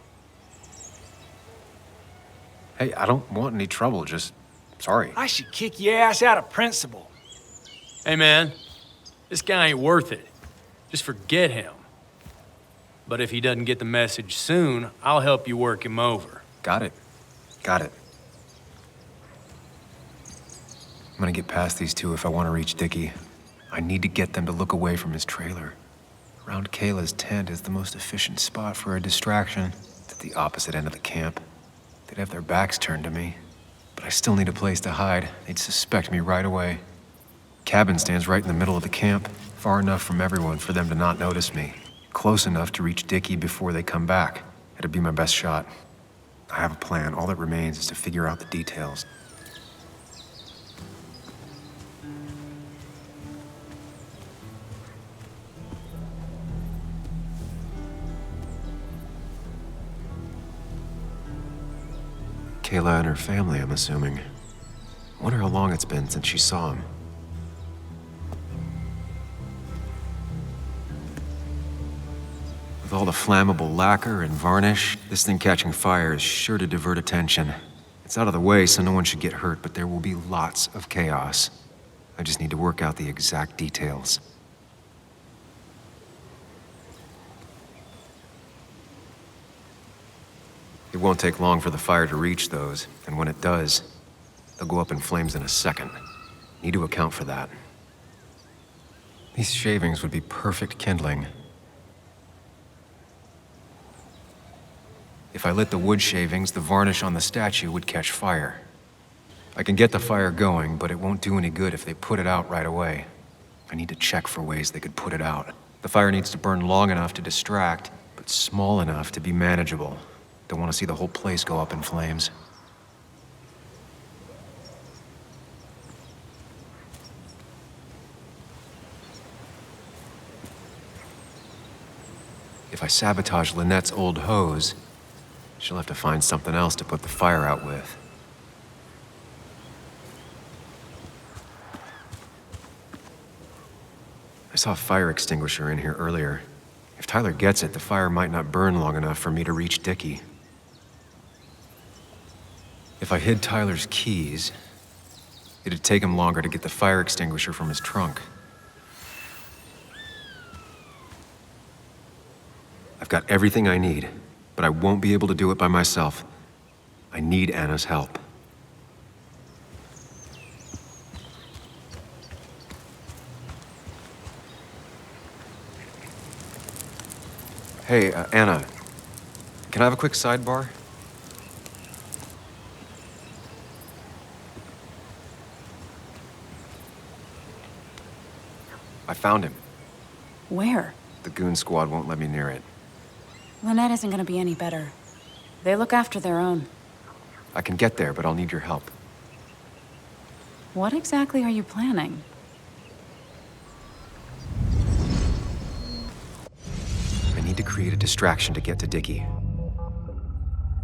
Speaker 3: Hey, I don't want any trouble, just sorry.
Speaker 21: I should kick your ass out of principle.
Speaker 20: Hey, man, this guy ain't worth it. Just forget him. But if he doesn't get the message soon, I'll help you work him over.
Speaker 3: Got it. Got it. I'm gonna get past these two if I want to reach Dickie. I need to get them to look away from his trailer. Around Kayla's tent is the most efficient spot for a distraction. It's at the opposite end of the camp. They'd have their backs turned to me, but I still need a place to hide. They'd suspect me right away. Cabin stands right in the middle of the camp, far enough from everyone for them to not notice me. Close enough to reach Dickie before they come back. It'd be my best shot. I have a plan. All that remains is to figure out the details. Kayla and her family, I'm assuming. Wonder how long it's been since she saw him. With all the flammable lacquer and varnish, this thing catching fire is sure to divert attention. It's out of the way, so no one should get hurt, but there will be lots of chaos. I just need to work out the exact details. It won't take long for the fire to reach those, and when it does, they'll go up in flames in a second. Need to account for that. These shavings would be perfect kindling. If I lit the wood shavings, the varnish on the statue would catch fire. I can get the fire going, but it won't do any good if they put it out right away. I need to check for ways they could put it out. The fire needs to burn long enough to distract, but small enough to be manageable. Don't want to see the whole place go up in flames. If I sabotage Lynette's old hose, she'll have to find something else to put the fire out with. I saw a fire extinguisher in here earlier. If Tyler gets it, the fire might not burn long enough for me to reach Dickie. If I hid Tyler's keys, it'd take him longer to get the fire extinguisher from his trunk. I've got everything I need, but I won't be able to do it by myself. I need Anna's help. Hey, Anna, can I have a quick sidebar? I found him.
Speaker 17: Where?
Speaker 3: The goon squad won't let me near it.
Speaker 17: Lynette isn't gonna be any better. They look after their own.
Speaker 3: I can get there, but I'll need your help.
Speaker 17: What exactly are you planning?
Speaker 3: I need to create a distraction to get to Dickie.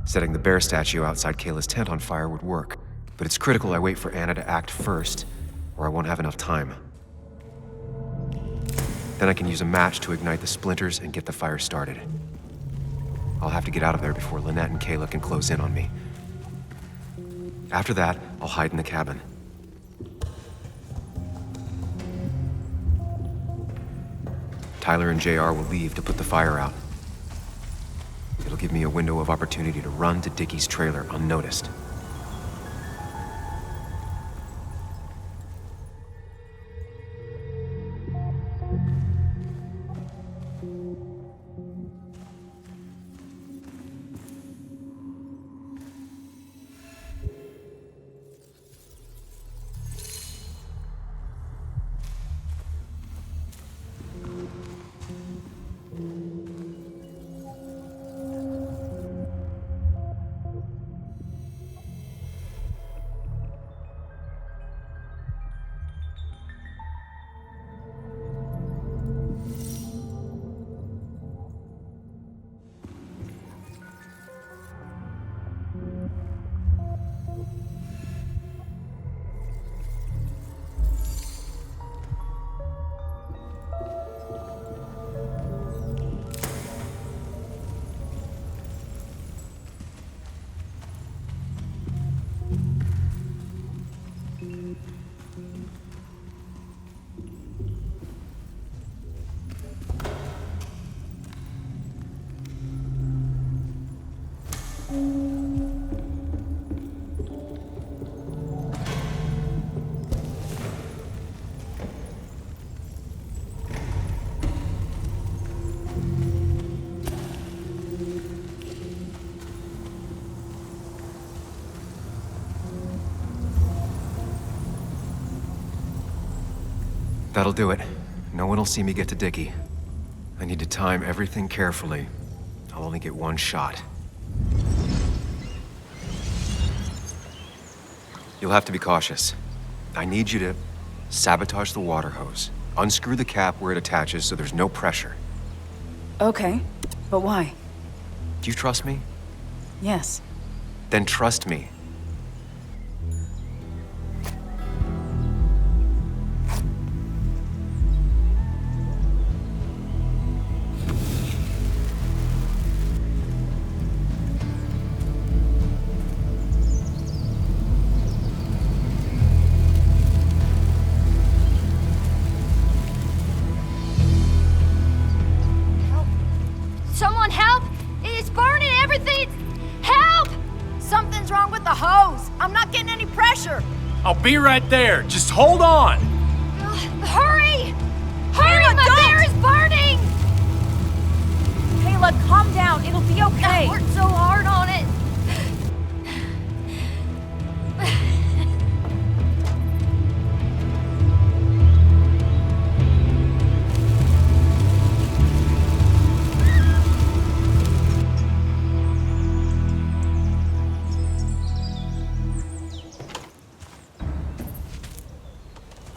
Speaker 3: Setting the bear statue outside Kayla's tent on fire would work, but it's critical I wait for Anna to act first, or I won't have enough time. Then I can use a match to ignite the splinters and get the fire started. I'll have to get out of there before Lynette and Kayla can close in on me. After that, I'll hide in the cabin. Tyler and JR will leave to put the fire out. It'll give me a window of opportunity to run to Dickie's trailer unnoticed. That'll do it. No one will see me get to Dickie. I need to time everything carefully. I'll only get one shot. You'll have to be cautious. I need you to sabotage the water hose. Unscrew the cap where it attaches so there's no pressure.
Speaker 5: Okay, but why?
Speaker 3: Do you trust me?
Speaker 5: Yes.
Speaker 3: Then trust me.
Speaker 19: Someone help! It's burning everything! Help! Something's wrong with the hose. I'm not getting any pressure.
Speaker 20: I'll be right there. Just hold on.
Speaker 19: Hurry! Hurry! My bear is burning!
Speaker 5: Kayla, calm down. It'll be okay.
Speaker 19: I worked so hard on it.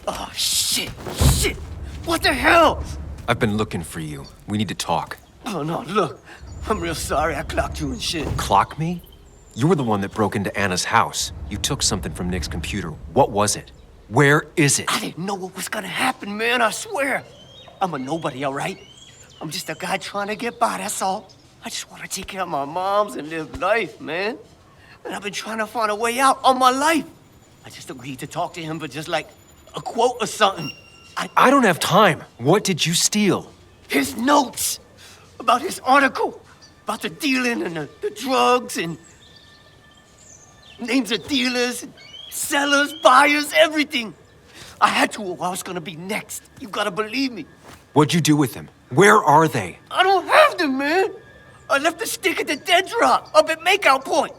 Speaker 18: Oh, shit! Shit! What the hell?
Speaker 3: I've been looking for you. We need to talk.
Speaker 18: Oh, no, look. I'm real sorry I clocked you and shit.
Speaker 3: Clock me? You were the one that broke into Anna's house. You took something from Nick's computer. What was it? Where is it?
Speaker 18: I didn't know what was gonna happen, man, I swear. I'm a nobody, all right? I'm just a guy trying to get by, that's all. I just want to take care of my moms and live life, man. And I've been trying to find a way out all my life. I just agreed to talk to him for just like a quote or something.
Speaker 3: I don't have time. What did you steal?
Speaker 18: His notes about his article, about the dealing and the drugs and names of dealers, and sellers, buyers, everything. I had to or I was gonna be next. You gotta believe me.
Speaker 3: What'd you do with them? Where are they?
Speaker 18: I don't have them, man. I left the stick at the dead drop up at Makeout Point.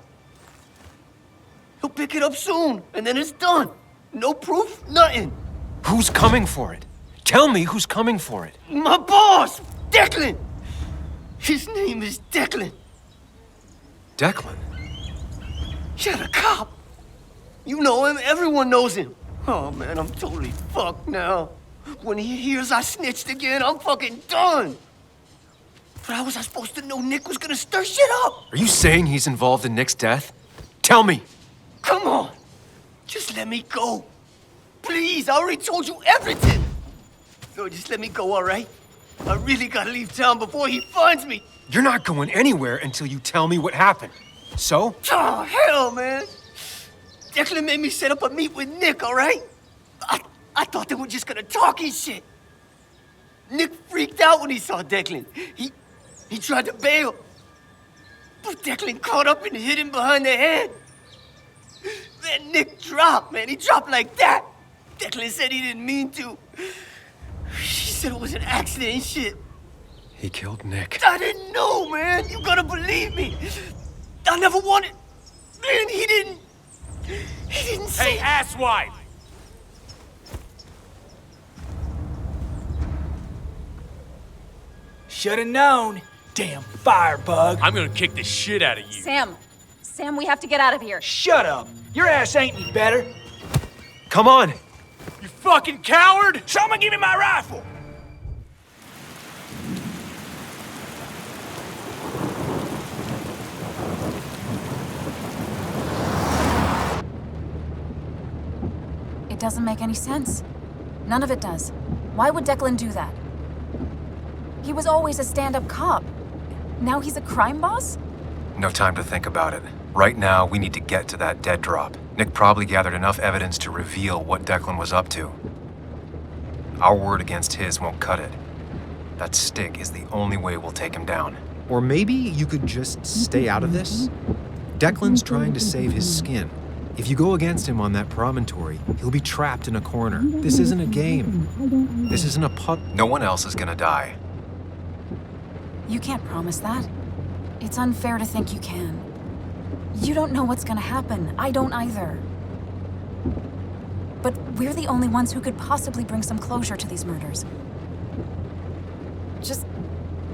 Speaker 18: He'll pick it up soon, and then it's done. No proof, nothing.
Speaker 3: Who's coming for it? Tell me who's coming for it.
Speaker 18: My boss, Declan. His name is Declan.
Speaker 3: Declan?
Speaker 18: Yeah, the cop. You know him, everyone knows him. Oh, man, I'm totally fucked now. When he hears I snitched again, I'm fucking done. But how was I supposed to know Nick was gonna stir shit up?
Speaker 3: Are you saying he's involved in Nick's death? Tell me.
Speaker 18: Come on. Just let me go. Please, I already told you everything. No, just let me go, all right? I really gotta leave town before he finds me.
Speaker 3: You're not going anywhere until you tell me what happened. So?
Speaker 18: Oh, hell, man. Declan made me set up a meet with Nick, all right? I thought they were just gonna talk and shit. Nick freaked out when he saw Declan. He tried to bail. But Declan caught up and hit him behind the head. Man, Nick dropped, man. He dropped like that. Declan said he didn't mean to. She said it was an accident and shit.
Speaker 3: He killed Nick.
Speaker 18: I didn't know, man. You gotta believe me. I never wanted... Man, he didn't say...
Speaker 20: Hey, asswipe!
Speaker 21: Should've known. Damn firebug.
Speaker 20: I'm gonna kick the shit out of you.
Speaker 5: Sam, we have to get out of here.
Speaker 21: Shut up. Your ass ain't any better.
Speaker 3: Come on.
Speaker 20: You fucking coward!
Speaker 21: Someone give me my rifle.
Speaker 5: It doesn't make any sense. None of it does. Why would Declan do that? He was always a stand-up cop. Now he's a crime boss?
Speaker 3: No time to think about it. Right now, we need to get to that dead drop. Nick probably gathered enough evidence to reveal what Declan was up to. Our word against his won't cut it. That stick is the only way we'll take him down.
Speaker 1: Or maybe you could just stay out of this? Declan's trying to save his skin. If you go against him on that promontory, he'll be trapped in a corner. This isn't a game. This isn't a putt.
Speaker 3: No one else is gonna die.
Speaker 5: You can't promise that. It's unfair to think you can. You don't know what's gonna happen. I don't either.
Speaker 2: But we're the only ones who could possibly bring some closure to these murders. Just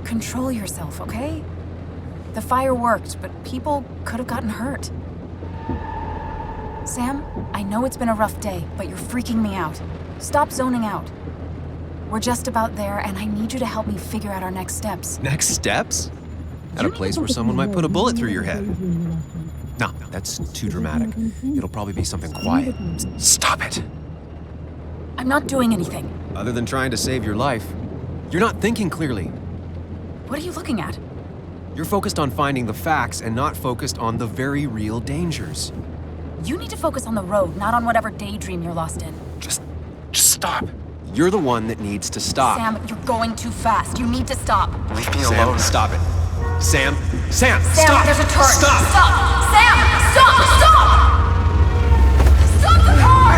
Speaker 2: control yourself, okay? The fire worked, but people could have gotten hurt. Sam, I know it's been a rough day, but you're freaking me out. Stop zoning out. We're just about there, and I need you to help me figure out our next steps.
Speaker 3: Next steps? At a place where someone might put a bullet through your head. No, that's too dramatic. It'll probably be something quiet. Stop it!
Speaker 2: I'm not doing anything.
Speaker 3: Other than trying to save your life, you're not thinking clearly.
Speaker 2: What are you looking at?
Speaker 3: You're focused on finding the facts and not focused on the very real dangers.
Speaker 2: You need to focus on the road, not on whatever daydream you're lost in.
Speaker 3: Just stop. You're the one that needs to stop.
Speaker 2: Sam, you're going too fast. You need to stop.
Speaker 3: Leave me alone. Stop it. Sam,
Speaker 2: Sam,
Speaker 3: stop!
Speaker 2: There's a turn.
Speaker 3: Stop!
Speaker 2: Stop! Sam, stop! Stop the car!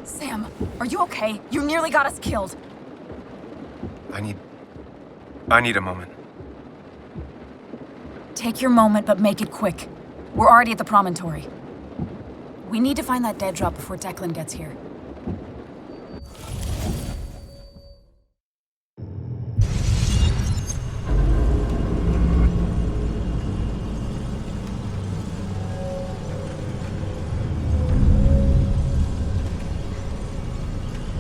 Speaker 2: Sam, are you okay? You nearly got us killed.
Speaker 3: I need a moment.
Speaker 2: Take your moment, but make it quick. We're already at the promontory. We need to find that dead drop before Declan gets here.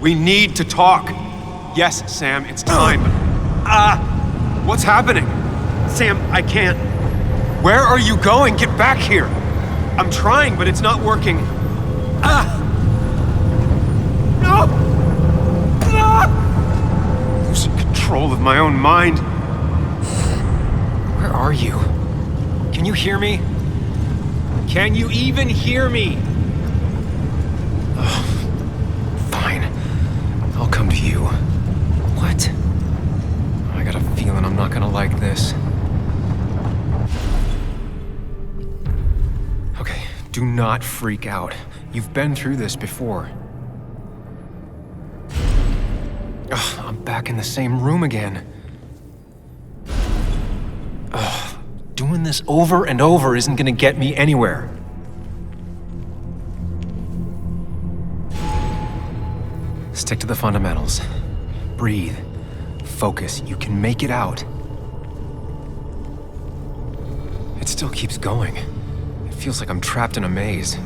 Speaker 3: We need to talk. Yes, Sam, it's time. What's happening? Sam, I can't. Where are you going? Get back here. I'm trying, but it's not working. No! Losing control of my own mind. Where are you? Can you hear me? Can you even hear me? Fine. I'll come to you. What? I got a feeling I'm not gonna like this. Okay, do not freak out. You've been through this before. Ugh, I'm back in the same room again. Ugh, doing this over and over isn't gonna get me anywhere. Stick to the fundamentals. Breathe. Focus. You can make it out. It still keeps going. It feels like I'm trapped in a maze.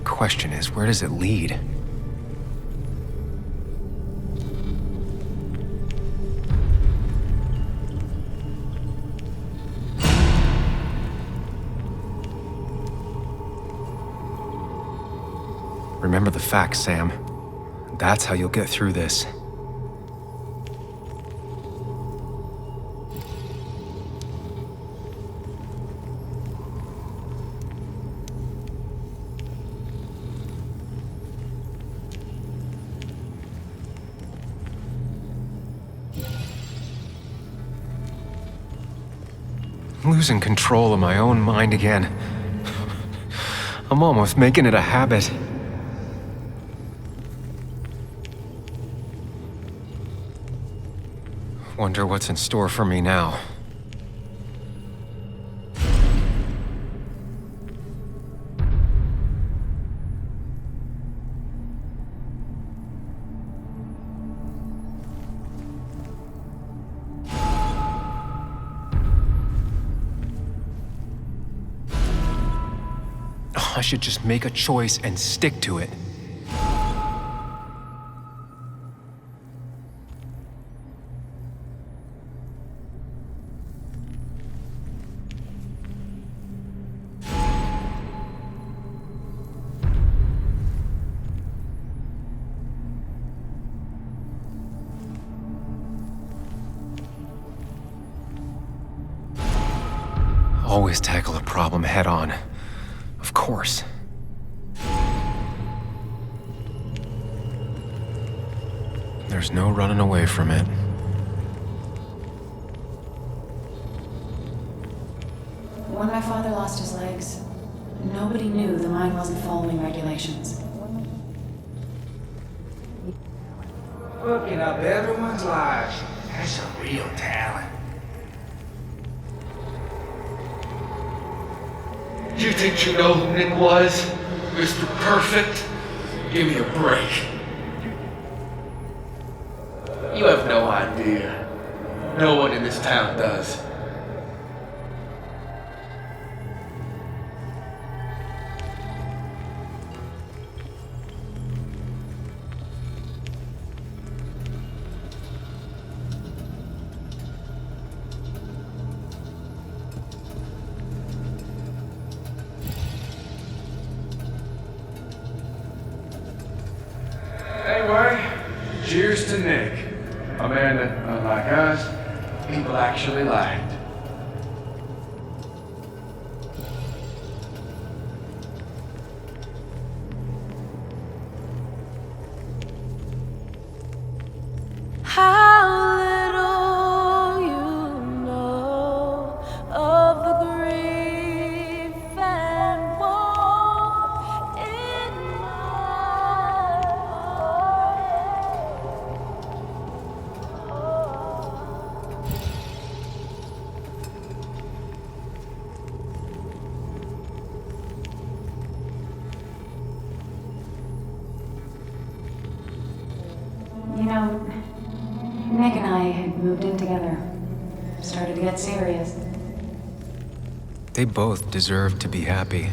Speaker 3: Question is, where does it lead? Remember the facts, Sam. That's how you'll get through this. Losing control of my own mind again. I'm almost making it a habit. Wonder what's in store for me now. I should just make a choice and stick to it. Always tackle a problem head on. Of course. There's no running away from it.
Speaker 2: When my father lost his legs, nobody knew the mine wasn't following regulations.
Speaker 21: Looking up everyone's lives. That's a real talent.
Speaker 12: Do you think you know who Nick was? Mr. Perfect? Give me a break. You have no idea. No one in this town does. Anyway, cheers to Nick. A man that, unlike us, people actually liked.
Speaker 7: How little you know of the grief and woe in my
Speaker 17: You know, Nick and I had moved in together. Started to get serious.
Speaker 1: They both deserve to be happy.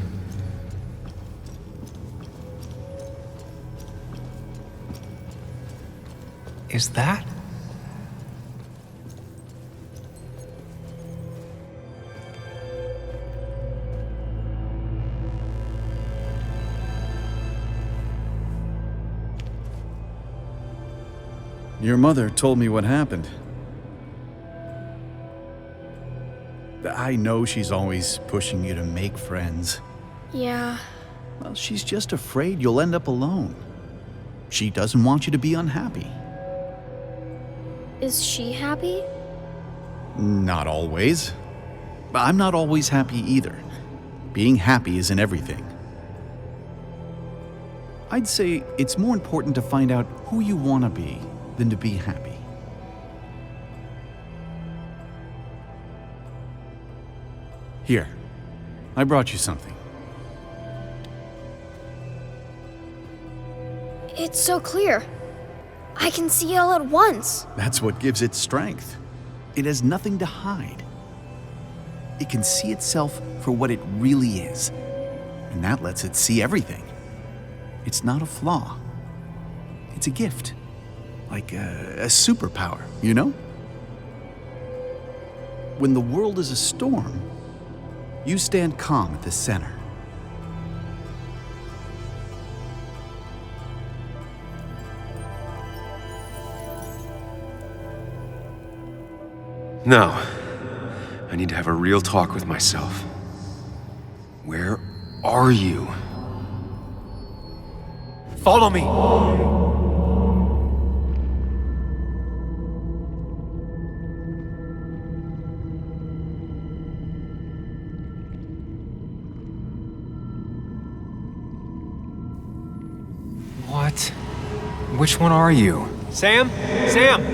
Speaker 1: Is that?
Speaker 22: Your mother told me what happened. I know she's always pushing you to make friends.
Speaker 19: Yeah.
Speaker 22: Well, she's just afraid you'll end up alone. She doesn't want you to be unhappy.
Speaker 19: Is she happy?
Speaker 22: Not always. I'm not always happy either. Being happy isn't everything. I'd say it's more important to find out who you want to be than to be happy. Here, I brought you something.
Speaker 19: It's so clear. I can see it all at once.
Speaker 22: That's what gives it strength. It has nothing to hide. It can see itself for what it really is, and that lets it see everything. It's not a flaw. It's a gift. Like a superpower, you know? When the world is a storm, you stand calm at the center.
Speaker 3: No. I need to have a real talk with myself. Where are you?
Speaker 1: Follow me! What? Which one are you? Sam? Sam!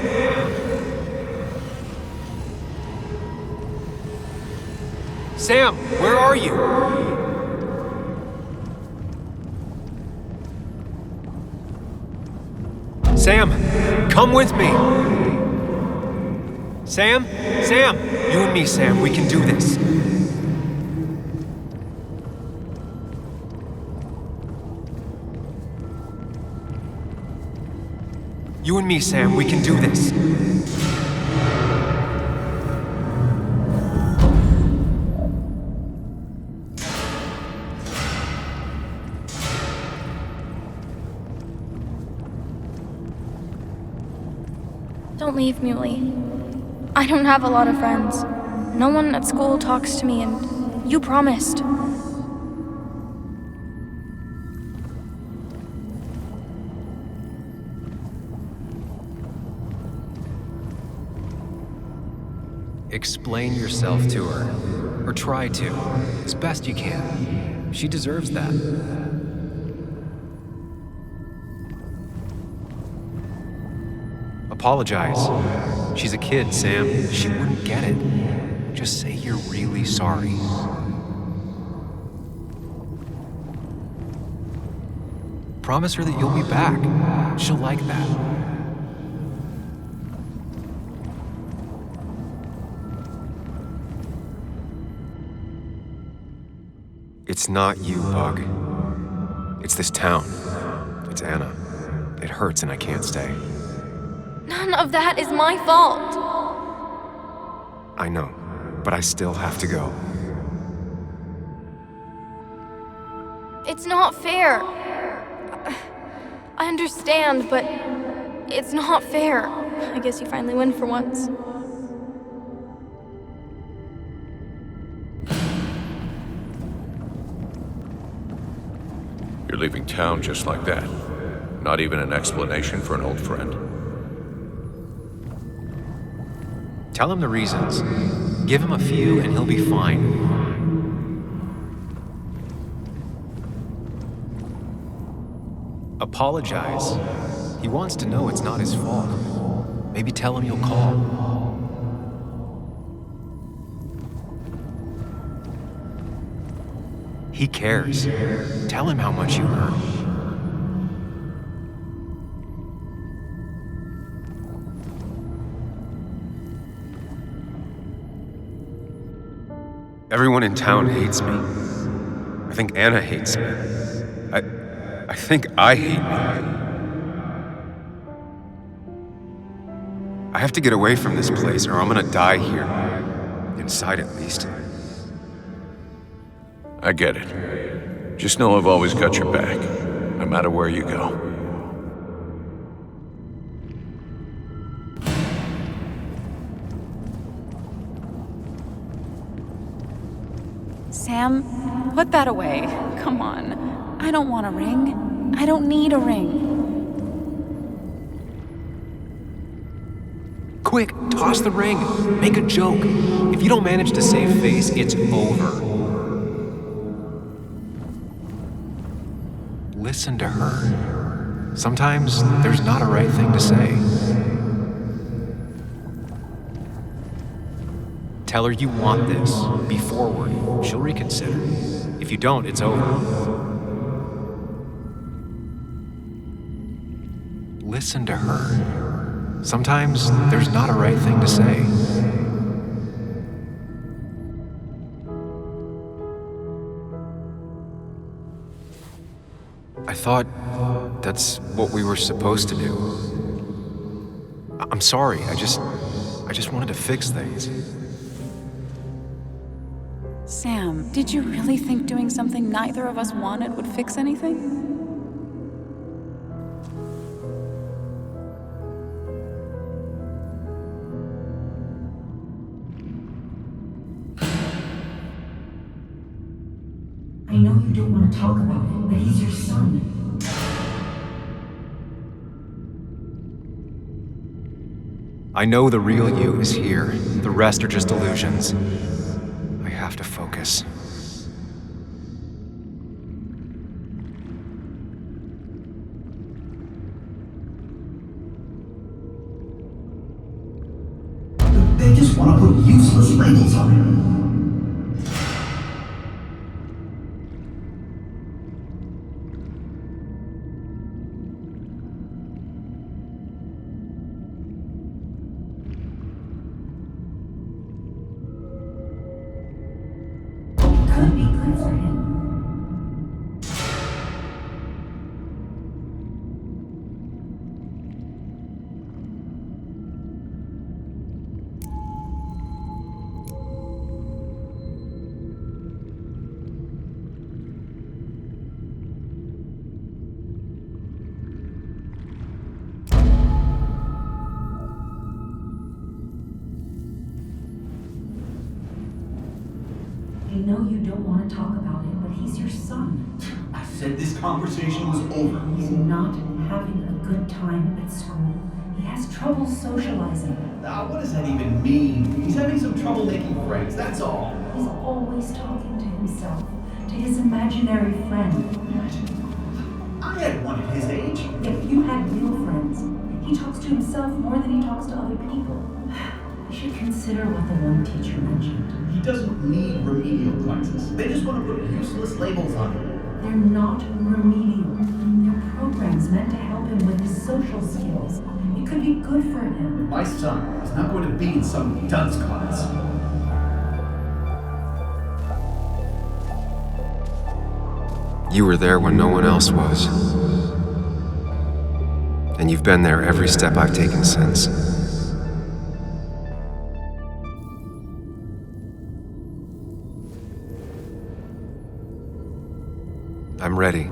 Speaker 1: Sam, where are you? Sam, come with me. Sam? Sam! You and me, Sam, we can do this. You and me, Sam, we can do this.
Speaker 6: Don't leave, Muley. I don't have a lot of friends. No one at school talks to me, and you promised.
Speaker 1: Explain yourself to her, or try to, as best you can. She deserves that. Apologize. She's a kid, Sam. She wouldn't get it. Just say you're really sorry. Promise her that you'll be back. She'll like that. It's not you, Bug. It's this town. It's Anna. It hurts and I can't stay.
Speaker 6: None of that is my fault.
Speaker 1: I know, but I still have to go.
Speaker 6: It's not fair. I understand, but it's not fair. I guess you finally win for once.
Speaker 4: You're leaving town just like that. Not even an explanation for an old friend.
Speaker 1: Tell him the reasons. Give him a few and he'll be fine. Apologize. He wants to know it's not his fault. Maybe tell him you'll call. He cares. Tell him how much you hurt.
Speaker 3: Everyone in town hates me. I think Anna hates me. I think I hate me. I have to get away from this place or I'm gonna die here. Inside at least.
Speaker 4: I get it. Just know I've always got your back, no matter where you go.
Speaker 17: Sam, put that away. Come on. I don't want a ring. I don't need a ring.
Speaker 1: Quick, toss the ring. Make a joke. If you don't manage to save face, it's over. Listen to her. Sometimes there's not a right thing to say. Tell her you want this. Be forward. She'll reconsider. If you don't, it's over. Listen to her. Sometimes there's not a right thing to say. I thought that's what we were supposed to do. I'm sorry, I just wanted to fix things.
Speaker 17: Sam, did you really think doing something neither of us wanted would fix anything?
Speaker 10: I know you don't want to talk about it, but he's your son.
Speaker 1: I know the real you is here. The rest are just illusions. I have to focus.
Speaker 10: They just want to put useless labels on it. I know you don't want to talk about it, but he's your son.
Speaker 13: I said this conversation was over.
Speaker 10: He's not having a good time at school. He has trouble socializing.
Speaker 13: What does that even mean? He's having some trouble making friends, that's all.
Speaker 10: He's always talking to himself, to his imaginary friend.
Speaker 13: I had one at his age.
Speaker 10: If you had real friends, he talks to himself more than he talks to other people. You should consider what the one teacher mentioned.
Speaker 13: He doesn't need remedial classes. They just want to put useless labels on him.
Speaker 10: They're not remedial. They're on programs meant to help him with his social skills. It could be good for him.
Speaker 13: My son is not going to be in some dunce class.
Speaker 1: You were there when no one else was. And you've been there every step I've taken since. I'm ready.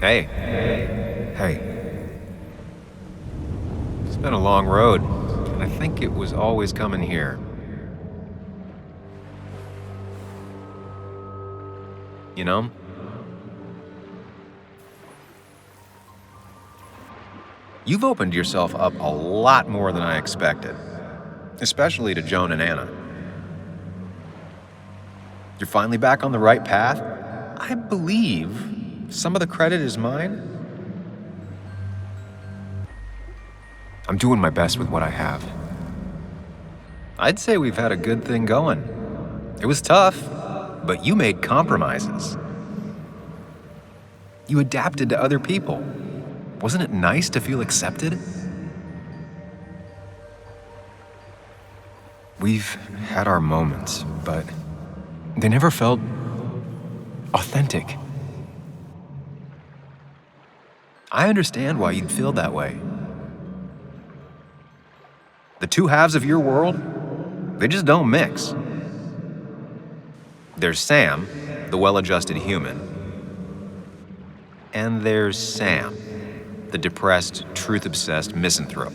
Speaker 1: Hey. Hey. It's been a long road, and I think it was always coming here. You know? You've opened yourself up a lot more than I expected, especially to Joan and Anna. You're finally back on the right path. I believe some of the credit is mine. I'm doing my best with what I have. I'd say we've had a good thing going. It was tough, but you made compromises. You adapted to other people. Wasn't it nice to feel accepted? We've had our moments, but they never felt authentic. I understand why you'd feel that way. The two halves of your world, they just don't mix. There's Sam, the well-adjusted human, and there's Sam, the depressed, truth-obsessed misanthrope,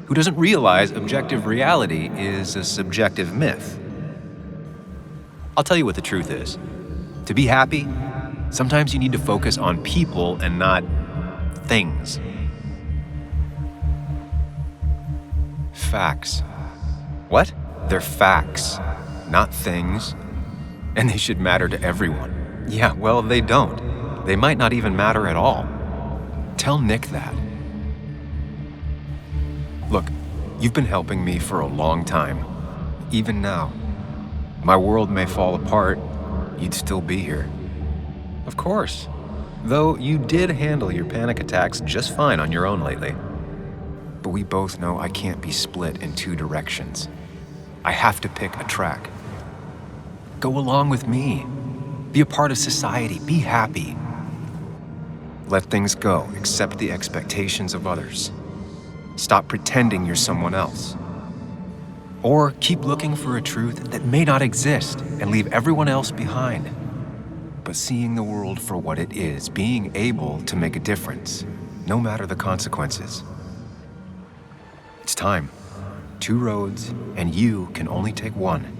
Speaker 1: who doesn't realize objective reality is a subjective myth. I'll tell you what the truth is. To be happy, sometimes you need to focus on people and not things. Facts. What? They're facts, not things. And they should matter to everyone. Yeah, well, they don't. They might not even matter at all. Tell Nick that. Look, you've been helping me for a long time. Even now. My world may fall apart, you'd still be here. Of course. Though you did handle your panic attacks just fine on your own lately. But we both know I can't be split in two directions. I have to pick a track. Go along with me. Be a part of society. Be happy. Let things go. Accept the expectations of others. Stop pretending you're someone else. Or keep looking for a truth that may not exist and leave everyone else behind. But seeing the world for what it is, being able to make a difference, no matter the consequences. It's time. Two roads, and you can only take one.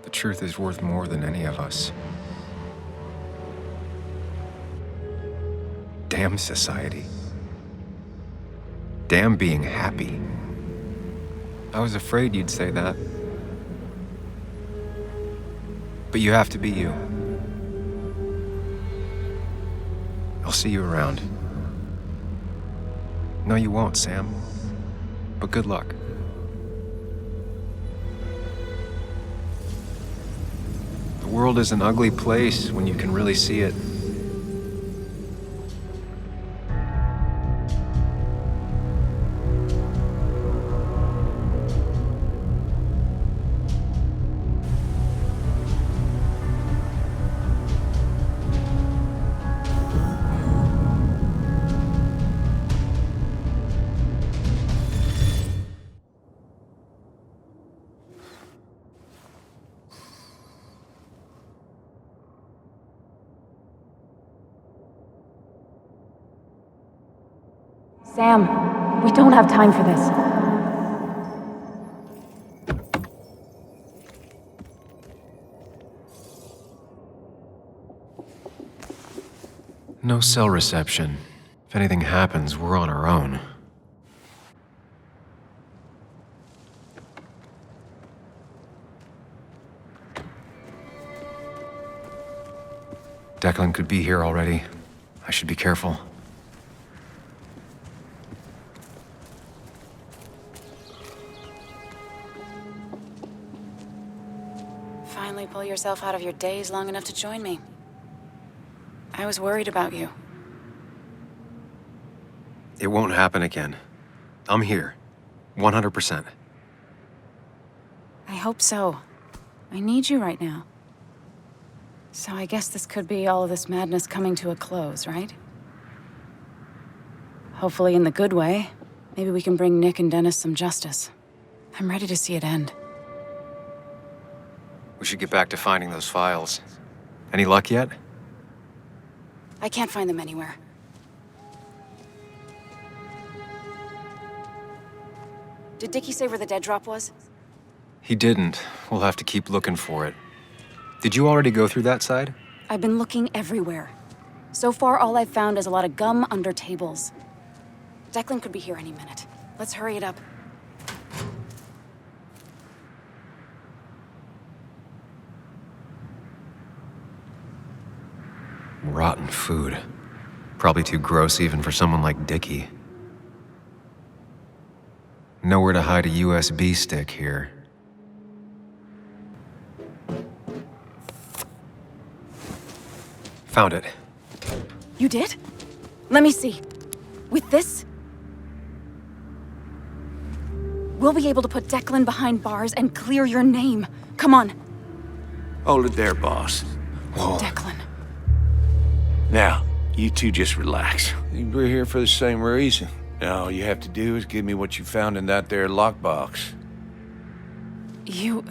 Speaker 1: The truth is worth more than any of us. Damn society. Damn being happy. I was afraid you'd say that. But you have to be you. I'll see you around. No, you won't, Sam. But good luck. The world is an ugly place when you can really see it.
Speaker 2: Sam, we don't have time for this.
Speaker 1: No cell reception. If anything happens, we're on our own. Declan could be here already. I should be careful.
Speaker 17: Finally pull yourself out of your daze long enough to join me. I was worried about you.
Speaker 1: It won't happen again. I'm here. 100%.
Speaker 17: I hope so. I need you right now. So I guess this could be all of this madness coming to a close, right? Hopefully in the good way. Maybe we can bring Nick and Dennis some justice. I'm ready to see it end.
Speaker 1: We should get back to finding those files. Any luck yet?
Speaker 17: I can't find them anywhere. Did Dickie say where the dead drop was?
Speaker 1: He didn't. We'll have to keep looking for it. Did you already go through that side?
Speaker 17: I've been looking everywhere. So far, all I've found is a lot of gum under tables. Declan could be here any minute. Let's hurry it up.
Speaker 1: Rotten food. Probably too gross even for someone like Dickie. Nowhere to hide a USB stick here. Found it.
Speaker 17: You did? Let me see. With this? We'll be able to put Declan behind bars and clear your name. Come on.
Speaker 8: Hold it there, boss.
Speaker 1: Whoa.
Speaker 17: Declan.
Speaker 8: Now, you two just relax.
Speaker 11: We're here for the same reason. All you have to do is give me what you found in that there lockbox.
Speaker 17: You...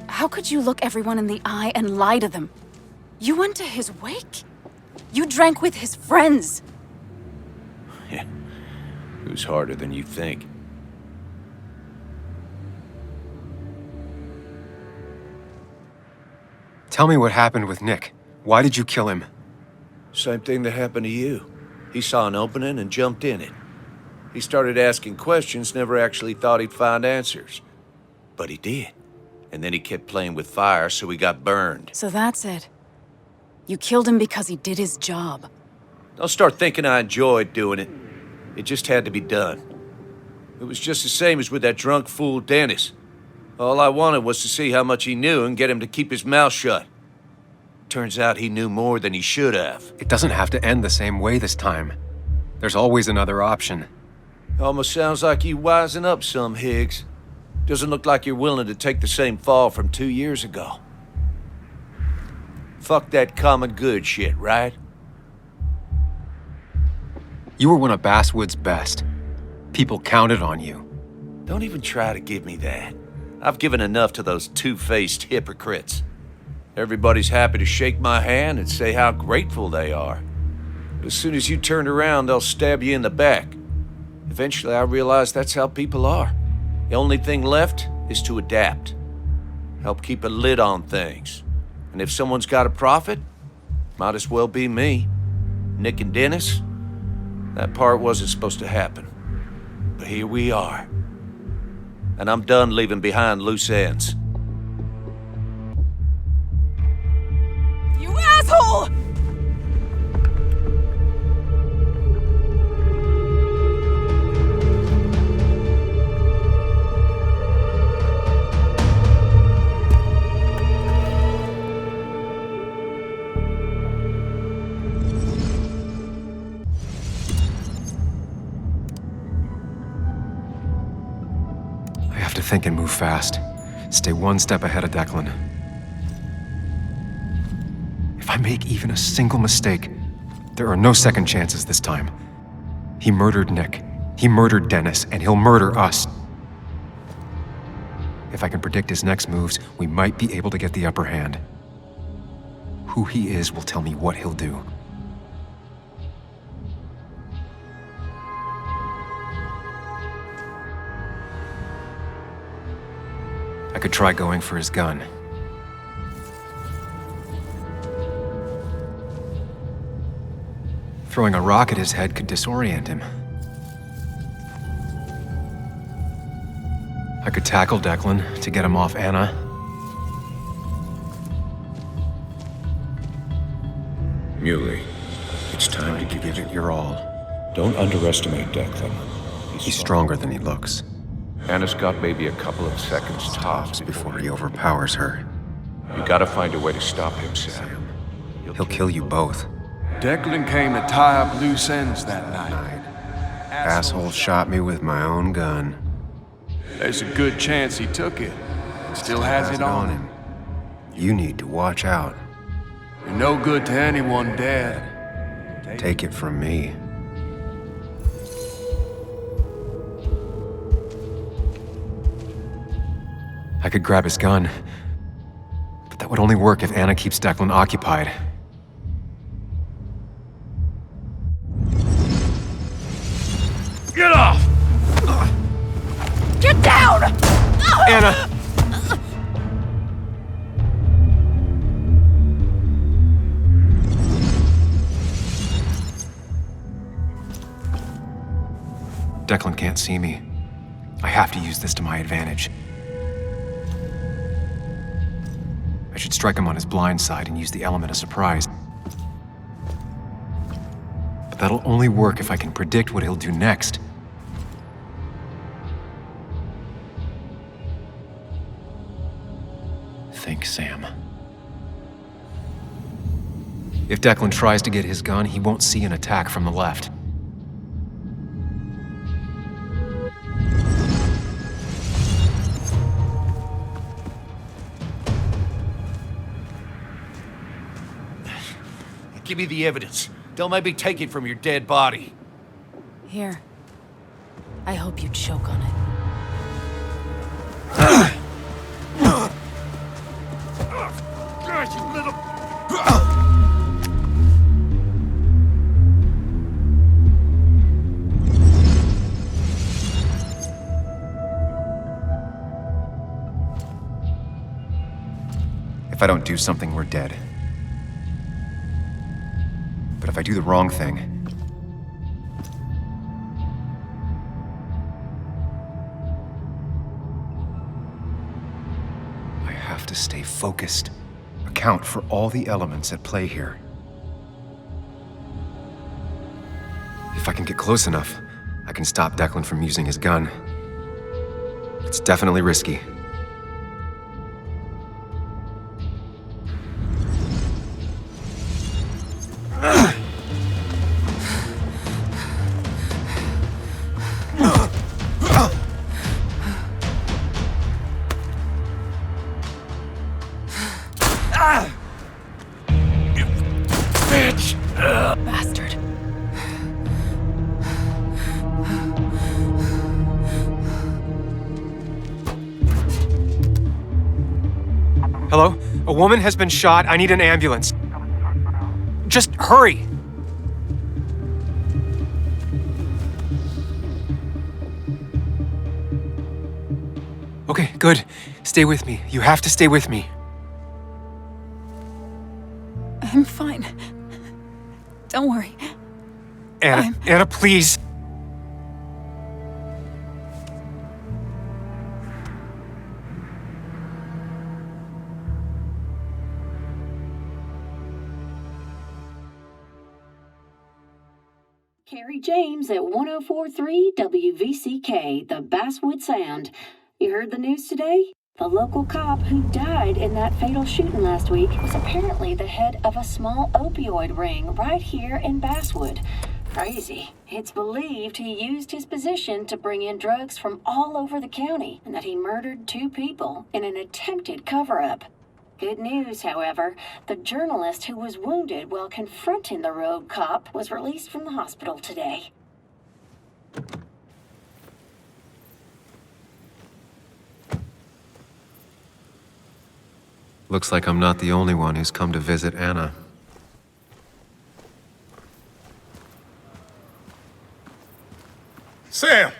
Speaker 17: How could you look everyone in the eye and lie to them? You went to his wake? You drank with his friends.
Speaker 11: Yeah, it was harder than you think.
Speaker 1: Tell me what happened with Nick. Why did you kill him?
Speaker 11: Same thing that happened to you. He saw an opening and jumped in it. He started asking questions, never actually thought he'd find answers. But he did. And then he kept playing with fire, so he got burned.
Speaker 17: So that's it. You killed him because he did his job.
Speaker 11: Don't start thinking I enjoyed doing it. It just had to be done. It was just the same as with that drunk fool Dennis. All I wanted was to see how much he knew and get him to keep his mouth shut. Turns out he knew more than he should have.
Speaker 1: It doesn't have to end the same way this time. There's always another option.
Speaker 11: Almost sounds like you wising up some, Higgs. Doesn't look like you're willing to take the same fall from 2 years ago. Fuck that common good shit, right?
Speaker 1: You were one of Basswood's best. People counted on you.
Speaker 11: Don't even try to give me that. I've given enough to those two-faced hypocrites. Everybody's happy to shake my hand and say how grateful they are. But as soon as you turn around, they'll stab you in the back. Eventually, I realized that's how people are. The only thing left is to adapt. Help keep a lid on things. And if someone's got a profit, might as well be me. Nick and Dennis, That part wasn't supposed to happen. But here we are. And I'm done leaving behind loose ends.
Speaker 7: You asshole!
Speaker 1: To think and move fast. Stay one step ahead of Declan. If I make even a single mistake, there are no second chances this time. He murdered Nick. He murdered Dennis, and he'll murder us. If I can predict his next moves, we might be able to get the upper hand. Who he is will tell me what he'll do. I could try going for his gun. Throwing a rock at his head could disorient him. I could tackle Declan to get him off Anna.
Speaker 14: Muley, it's time to give it your all. Don't underestimate Declan.
Speaker 1: He's stronger than he looks.
Speaker 14: Anna's got maybe a couple of seconds tops
Speaker 1: before he overpowers her.
Speaker 14: You gotta find a way to stop him, Sam.
Speaker 1: He'll kill you both.
Speaker 16: Declan came to tie up loose ends that night.
Speaker 1: Asshole shot me with my own gun.
Speaker 16: There's a good chance he took it. Still has it on him.
Speaker 1: You need to watch out.
Speaker 16: You're no good to anyone dead.
Speaker 1: Take it from me. I could grab his gun, but that would only work if Anna keeps Declan occupied.
Speaker 16: Get off!
Speaker 7: Get down!
Speaker 1: Anna! Declan can't see me. I have to use this to my advantage. I should strike him on his blind side and use the element of surprise. But that'll only work if I can predict what he'll do next. Think, Sam. If Declan tries to get his gun, he won't see an attack from the left.
Speaker 11: Give me the evidence. Don't make me take it from your dead body.
Speaker 17: Here. I hope you choke on it.
Speaker 16: God, you little...
Speaker 1: If I don't do something, we're dead. But if I do the wrong thing, I have to stay focused, account for all the elements at play here. If I can get close enough, I can stop Declan from using his gun. It's definitely risky.
Speaker 17: Bastard.
Speaker 1: Hello? A woman has been shot. I need an ambulance. Just hurry! Okay, good. Stay with me. You have to stay with me.
Speaker 2: I'm fine. Don't worry.
Speaker 1: Anna, please.
Speaker 10: Carrie James at 104.3 WVCK, the Basswood Sound. You heard the news today? The local cop who died in that fatal shooting last week was apparently the head of a small opioid ring right here in Basswood. Crazy. It's believed he used his position to bring in drugs from all over the county and that he murdered 2 people in an attempted cover-up. Good news, however, the journalist who was wounded while confronting the rogue cop was released from the hospital today.
Speaker 1: Looks like I'm not the only one who's come to visit Anna.
Speaker 9: Sam,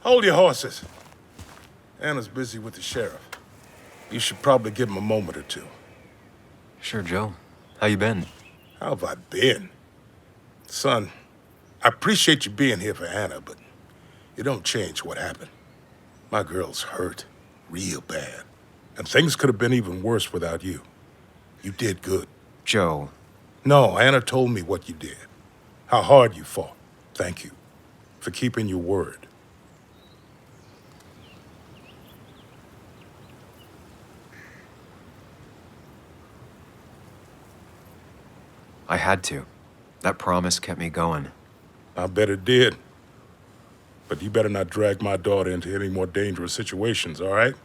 Speaker 9: hold your horses. Anna's busy with the sheriff. You should probably give him a moment or two.
Speaker 1: Sure, Joe. How you been?
Speaker 9: How have I been? Son, I appreciate you being here for Anna, but it don't change what happened. My girl's hurt, real bad. And things could have been even worse without you. You did good.
Speaker 1: Joe.
Speaker 9: No, Anna told me what you did. How hard you fought. Thank you for keeping your word.
Speaker 1: I had to. That promise kept me going.
Speaker 9: I bet it did. But you better not drag my daughter into any more dangerous situations, all right?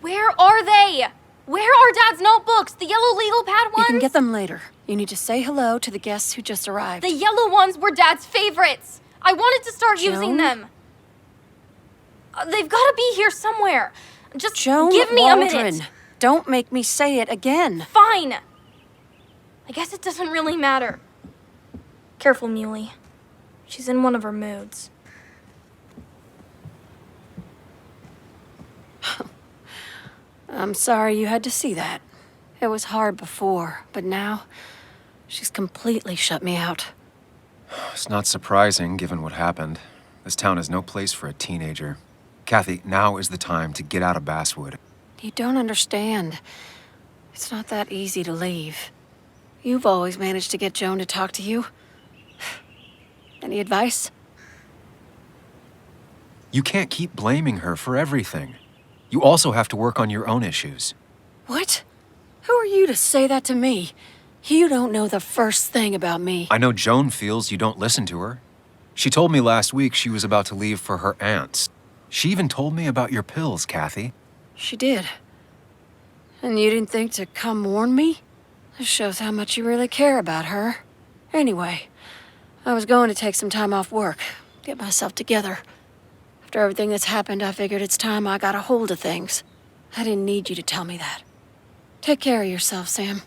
Speaker 6: Where are they? Where are Dad's notebooks? The yellow legal pad ones?
Speaker 15: You can get them later. You need to say hello to the guests who just arrived.
Speaker 6: The yellow ones were Dad's favorites. I wanted to start using them. They've got to be here somewhere. Just give me a minute.
Speaker 15: Don't make me say it again.
Speaker 6: Fine. I guess it doesn't really matter. Careful, Muley. She's in one of her moods.
Speaker 15: I'm sorry you had to see that. It was hard before, but now she's completely shut me out.
Speaker 1: It's not surprising, given what happened. This town is no place for a teenager. Kathy, now is the time to get out of Basswood.
Speaker 15: You don't understand. It's not that easy to leave. You've always managed to get Joan to talk to you. Any advice?
Speaker 1: You can't keep blaming her for everything. You also have to work on your own issues.
Speaker 15: What? Who are you to say that to me? You don't know the first thing about me.
Speaker 1: I know Joan feels you don't listen to her. She told me last week she was about to leave for her aunt's. She even told me about your pills, Kathy.
Speaker 15: She did. And you didn't think to come warn me? This shows how much you really care about her. Anyway, I was going to take some time off work, get myself together. After everything that's happened, I figured it's time I got a hold of things. I didn't need you to tell me that. Take care of yourself, Sam.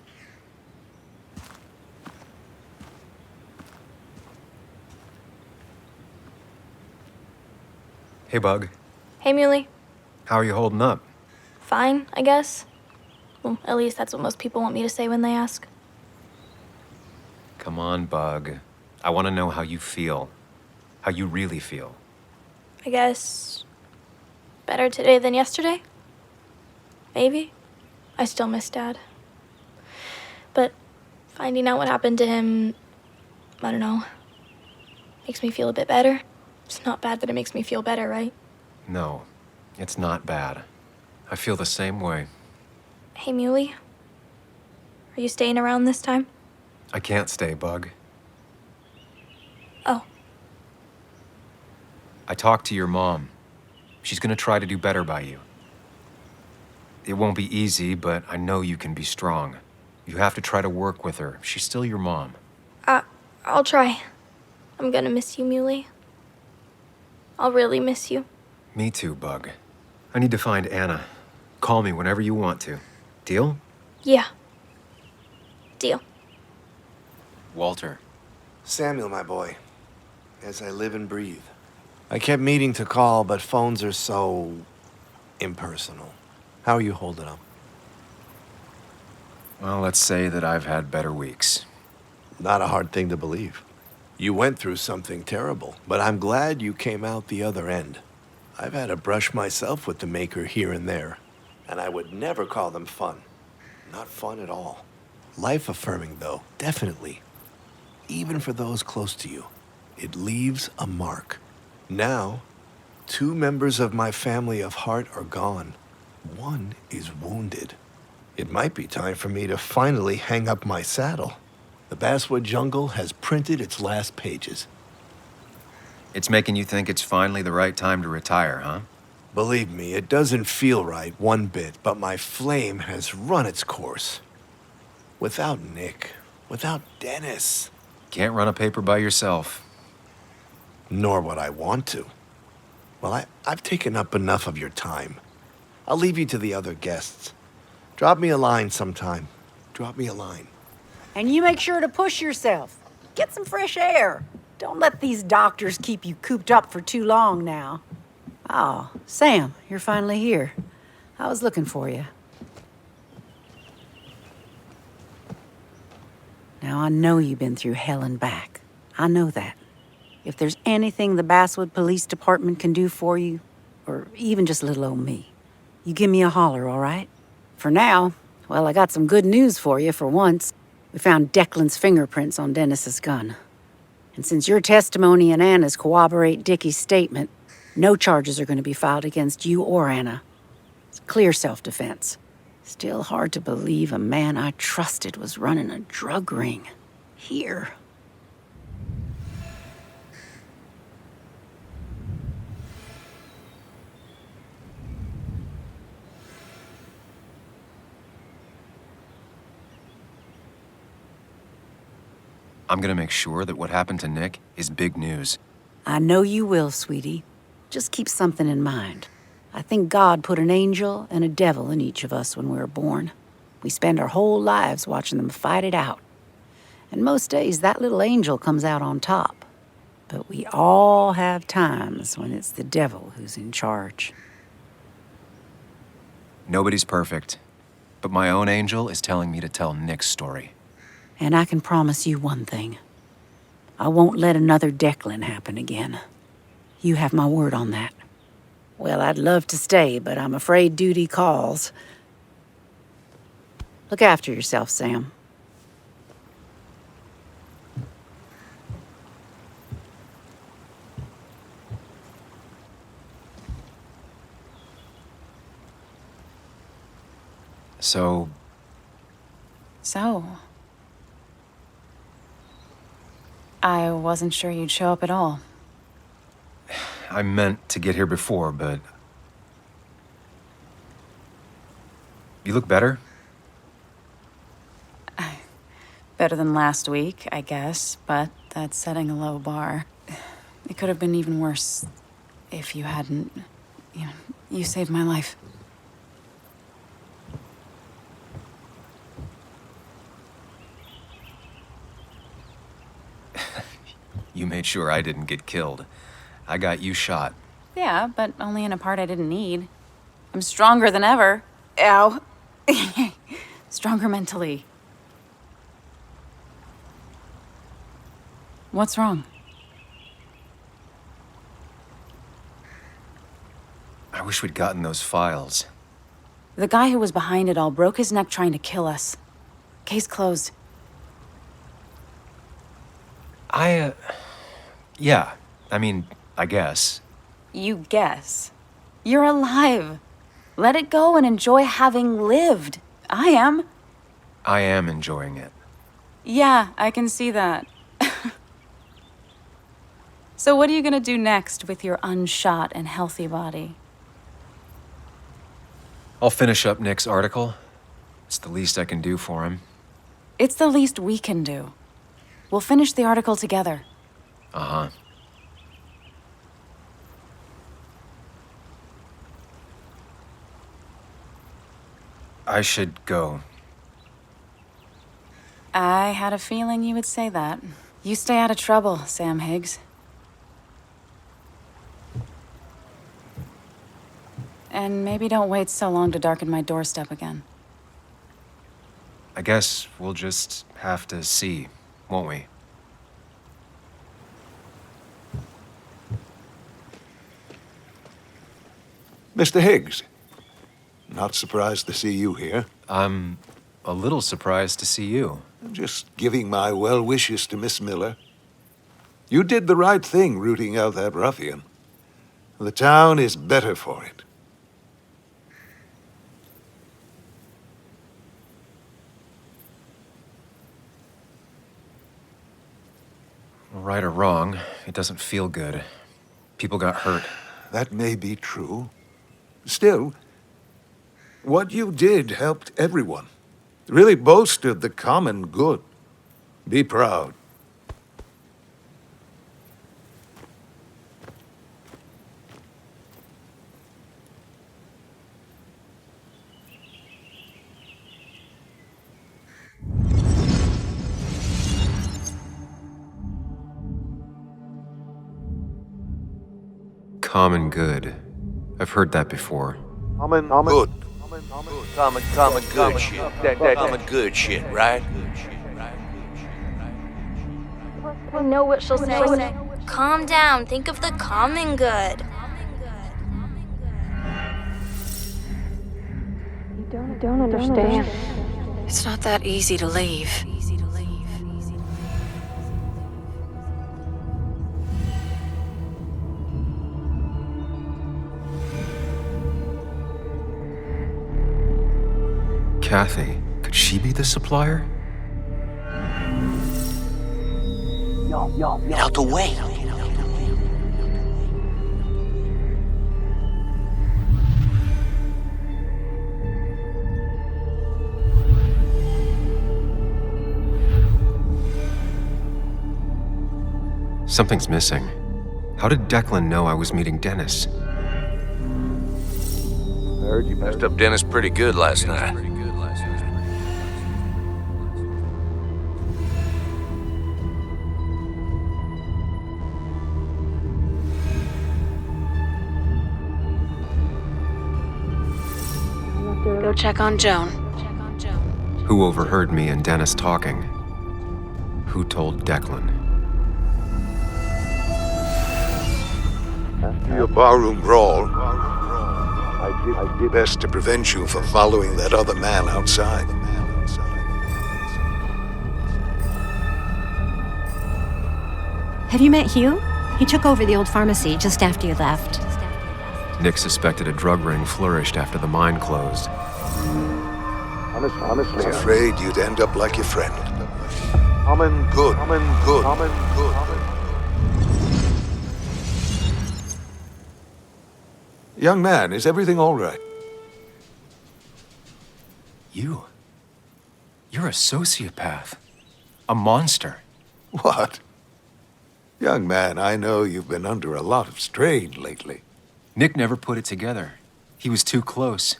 Speaker 1: Hey, Bug.
Speaker 6: Hey, Muley.
Speaker 1: How are you holding up?
Speaker 6: Fine, I guess. Well, at least that's what most people want me to say when they ask.
Speaker 1: Come on, Bug. I want to know how you feel. How you really feel.
Speaker 6: I guess better today than yesterday? Maybe. I still miss Dad. But finding out what happened to him, I don't know, makes me feel a bit better. It's not bad that it makes me feel better, right?
Speaker 1: No, it's not bad. I feel the same way.
Speaker 6: Hey, Muley. Are you staying around this time?
Speaker 1: I can't stay, Bug.
Speaker 6: Oh.
Speaker 1: I talked to your mom. She's gonna try to do better by you. It won't be easy, but I know you can be strong. You have to try to work with her. She's still your mom.
Speaker 6: I'll try. I'm gonna miss you, Muley. I'll really miss you.
Speaker 1: Me too, Bug. I need to find Anna. Call me whenever you want to. Deal?
Speaker 6: Yeah. Deal.
Speaker 1: Walter.
Speaker 23: Samuel, my boy. As I live and breathe.
Speaker 11: I kept meaning to call, but phones are so impersonal. How are you holding up?
Speaker 1: Well, let's say that I've had better weeks.
Speaker 11: Not a hard thing to believe. You went through something terrible, but I'm glad you came out the other end. I've had a brush myself with the maker here and there, and I would never call them fun. Not fun at all. Life-affirming, though, definitely. Even for those close to you, it leaves a mark. Now, 2 members of my family of heart are gone. 1 is wounded. It might be time for me to finally hang up my saddle. The Basswood jungle has printed its last pages.
Speaker 1: It's making you think it's finally the right time to retire, huh?
Speaker 11: Believe me, it doesn't feel right one bit, but my flame has run its course. Without Nick, without Dennis.
Speaker 1: Can't run a paper by yourself.
Speaker 11: Nor would I want to. Well, I've taken up enough of your time. I'll leave you to the other guests. Drop me a line sometime. Drop me a line.
Speaker 18: And you make sure to push yourself. Get some fresh air. Don't let these doctors keep you cooped up for too long now. Oh, Sam, you're finally here. I was looking for you. Now, I know you've been through hell and back. I know that. If there's anything the Basswood Police Department can do for you, or even just little old me, you give me a holler, all right? For now, well, I got some good news for you for once. We found Declan's fingerprints on Dennis's gun. And since your testimony and Anna's corroborate Dickie's statement, no charges are going to be filed against you or Anna. It's clear self-defense. Still hard to believe a man I trusted was running a drug ring. Here.
Speaker 1: I'm gonna make sure that what happened to Nick is big news.
Speaker 18: I know you will, sweetie. Just keep something in mind. I think God put an angel and a devil in each of us when we were born. We spend our whole lives watching them fight it out. And most days, that little angel comes out on top. But we all have times when it's the devil who's in charge.
Speaker 1: Nobody's perfect, but my own angel is telling me to tell Nick's story.
Speaker 18: And I can promise you one thing. I won't let another Declan happen again. You have my word on that. Well, I'd love to stay, but I'm afraid duty calls. Look after yourself, Sam.
Speaker 1: So,
Speaker 17: I wasn't sure you'd show up at all.
Speaker 1: I meant to get here before, but... You look better?
Speaker 17: Better than last week, I guess, but that's setting a low bar. It could have been even worse if you hadn't... You saved my life.
Speaker 1: You made sure I didn't get killed. I got you shot.
Speaker 17: Yeah, but only in a part I didn't need. I'm stronger than ever. Ow. Stronger mentally. What's wrong?
Speaker 1: I wish we'd gotten those files.
Speaker 17: The guy who was behind it all broke his neck trying to kill us. Case closed.
Speaker 1: Yeah. I guess.
Speaker 17: You guess. You're alive. Let it go and enjoy having lived. I am.
Speaker 1: I am enjoying it.
Speaker 17: Yeah, I can see that. So what are you gonna do next with your unshot and healthy body?
Speaker 1: I'll finish up Nick's article. It's the least I can do for him.
Speaker 17: It's the least we can do. We'll finish the article together.
Speaker 1: Uh-huh. I should go.
Speaker 17: I had a feeling you would say that. You stay out of trouble, Sam Higgs. And maybe don't wait so long to darken my doorstep again.
Speaker 1: I guess we'll just have to see, won't we?
Speaker 5: Mr. Higgs, not surprised to see you here.
Speaker 1: I'm a little surprised to see you.
Speaker 5: I'm just giving my well wishes to Miss Miller. You did the right thing rooting out that ruffian. The town is better for it.
Speaker 1: Right or wrong, it doesn't feel good. People got hurt.
Speaker 5: That may be true. Still, what you did helped everyone. Really bolstered the common good. Be proud.
Speaker 1: Common good. I've heard that before.
Speaker 5: Good.
Speaker 11: Common good shit. Common good shit, right?
Speaker 19: I know what she'll say. Calm down. Think of the common good.
Speaker 15: You don't understand. It's not that easy to leave.
Speaker 1: Kathy, could she be the supplier?
Speaker 11: Get out the way.
Speaker 1: Something's missing. How did Declan know I was meeting Dennis?
Speaker 11: Heard you messed up Dennis pretty good last night.
Speaker 15: Go check on Joan.
Speaker 1: Who overheard me and Dennis talking? Who told Declan?
Speaker 5: After your barroom brawl, I did best to prevent you from following that other man outside.
Speaker 20: Have you met Hugh? He took over the old pharmacy just after you left.
Speaker 1: Nick suspected a drug ring flourished after the mine closed.
Speaker 5: Honestly, I was afraid you'd end up like your friend. Common good. Young man, is everything all right?
Speaker 1: You're a sociopath. A monster.
Speaker 5: What? Young man, I know you've been under a lot of strain lately.
Speaker 1: Nick never put it together. He was too close.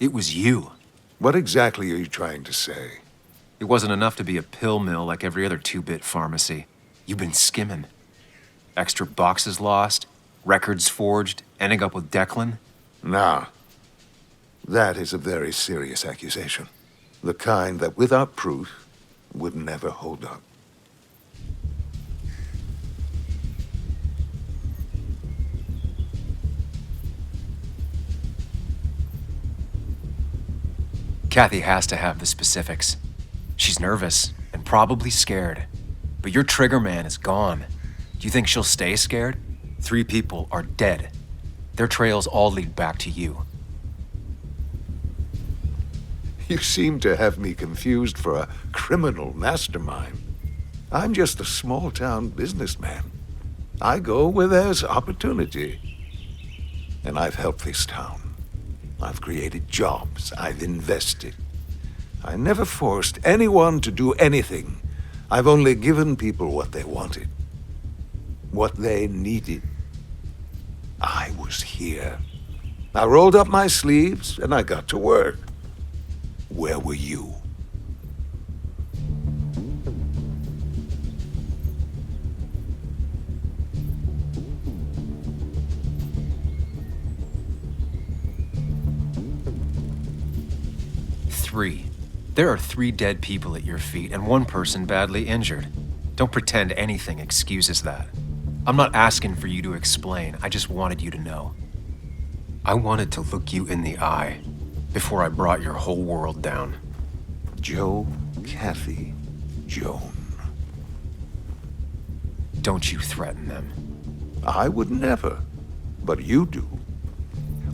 Speaker 1: It was you.
Speaker 5: What exactly are you trying to say?
Speaker 1: It wasn't enough to be a pill mill like every other two-bit pharmacy. You've been skimming. Extra boxes lost, records forged, ending up with Declan.
Speaker 5: Nah. That is a very serious accusation. The kind that, without proof, would never hold up.
Speaker 1: Kathy has to have the specifics. She's nervous and probably scared. But your trigger man is gone. Do you think she'll stay scared? 3 people are dead. Their trails all lead back to you.
Speaker 5: You seem to have me confused for a criminal mastermind. I'm just a small-town businessman. I go where there's opportunity. And I've helped this town. I've created jobs. I've invested. I never forced anyone to do anything. I've only given people what they wanted. What they needed. I was here. I rolled up my sleeves and I got to work. Where were you?
Speaker 1: 3. There are 3 dead people at your feet and 1 person badly injured. Don't pretend anything excuses that. I'm not asking for you to explain, I just wanted you to know. I wanted to look you in the eye before I brought your whole world down.
Speaker 5: Joe, Kathy, Joan.
Speaker 1: Don't you threaten them.
Speaker 5: I would never, but you do.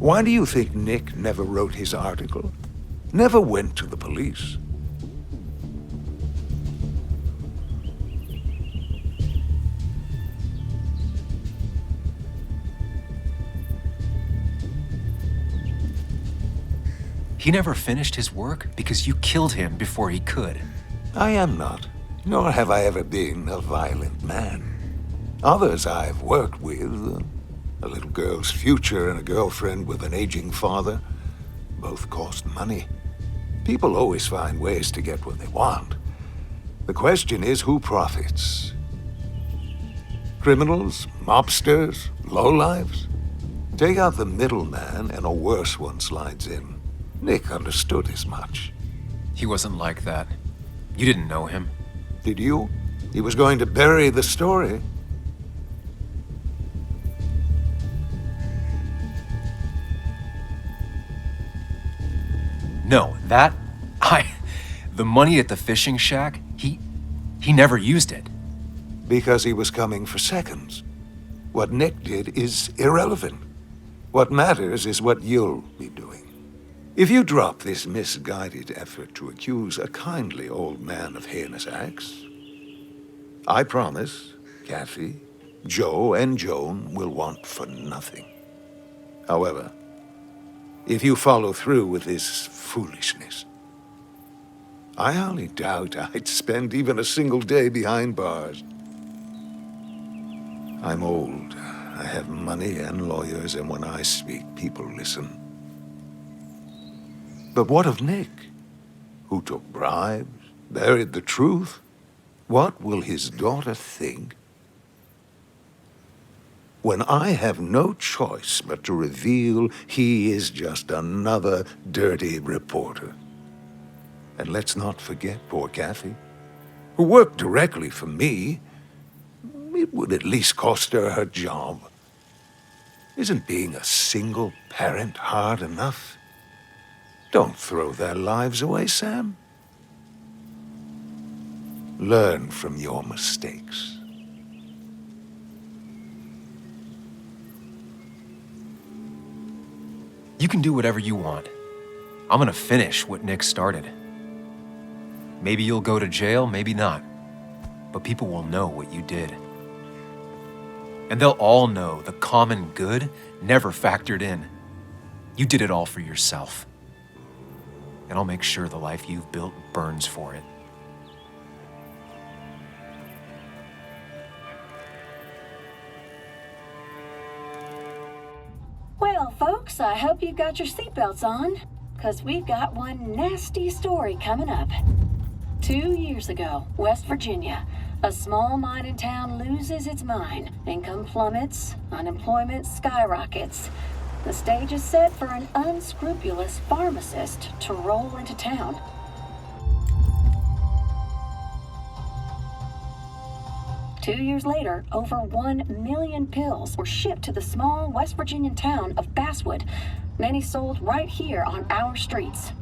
Speaker 5: Why do you think Nick never wrote his article? Never went to the police?
Speaker 1: He never finished his work because you killed him before he could.
Speaker 5: I am not, nor have I ever been a violent man. Others I've worked with, a little girl's future and a girlfriend with an aging father, both cost money. People always find ways to get what they want. The question is, who profits? Criminals, mobsters, lowlifes? Take out the middleman and a worse one slides in. Nick understood as much.
Speaker 1: He wasn't like that. You didn't know him.
Speaker 5: Did you? He was going to bury the story.
Speaker 1: No, the money at the fishing shack, he never used it.
Speaker 5: Because he was coming for seconds. What Nick did is irrelevant. What matters is what you'll be doing. If you drop this misguided effort to accuse a kindly old man of heinous acts, I promise Kathy, Joe, and Joan will want for nothing. However, if you follow through with this foolishness, I hardly doubt I'd spend even a single day behind bars. I'm old. I have money and lawyers, and when I speak, people listen. But what of Nick, who took bribes, buried the truth? What will his daughter think when I have no choice but to reveal he is just another dirty reporter? And let's not forget poor Kathy, who worked directly for me. It would at least cost her her job. Isn't being a single parent hard enough? Don't throw their lives away, Sam. Learn from your mistakes.
Speaker 1: You can do whatever you want. I'm gonna finish what Nick started. Maybe you'll go to jail, maybe not. But people will know what you did. And they'll all know the common good never factored in. You did it all for yourself. And I'll make sure the life you've built burns for it.
Speaker 10: Well, folks, I hope you got your seatbelts on, because we've got one nasty story coming up. 2 years ago, West Virginia, a small mining town loses its mine. Income plummets, unemployment skyrockets. The stage is set for an unscrupulous pharmacist to roll into town. Two years later, over 1 million pills were shipped to the small West Virginian town of Basswood, many sold right here on our streets.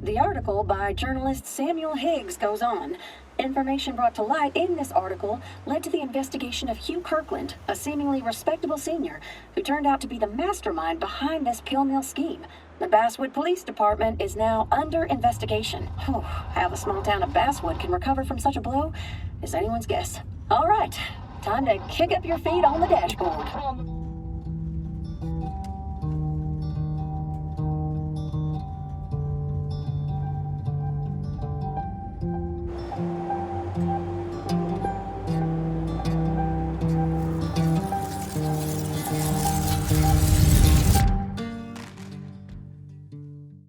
Speaker 10: The article by journalist Samuel Higgs goes on. Information brought to light in this article led to the investigation of Hugh Kirkland, a seemingly respectable senior who turned out to be the mastermind behind this pill mill scheme. The Basswood Police Department is now under investigation. How the small town of Basswood can recover from such a blow is anyone's guess. All right, time to kick up your feet on the dashboard.